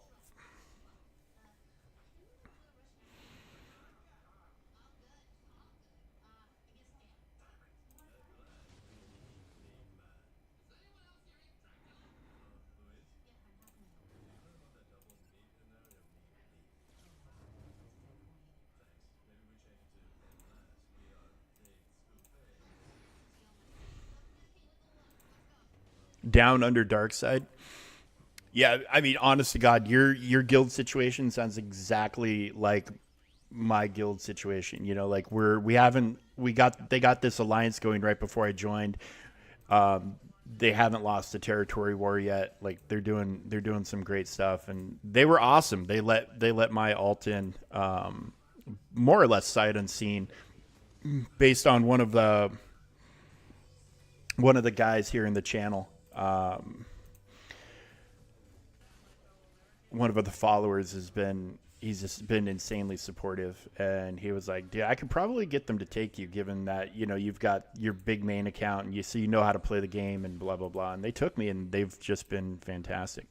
Down under dark side. Yeah, I mean, honest to God, your guild situation sounds exactly like my guild situation. You know, like we haven't we got they got this alliance going right before I joined. Um, they haven't lost the territory war yet. Like they're doing some great stuff, and they were awesome. They let my alt in more or less sight unseen, based on one of the guys here in the channel. One of the followers he's just been insanely supportive, and he was like, dude, I could probably get them to take you, given that you've got your big main account and you know how to play the game and blah blah blah. And they took me, and they've just been fantastic.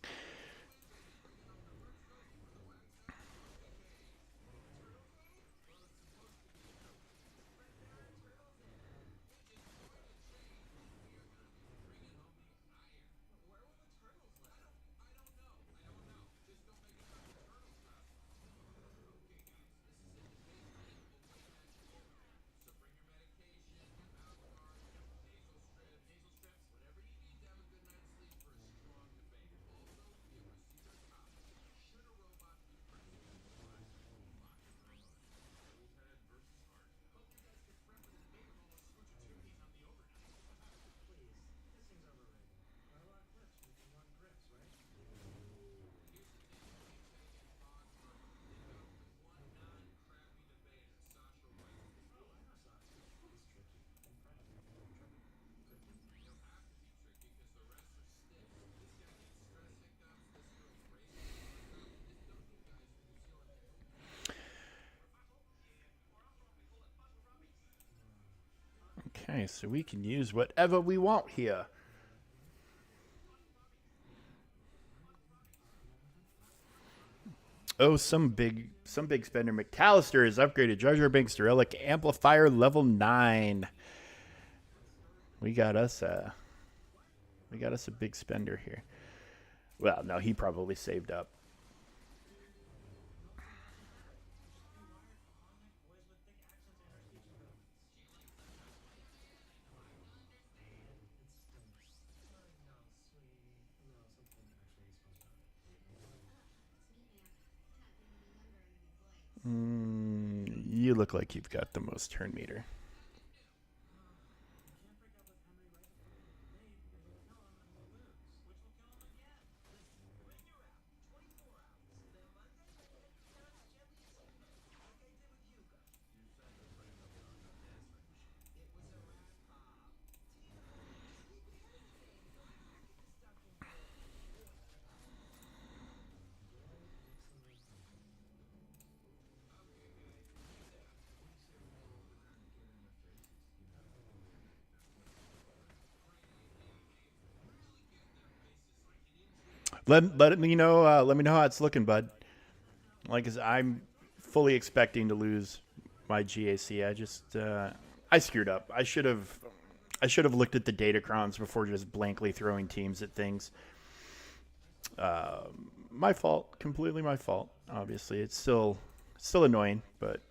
Okay, so we can use whatever we want here. Oh, some big spender. McAllister is upgraded. Jar Jar Binks to Relic Amplifier level 9. We got us a we got us a big spender here. Well, no, he probably saved up. You look like you've got the most turn meter. Let me know how it's looking, bud. Like, 'cause I'm fully expecting to lose my GAC. I screwed up. I should have looked at the datacrons before just blankly throwing teams at things. My fault, completely my fault. Obviously, it's still annoying, but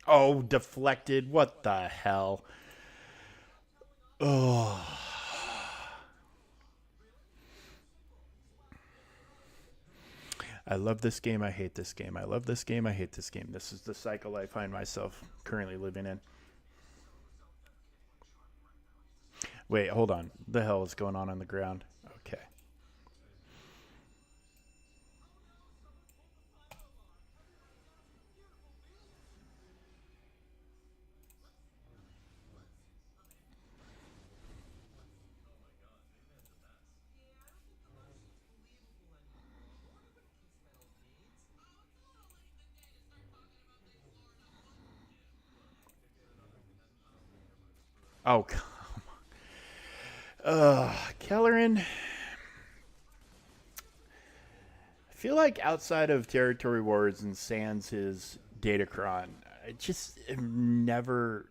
Oh, deflected. What the hell? Oh. I love this game. I hate this game. I love this game. I hate this game. This is the cycle I find myself currently living in. Wait, hold on. The hell is going on the ground? Okay. Oh, Kellerin. I feel like outside of Territory Wars and Sans his Datacron, I just have never.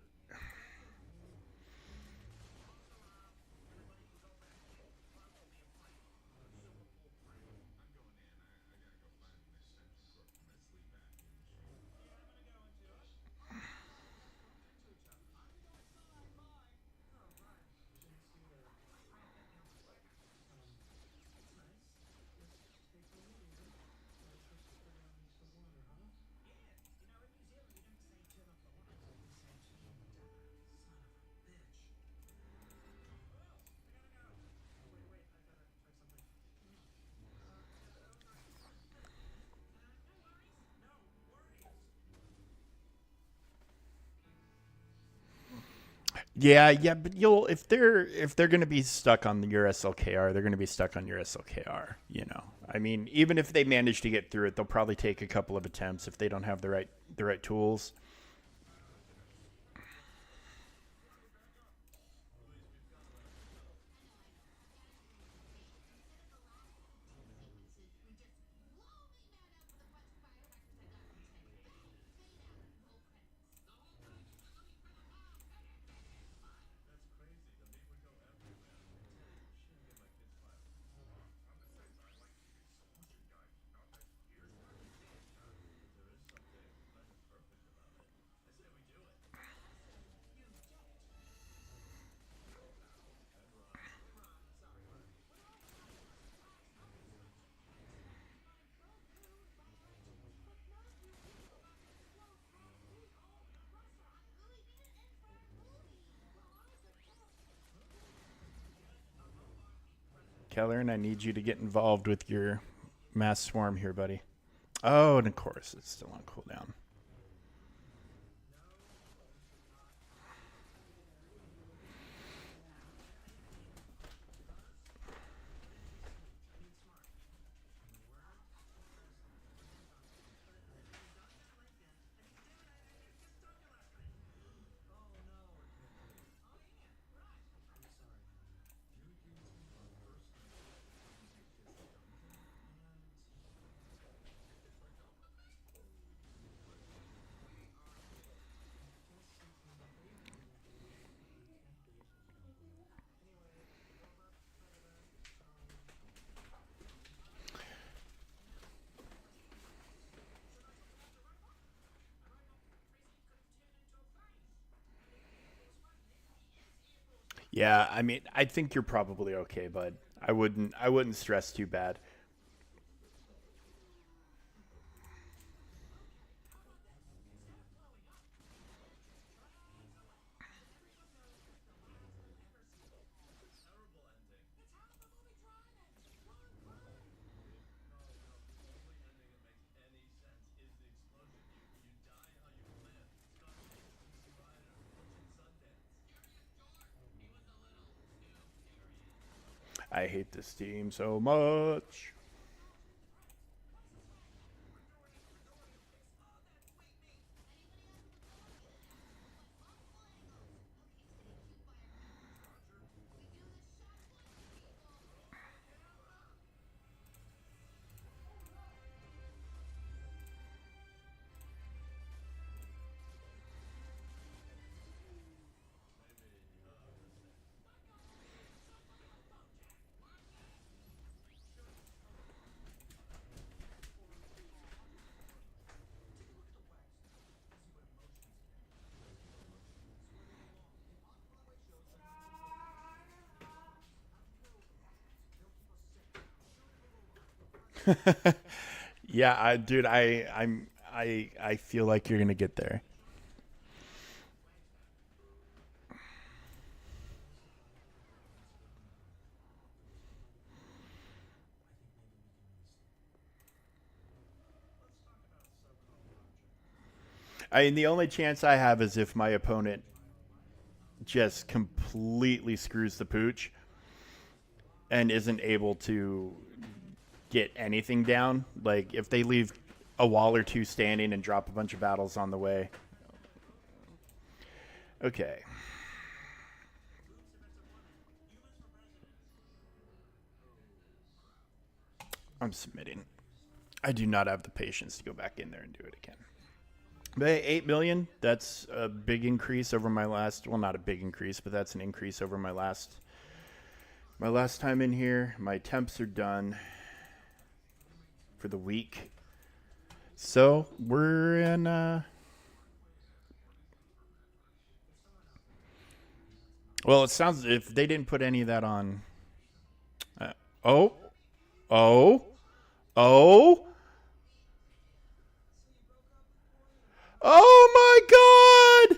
Yeah, yeah, but you'll if they're going to be stuck on your SLKR, they're going to be stuck on your SLKR. You know, I mean, even if they manage to get through it, they'll probably take a couple of attempts if they don't have the right tools. Keller, and I need you to get involved with your mass swarm here, buddy. Oh, and of course, it's still on cooldown. Yeah, I mean, I think you're probably okay, bud. I wouldn't stress too bad. I hate this team so much. Yeah, dude, I feel like you're gonna get there. I mean, the only chance I have is if my opponent just completely screws the pooch and isn't able to get anything down. Like if they leave a wall or two standing and drop a bunch of battles on the way. Okay. I'm submitting. I do not have the patience to go back in there and do it again. But hey, 8 million, that's a big increase over my last, well, not a big increase, but that's an increase over my last time in here. My temps are done for the week. So we're in well, it sounds if they didn't put any of that on. Oh, oh, oh, oh my God!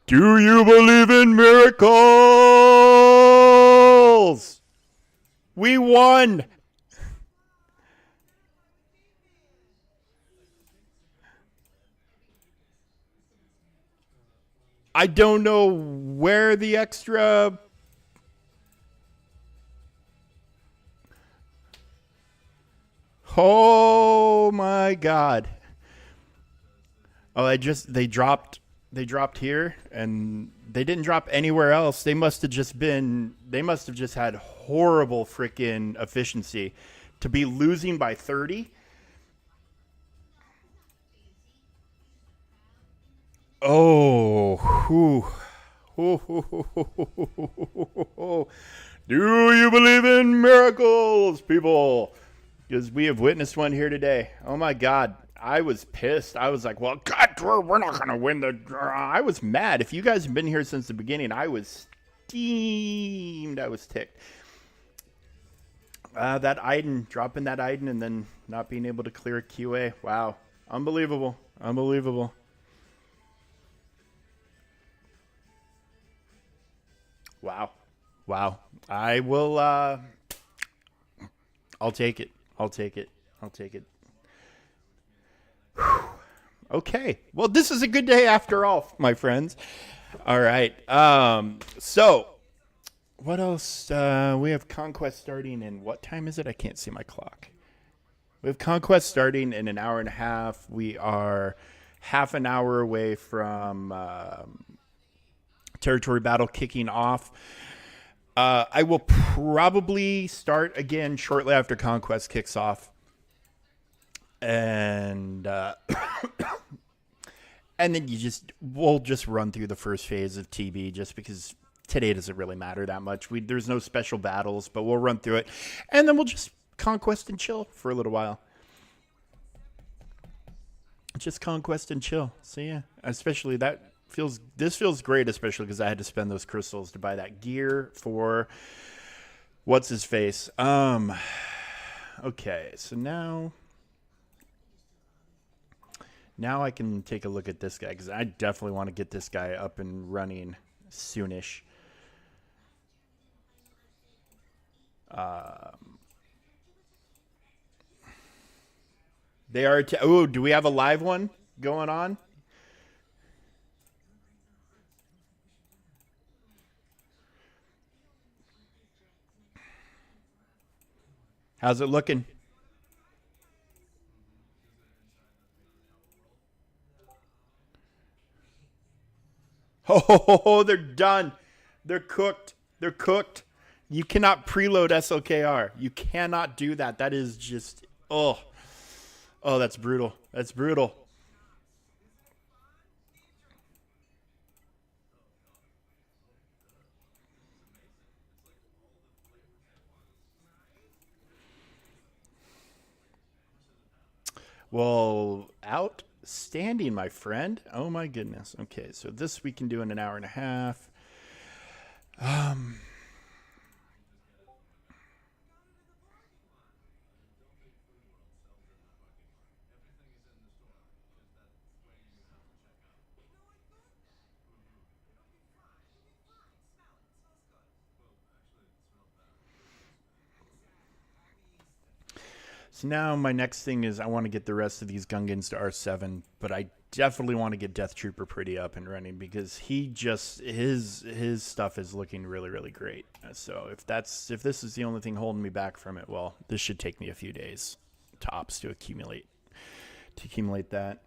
Do you believe in miracles? We won. I don't know where the extra. Oh my God! Oh, they dropped here, and they didn't drop anywhere else. They must have just had horrible freaking efficiency to be losing by 30. Oh, whew. Do you believe in miracles, people? Because we have witnessed one here today. Oh my God. I was pissed. I was like, well, God, we're not going to win the draw. I was mad. If you guys have been here since the beginning, I was steamed. I was ticked. That Iden, dropping that Iden and then not being able to clear a QA. Wow. Unbelievable. Unbelievable. Wow. Wow. I will, I'll take it. I'll take it. I'll take it. Okay. Well, this is a good day after all, my friends. All right. So what else? We have Conquest starting in what time is it? I can't see my clock. We have Conquest starting in an hour and a half. We are half an hour away from Territory Battle kicking off. I will probably start again shortly after Conquest kicks off. And and then we'll just run through the first phase of TB just because today doesn't really matter that much. There's no special battles, but we'll run through it, and then we'll just conquest and chill for a little while. Just conquest and chill. So yeah, especially this feels great, especially because I had to spend those crystals to buy that gear for what's his face. Okay, so now I can take a look at this guy because I definitely want to get this guy up and running soonish. They are. Oh, do we have a live one going on? How's it looking? Oh, they're done. They're cooked. They're cooked. You cannot preload SLKR. You cannot do that. That is just oh, that's brutal. That's brutal. Well, outstanding, my friend. Oh my goodness. Okay, so this we can do in an hour and a half. So now my next thing is I want to get the rest of these Gungans to R7, but I definitely want to get Death Trooper pretty up and running because he just his stuff is looking really, really great. So if this is the only thing holding me back from it, well, this should take me a few days tops to accumulate that.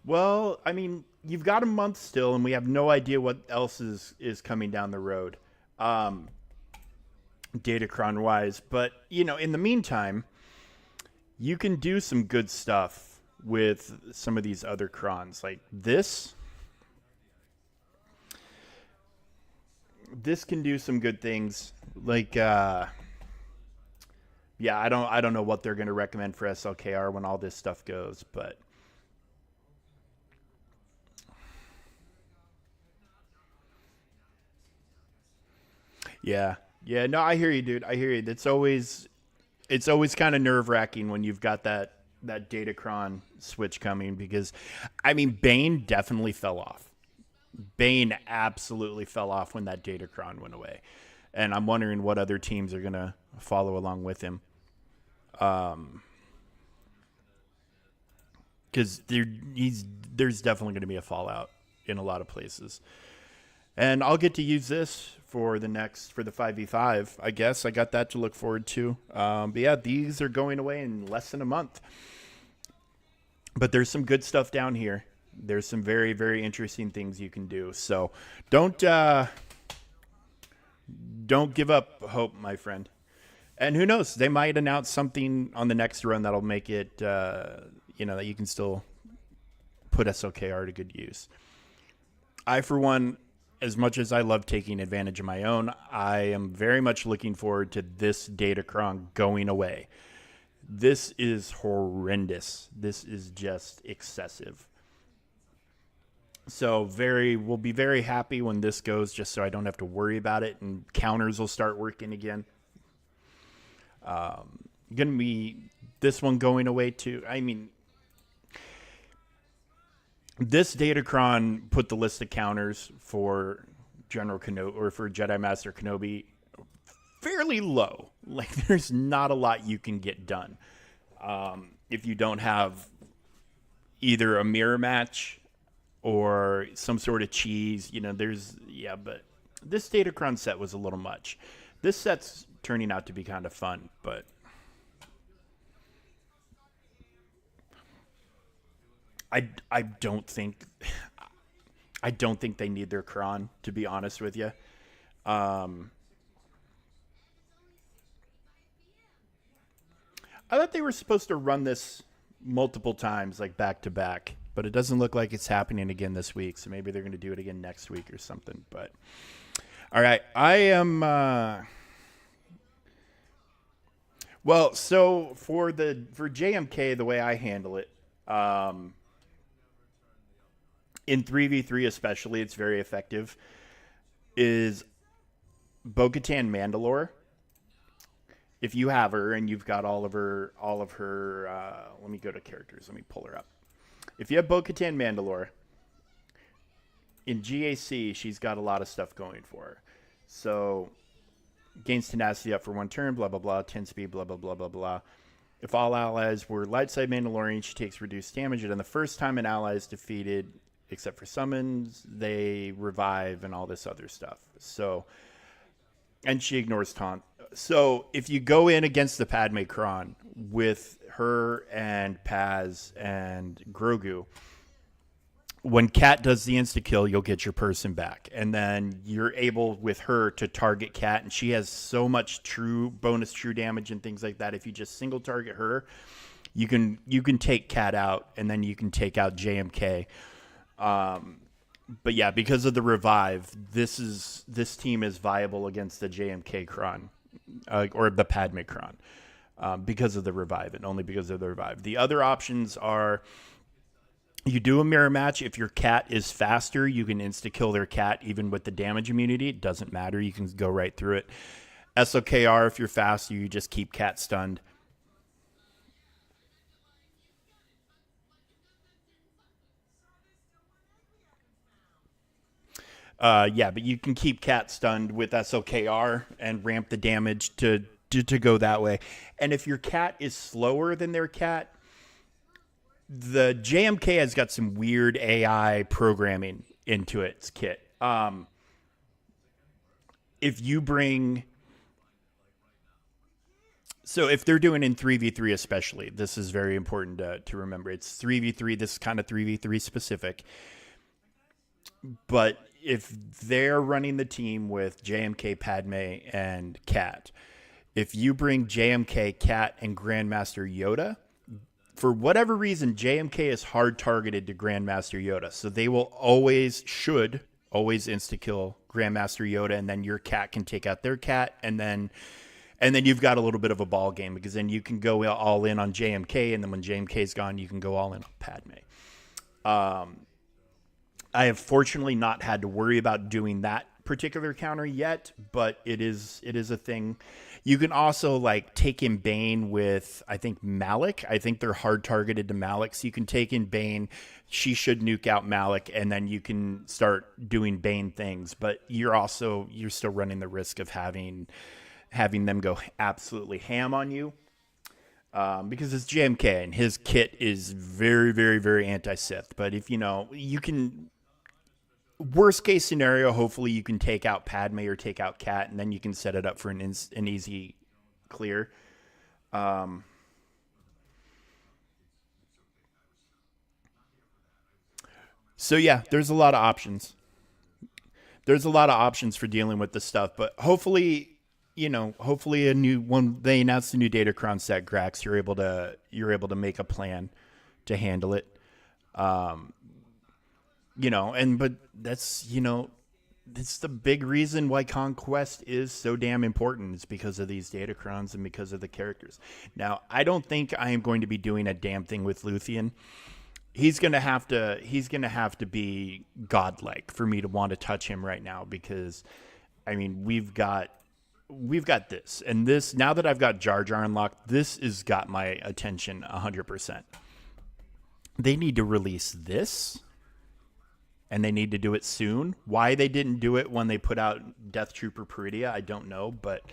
Well, I mean, you've got a month still, and we have no idea what else is coming down the road, Datacron wise. But in the meantime, you can do some good stuff with some of these other crons, like this. This can do some good things, like yeah. I don't know what they're going to recommend for SLKR when all this stuff goes, but. Yeah. Yeah, no, I hear you, dude. I hear you. It's always kind of nerve-wracking when you've got that Datacron switch coming because I mean Bane definitely fell off. Bane absolutely fell off when that Datacron went away. And I'm wondering what other teams are going to follow along with him. Cuz there's definitely going to be a fallout in a lot of places. And I'll get to use this for the 5v5, I guess. I got that to look forward to. But yeah, these are going away in less than a month. But there's some good stuff down here. There's some very, very interesting things you can do. So don't give up hope, my friend. And who knows? They might announce something on the next run that'll make it, that you can still put SOKR to good use. I, for one, as much as I love taking advantage of my own, I am very much looking forward to this Datacron going away. This is horrendous. This is just excessive. So we'll be very happy when this goes, just so I don't have to worry about it, and counters will start working again. Gonna be this one going away too. I mean, this Datacron put the list of counters for General Kenobi or for Jedi Master Kenobi fairly low. Like, there's not a lot you can get done if you don't have either a mirror match or some sort of cheese. But this Datacron set was a little much. This set's turning out to be kind of fun, but I don't think they need their cron, to be honest with you. I thought they were supposed to run this multiple times, like back to back, but it doesn't look like it's happening again this week. So maybe they're going to do it again next week or something. But all right, I am. Well, so for JMK, the way I handle it. In 3v3 especially, it's very effective, is Bo-Katan Mandalore. If you have her and you've got all of her, let me go to characters. Let me pull her up. If you have Bo-Katan Mandalore, in GAC, she's got a lot of stuff going for her. So, gains tenacity up for 1 turn, blah, blah, blah, 10 speed, blah, blah, blah, blah, blah. If all allies were light side Mandalorian, she takes reduced damage. And the first time an ally is defeated, except for summons, they revive and all this other stuff. So, and she ignores taunt. So if you go in against the Padme Cron with her and Paz and Grogu, when Kat does the insta-kill, you'll get your person back. And then you're able with her to target Kat, and she has so much bonus true damage and things like that. If you just single target her, you can take Kat out, and then you can take out JMK. But yeah, because of the revive, this team is viable against the JMK Cron, or the Padme Cron, because of the revive, and only because of the revive. The other options are, you do a mirror match. If your Cat is faster, you can insta-kill their Cat even with the damage immunity. It doesn't matter. You can go right through it. SOKR, if you're faster, you just keep Cat stunned. Yeah, but you can keep cat stunned with SLKR and ramp the damage to go that way. And if your cat is slower than their cat, the JMK has got some weird AI programming into its kit. If you bring So if they're doing in 3v3 especially, this is very important to remember. It's 3v3, this is kind of 3v3 specific. But if they're running the team with JMK, Padme, and Cat, if you bring JMK, Cat, and Grandmaster Yoda, for whatever reason, JMK is hard targeted to Grandmaster Yoda. So they will should always insta kill Grandmaster Yoda, and then your cat can take out their cat, and then you've got a little bit of a ball game, because then you can go all in on JMK, and then when JMK's gone, you can go all in on Padme. I have fortunately not had to worry about doing that particular counter yet, but it is a thing. You can also like take in Bane with, I think, Malik. I think they're hard targeted to Malik, so you can take in Bane. She should nuke out Malik, and then you can start doing Bane things. But you're still running the risk of having them go absolutely ham on you, because it's JMK and his kit is very, very, very anti-Sith. But if you can, worst case scenario, hopefully you can take out Padme or take out Cat, and then you can set it up for an easy clear. So yeah, there's a lot of options. There's a lot of options for dealing with this stuff, but hopefully, hopefully a new one. They announced a new Datacron set, Grax. You're able to make a plan to handle it. But it's the big reason why Conquest is so damn important. It's because of these Datacrons and because of the characters. Now, I don't think I am going to be doing a damn thing with Luthien. He's gonna have to be godlike for me to want to touch him right now, because I mean we've got this, and this, now that I've got Jar Jar unlocked, this has got my attention 100%. They need to release this, and they need to do it soon. Why they didn't do it when they put out Death Trooper Peridia, I don't know, but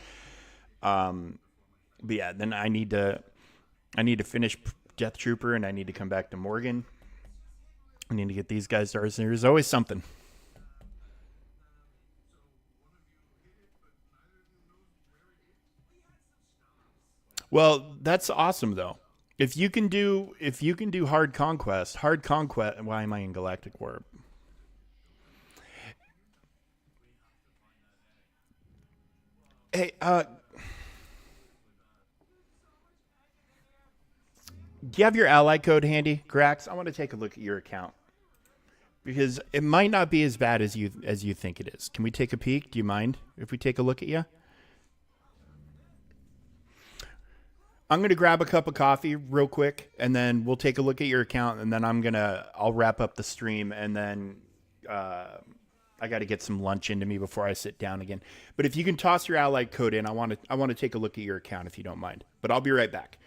yeah, then I need to finish Death Trooper, and I need to come back to Morgan. I need to get these guys started. There's always something. Well, that's awesome though. If you can do hard conquest. Why am I in Galactic Warp? Hey, do you have your ally code handy, Grax? I want to take a look at your account, because it might not be as bad as you think it is. Can we take a peek? Do you mind if we take a look at you? I'm gonna grab a cup of coffee real quick, and then we'll take a look at your account, and then I'll wrap up the stream, and then uh, I got to get some lunch into me before I sit down again. But if you can toss your allied code in, I want to take a look at your account if you don't mind. But I'll be right back.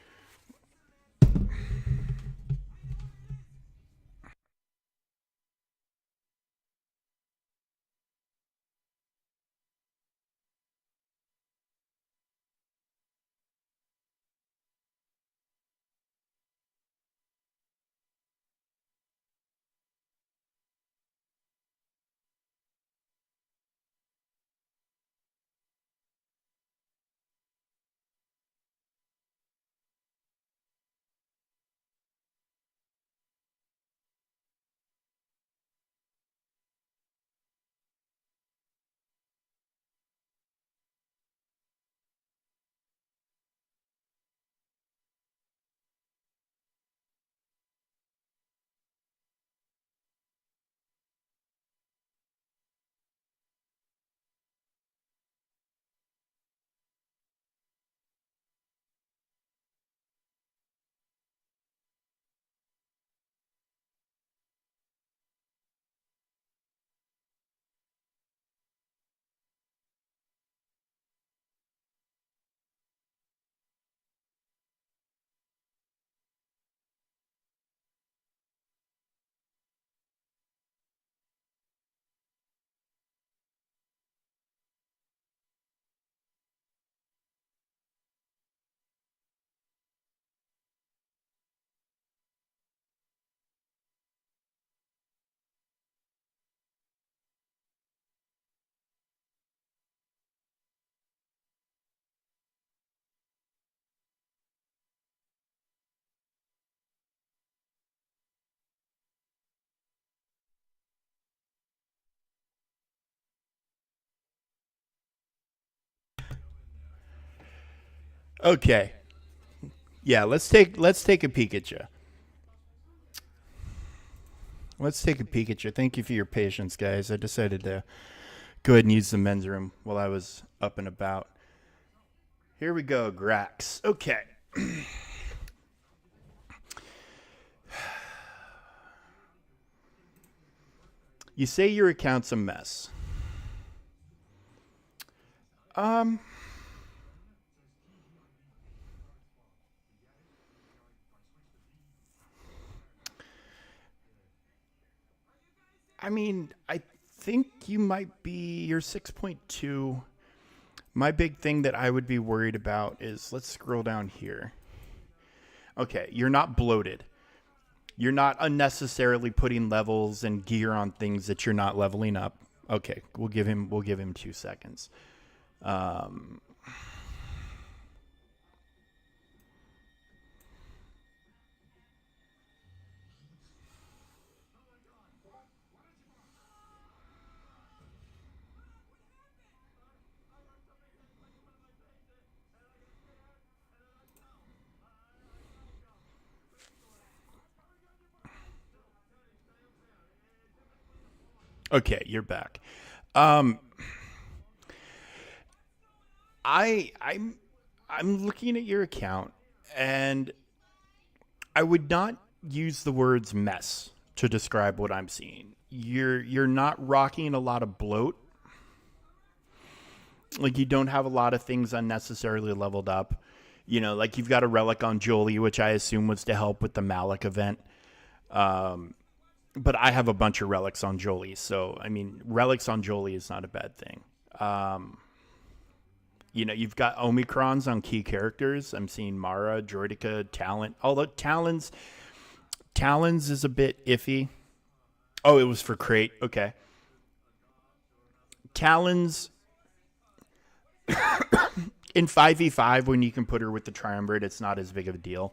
Okay. Yeah, let's take a peek at you. Let's take a peek at you. Thank you for your patience, guys. I decided to go ahead and use the men's room while I was up and about. Here we go, Grax. Okay. You say your account's a mess. Um, I mean, I think you might be your 6.2. My big thing that I would be worried about is let's scroll down here. Okay, you're not bloated. You're not unnecessarily putting levels and gear on things that you're not leveling up. Okay, we'll give him 2 seconds. Um, okay, you're back. Um, I'm looking at your account, and I would not use the words mess to describe what I'm seeing. You're not rocking a lot of bloat. Like you don't have a lot of things unnecessarily leveled up. You know, like you've got a relic on Jolie, which I assume was to help with the Malik event. Um, but I have a bunch of relics on Jolie, so I mean, relics on Jolie is not a bad thing. Um, you know, you've got Omicrons on key characters. I'm seeing Mara, Droidica, Talon. Although Talons is a bit iffy. Oh, it was for crate. Okay. Talons in 5v5 when you can put her with the triumvirate, it's not as big of a deal.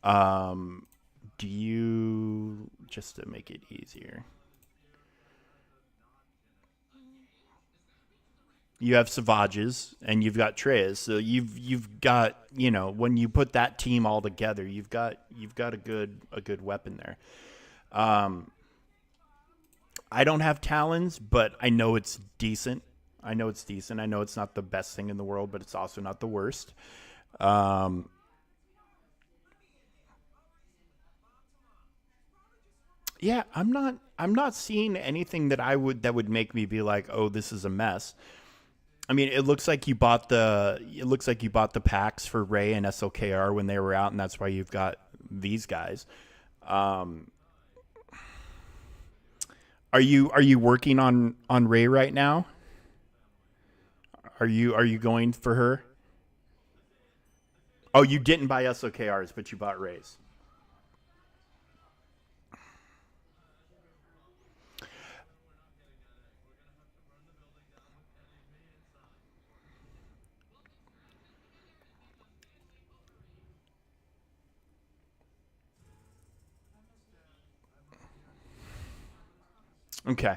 Um, do you just to make it easier? You have Savages and you've got Treyas, so you've got when you put that team all together, you've got a good weapon there. Um, I don't have Talons, but I know it's decent. I know it's decent. I know it's not the best thing in the world, but it's also not the worst. Um, yeah, I'm not seeing anything that would make me be like, "Oh, this is a mess." I mean, it looks like you bought the packs for Ray and SLKR when they were out, and that's why you've got these guys. Um, are you working on Ray right now? Are you going for her? Oh, you didn't buy SOKRs, but you bought Rays. Okay.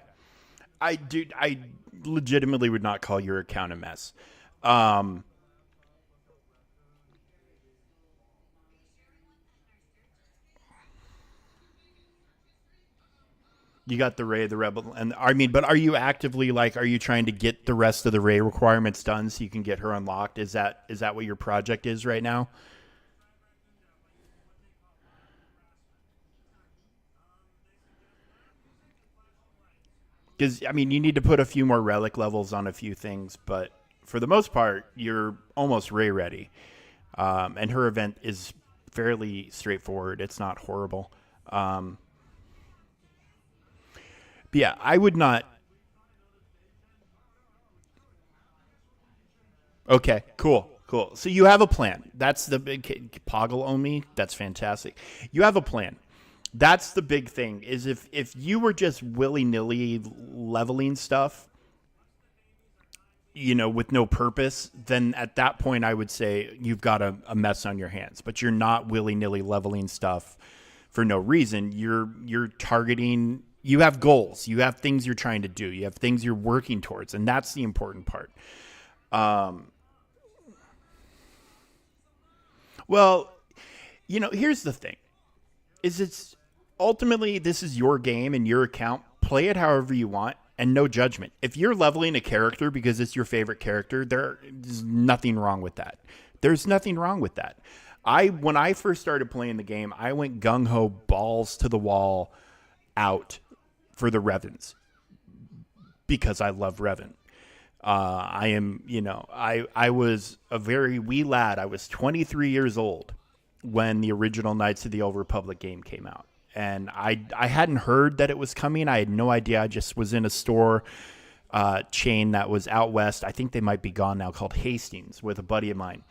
I legitimately would not call your account a mess. Um, you got the Ray, the Rebel, and I mean, but are you actively like, are you trying to get the rest of the Ray requirements done so you can get her unlocked? Is that what your project is right now? Because I mean, you need to put a few more relic levels on a few things, but for the most part, you're almost Ray ready. And her event is fairly straightforward. It's not horrible. Um, but yeah, I would not. Okay, cool, cool. So you have a plan. That's the big Poggle Omi. That's fantastic. You have a plan. That's the big thing. Is if you were just willy nilly leveling stuff, with no purpose, then at that point I would say you've got a mess on your hands. But you're not willy nilly leveling stuff for no reason. You're targeting. You have goals. You have things you're trying to do. You have things you're working towards, and that's the important part. Um, Well, here's the thing: is it's ultimately this is your game and your account. Play it however you want, and no judgment. If you're leveling a character because it's your favorite character, there's nothing wrong with that. There's nothing wrong with that. When I first started playing the game, I went gung ho, balls to the wall, out for the Revens because I love Revan. I am, I was a very wee lad. I was 23 years old when the original Knights of the Old Republic game came out. And I hadn't heard that it was coming. I had no idea. I just was in a store chain that was out west. I think they might be gone now, called Hastings, with a buddy of mine.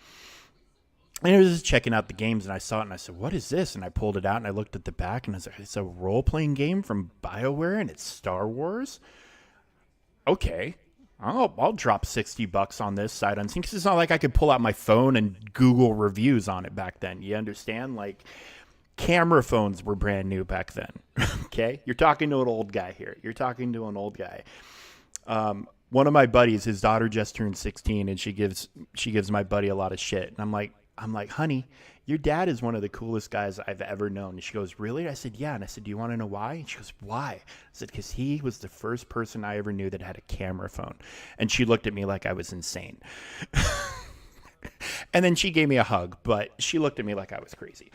And I was just checking out the games, and I saw it, and I said, what is this? And I pulled it out, and I looked at the back, and I was like, it's a role-playing game from BioWare, and it's Star Wars? Okay. I'll drop $60 on this sight unseen, because it's not like I could pull out my phone and Google reviews on it back then. You understand? Like, camera phones were brand new back then. Okay? You're talking to an old guy here. You're talking to an old guy. One of my buddies, his daughter just turned 16, and she gives my buddy a lot of shit. And I'm like, honey, your dad is one of the coolest guys I've ever known. And she goes, really? I said, yeah. And I said, do you want to know why? And she goes, why? I said, because he was the first person I ever knew that had a camera phone. And she looked at me like I was insane. And then she gave me a hug, but she looked at me like I was crazy.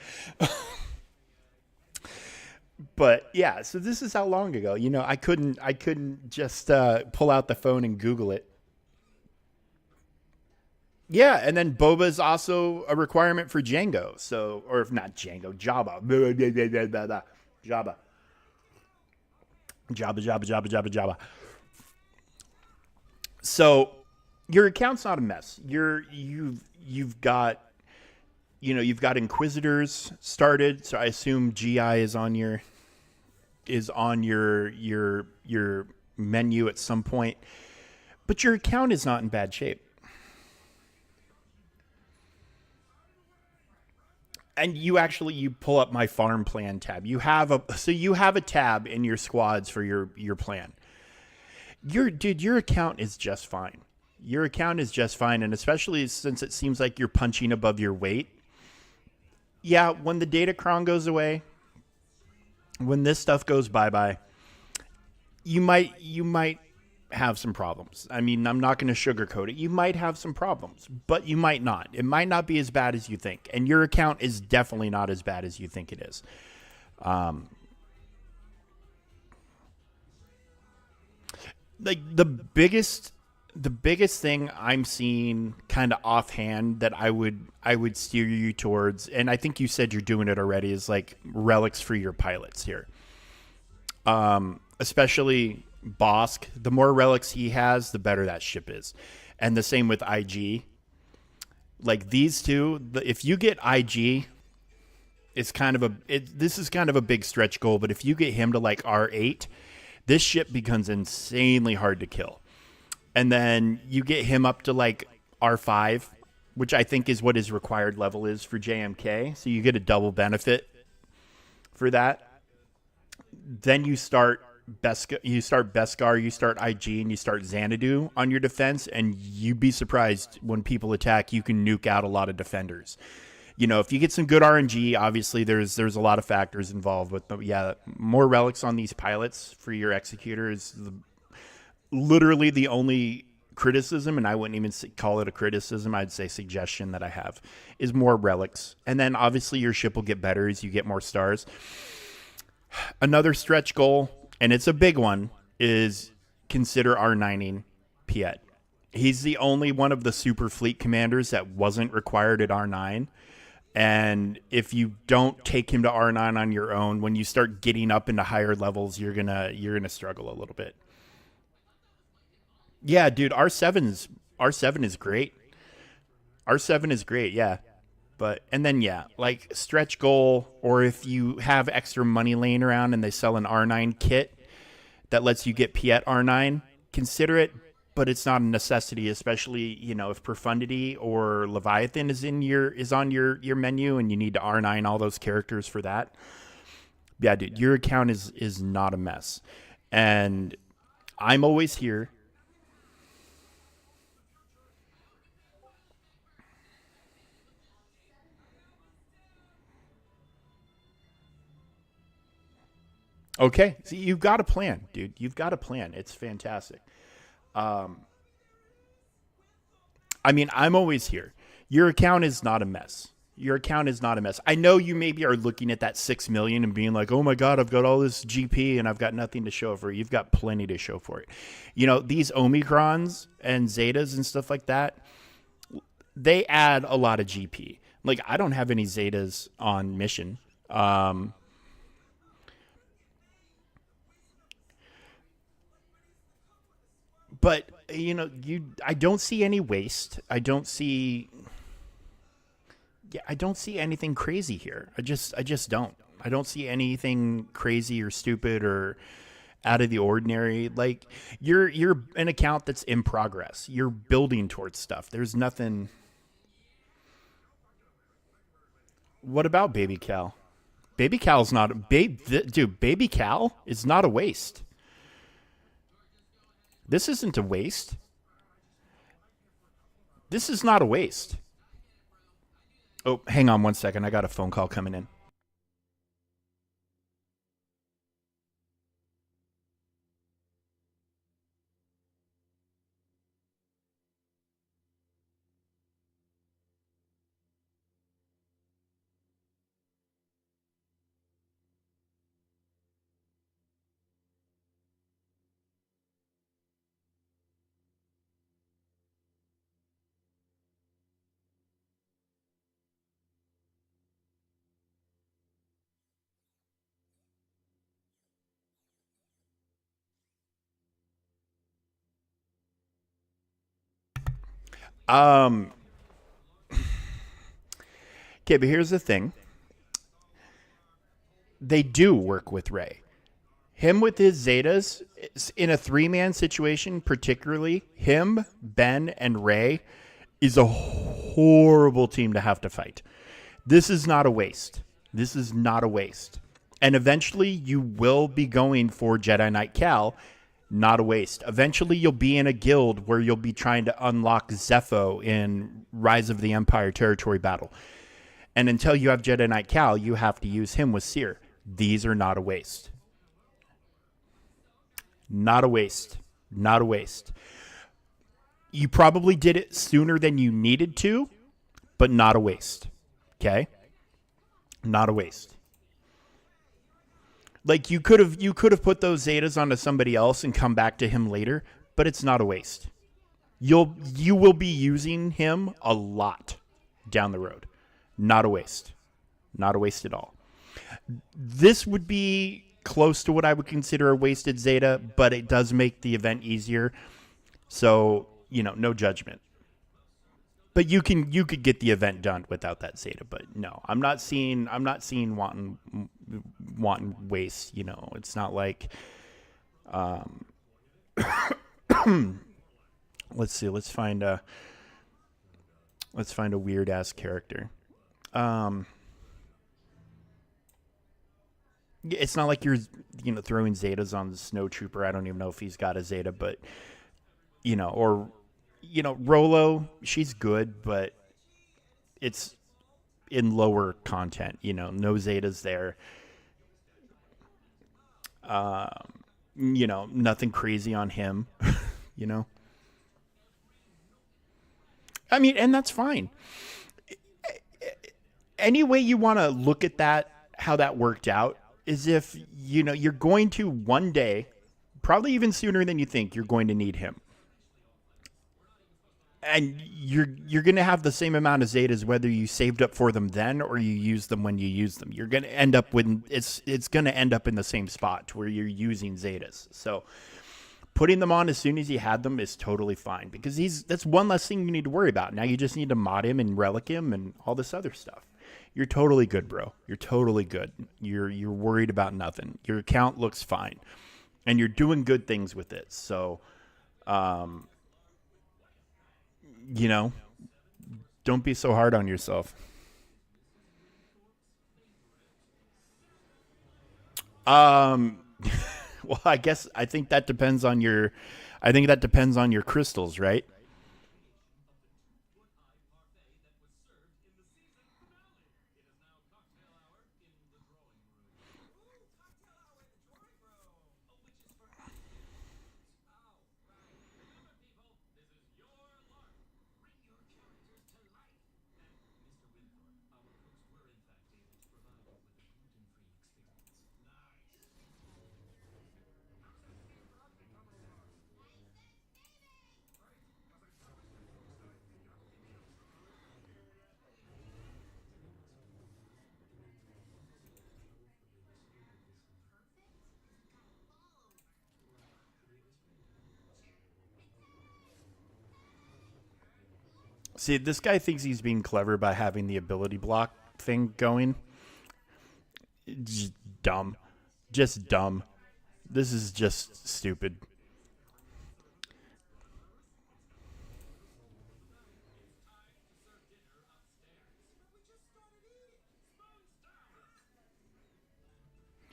But yeah, so this is how long ago. I couldn't just pull out the phone and Google it. Yeah, and then Boba is also a requirement for Django. So, or if not Django, Jabba. Jabba. Jabba. So, your account's not a mess. You've got Inquisitors started. So I assume GI is on your menu at some point. But your account is not in bad shape. And you pull up my farm plan tab. You have a tab in your squads for your plan. Your account is just fine. Your account is just fine, and especially since it seems like you're punching above your weight. Yeah, when the data cron goes away, when this stuff goes bye-bye, you might have some problems. I mean, I'm not going to sugarcoat it. You might have some problems, but you might not. It might not be as bad as you think. And your account is definitely not as bad as you think it is. Like the biggest thing I'm seeing kind of offhand that I would steer you towards, and I think you said you're doing it already, is like relics for your pilots here. Especially Bosk, the more relics he has, the better that ship is. And the same with IG. Like these two, if you get IG, it's this is kind of a big stretch goal, but if you get him to like R8, this ship becomes insanely hard to kill. And then you get him up to like R5, which I think is what his required level is for JMK. So you get a double benefit for that. Then you start Beskar, you start IG, and you start Xanadu on your defense, and you'd be surprised when people attack, you can nuke out a lot of defenders. If you get some good RNG, obviously there's a lot of factors involved with them. Yeah, more relics on these pilots for your executor is literally the only criticism, and I wouldn't even call it a criticism, I'd say suggestion that I have, is more relics. And then obviously your ship will get better as you get more stars. Another stretch goal, and it's a big one, is consider R9ing Piet. He's the only one of the super fleet commanders that wasn't required at R9. And if you don't take him to R9 on your own, when you start getting up into higher levels, you're gonna struggle a little bit. Yeah, dude, R7 is great. R7 is great, yeah. And then, yeah, like stretch goal, or if you have extra money laying around and they sell an R9 kit that lets you get Piet R9, consider it, but it's not a necessity, especially, if Profundity or Leviathan is on your menu and you need to R9 all those characters for that. Yeah, dude, your account is not a mess. And I'm always here. Okay. See, you've got a plan, dude. You've got a plan. It's fantastic. I mean, I'm always here. Your account is not a mess. Your account is not a mess. I know you maybe are looking at that 6 million and being like, oh my God, I've got all this GP and I've got nothing to show for it. You've got plenty to show for it. You know, these Omicrons and Zetas and stuff like that, they add a lot of GP. Like, I don't have any Zetas on mission. But you know, I don't see any waste. I don't see anything crazy here. I just don't. I don't see anything crazy or stupid or out of the ordinary. Like, you're an account that's in progress. You're building towards stuff. There's nothing. What about Baby Cal? Baby Cal's not dude. Baby Cal is not a waste. This isn't a waste. This is not a waste. Oh, hang on one second. I got a phone call coming in. Um, okay, but here's the thing. They do work with Ray. Him with his Zetas in a 3-man situation, particularly him, Ben, and Ray, is a horrible team to have to fight. This is not a waste. This is not a waste. And eventually you will be going for Jedi Knight Cal, not a waste. Eventually you'll be in a guild where you'll be trying to unlock Zepho in Rise of the Empire territory battle. And until you have Jedi Knight Cal, you have to use him with Seer. These are not a waste. Not a waste. Not a waste. You probably did it sooner than you needed to, but not a waste. Okay? Not a waste. Like, you could have put those Zetas onto somebody else and come back to him later, but it's not a waste. You will be using him a lot down the road. Not a waste. Not a waste at all. This would be close to what I would consider a wasted Zeta, but it does make the event easier. So, you know, no judgment. But you could get the event done without that Zeta, but no. I'm not seeing wanton waste, you know. It's not like let's see, let's find a weird ass character. Um it's not like you're, you know, throwing Zetas on the Snow Trooper. I don't even know if he's got a Zeta, but you know, or you know, Rolo, she's good, but it's in lower content. You know, no Zetas there. You know, nothing crazy on him. You know, I mean, and that's fine. Any way you want to look at that, how that worked out, is if you know you're going to one day, probably even sooner than you think, you're going to need him. And you're going to have the same amount of Zetas whether you saved up for them then or you use them when you use them. You're going to end up with it's going to end up in the same spot where you're using Zetas. So putting them on as soon as you had them is totally fine because that's one less thing you need to worry about. Now you just need to mod him and relic him and all this other stuff. You're totally good, bro. You're totally good. You're worried about nothing. Your account looks fine, and you're doing good things with it. So, you know, don't be so hard on yourself. Um, well, I think that depends on your crystals, right? See, this guy thinks he's being clever by having the ability block thing going. Just dumb. Just dumb. This is just stupid.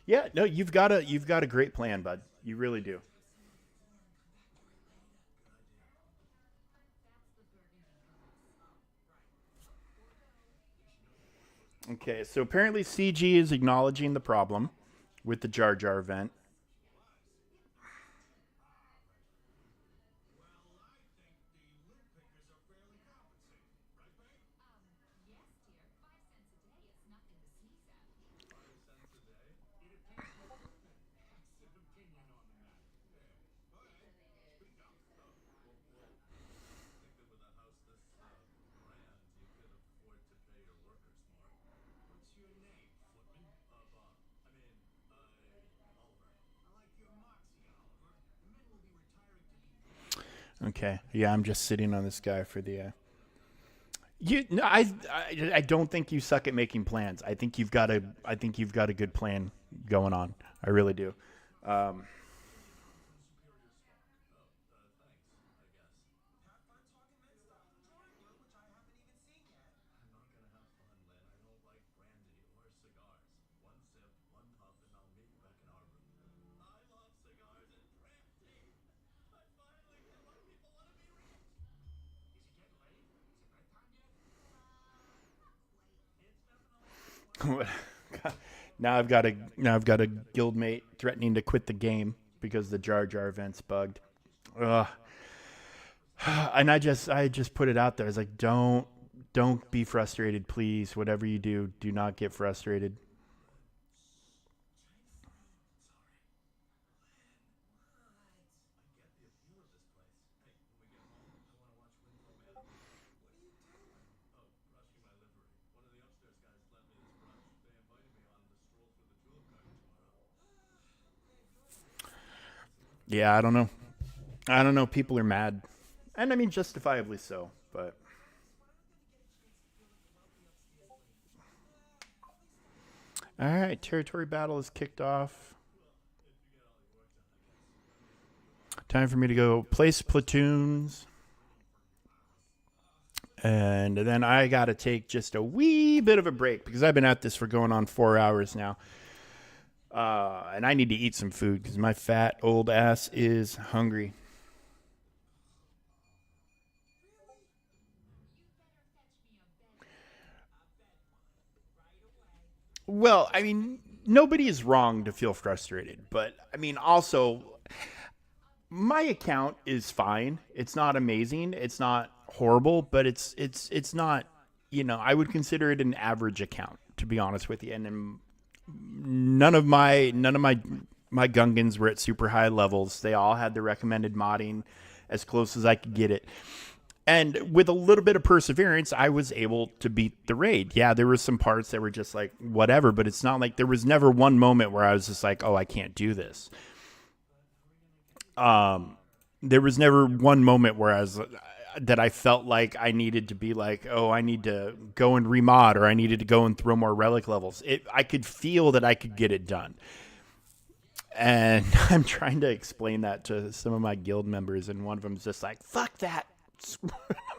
Yeah, no, you've got a great plan, bud. You really do. Okay, so apparently CG is acknowledging the problem with the Jar Jar event. Okay, yeah, I'm just sitting on this guy for the. You, no, I don't think you suck at making plans. I think you've got a good plan going on. I really do. Um, now I've got a guildmate threatening to quit the game because the Jar Jar event's bugged. Ugh. And I just put it out there. I was like, don't be frustrated, please. Whatever you do, do not get frustrated. Yeah, I don't know. I don't know. People are mad, and I mean justifiably so. But all right, territory battle is kicked off. Time for me to go place platoons. And then I got to take just a wee bit of a break because I've been at this for going on 4 hours now. And I need to eat some food because my fat old ass is hungry. Well, I mean, nobody is wrong to feel frustrated, but I mean, also, my account is fine. It's not amazing. It's not horrible, but it's not. I would consider it an average account, to be honest with you. And none of my Gungans were at super high levels. They all had the recommended modding as close as I could get it. And with a little bit of perseverance, I was able to beat the raid. Yeah, there were some parts that were just like whatever, but it's not like there was never one moment where I was just like, "Oh, I can't do this." There was never one moment where that I felt like I needed to be like, "Oh, I need to go and remod," or I needed to go and throw more relic levels. I could feel that I could get it done. And I'm trying to explain that to some of my guild members, and one of them's just like, "Fuck that." I'm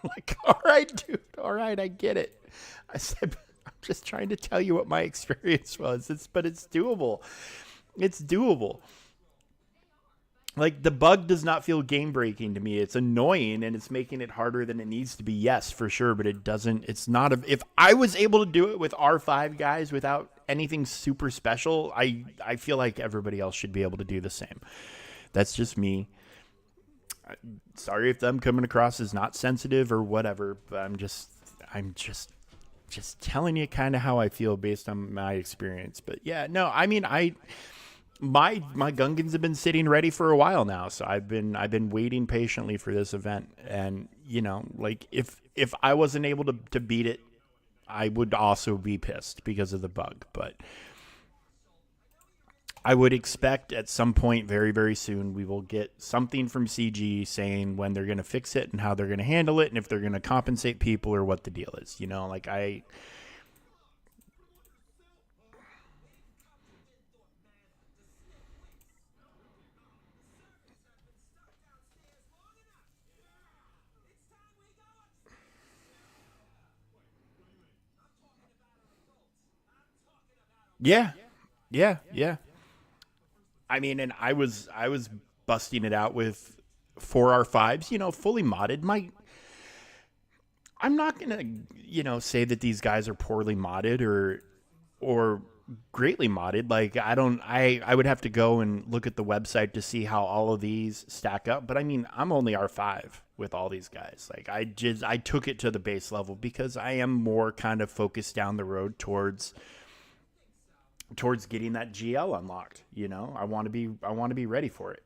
like, "All right, dude. All right, I get it." I said, "I'm just trying to tell you what my experience was. But it's doable. It's doable." Like, the bug does not feel game breaking to me. It's annoying and it's making it harder than it needs to be. Yes, for sure, but it doesn't. It's not a. If I was able to do it with R5 guys without anything super special, I feel like everybody else should be able to do the same. That's just me. Sorry if I'm coming across as not sensitive or whatever, but I'm just telling you kind of how I feel based on my experience. But yeah, no, I mean, my Gungans have been sitting ready for a while now, so I've been waiting patiently for this event. And like, if I wasn't able to beat it, I would also be pissed because of the bug. But I would expect at some point very, very soon we will get something from CG saying when they're going to fix it and how they're going to handle it and if they're going to compensate people or what the deal is. Like yeah, yeah, yeah. I mean, and I was busting it out with 4R5s, fully modded. I'm not gonna, say that these guys are poorly modded or greatly modded. Like I would have to go and look at the website to see how all of these stack up. But I mean, I'm only R5 with all these guys. Like I took it to the base level because I am more kind of focused down the road towards getting that GL unlocked. I want to be ready for it.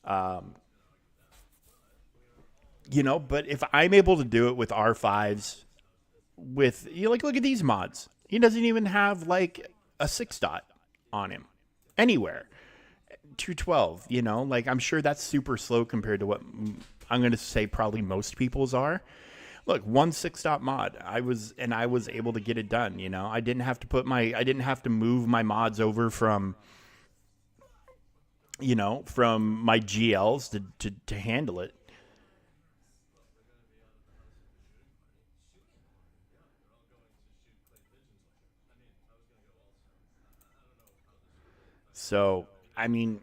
But if I'm able to do it with R5s with like look at these mods. He doesn't even have like a 6 dot on him anywhere. 212, like I'm sure that's super slow compared to what I'm going to say probably most people's are. Look, 1 6 dot mod. I was able to get it done, I didn't have to move my mods over from my GLs to handle it. So, I mean,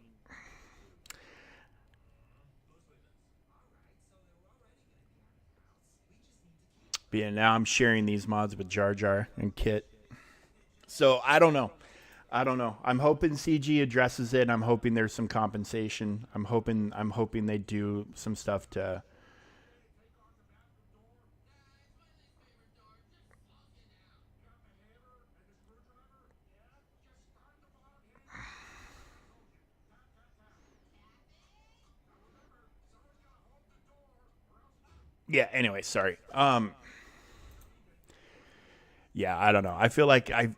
but yeah, now I'm sharing these mods with Jar Jar and Kit. So I don't know. I don't know. I'm hoping CG addresses it. I'm hoping there's some compensation. I'm hoping they do some stuff to. Yeah. Anyway, sorry. Yeah. I don't know. I feel like a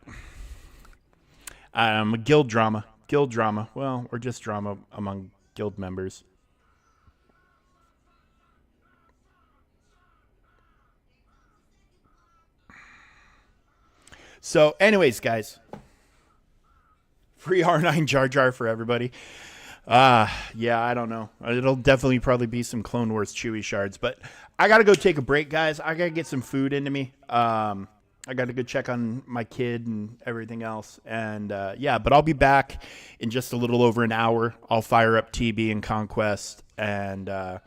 guild drama. Guild drama. Well, or just drama among guild members. So, anyways, guys, free R9 Jar Jar for everybody. Yeah, I don't know. It'll definitely probably be some Clone Wars Chewy shards, but I gotta go take a break, guys. I gotta get some food into me. I gotta go check on my kid and everything else, and yeah, but I'll be back in just a little over an hour. I'll fire up TB and Conquest, and I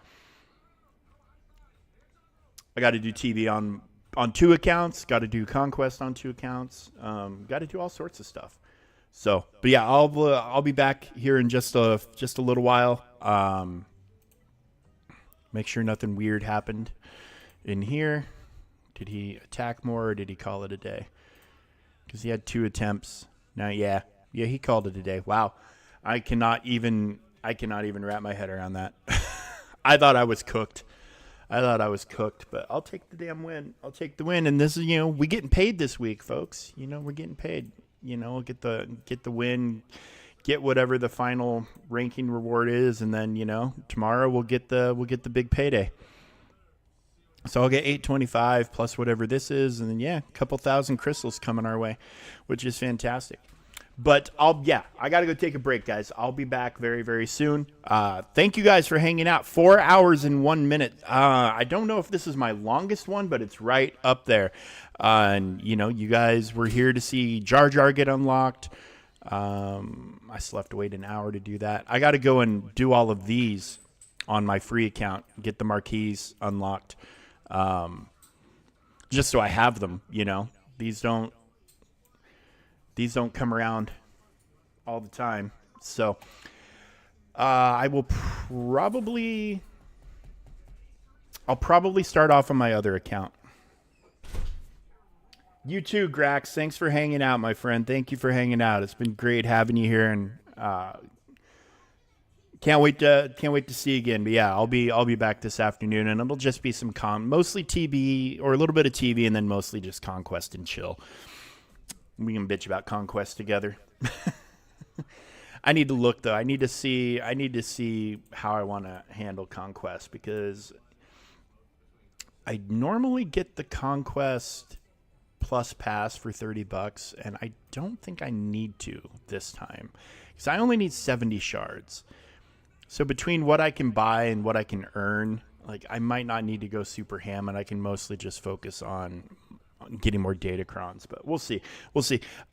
got to do TB on 2 accounts. Got to do Conquest on 2 accounts. Got to do all sorts of stuff. So, but yeah, I'll be back here in just a little while. Make sure nothing weird happened in here. Did he attack more or did he call it a day? Because he had 2 attempts. Now, yeah, he called it a day. Wow, I cannot even wrap my head around that. I thought I was cooked. But I'll take the damn win. I'll take the win. And this is, we getting paid this week, folks. We're getting paid. Get the win, get whatever the final ranking reward is, and then tomorrow we'll get the big payday. So I'll get 825 plus whatever this is, and then a couple thousand crystals coming our way, which is fantastic. But I got to go take a break, guys. I'll be back very, very soon. Thank you guys for hanging out. 4 hours and 1 minute. I don't know if this is my longest one, but it's right up there. And, you guys were here to see Jar Jar get unlocked. I still have to wait an hour to do that. I got to go and do all of these on my free account, get the marquees unlocked. Just so I have them, These don't come around all the time. So I'll probably start off on my other account. You too, Grax. Thanks for hanging out, my friend. Thank you for hanging out. It's been great having you here, and can't wait to see you again. But yeah, I'll be back this afternoon, and it'll just be some mostly TB or a little bit of TV, and then mostly just Conquest and chill. We can bitch about Conquest together. I need to look though. I need to see how I want to handle Conquest, because I normally get the Conquest Plus Pass for $30, and I don't think I need to this time, because I only need 70 shards. So between what I can buy and what I can earn, like, I might not need to go super ham, and I can mostly just focus on getting more datacrons. But we'll see.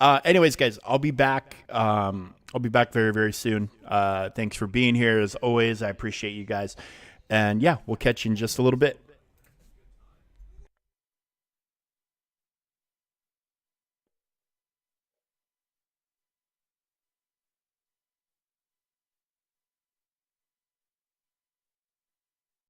Anyways, guys, I'll be back. I'll be back very, very soon. Thanks for being here as always. I appreciate you guys, and yeah, we'll catch you in just a little bit.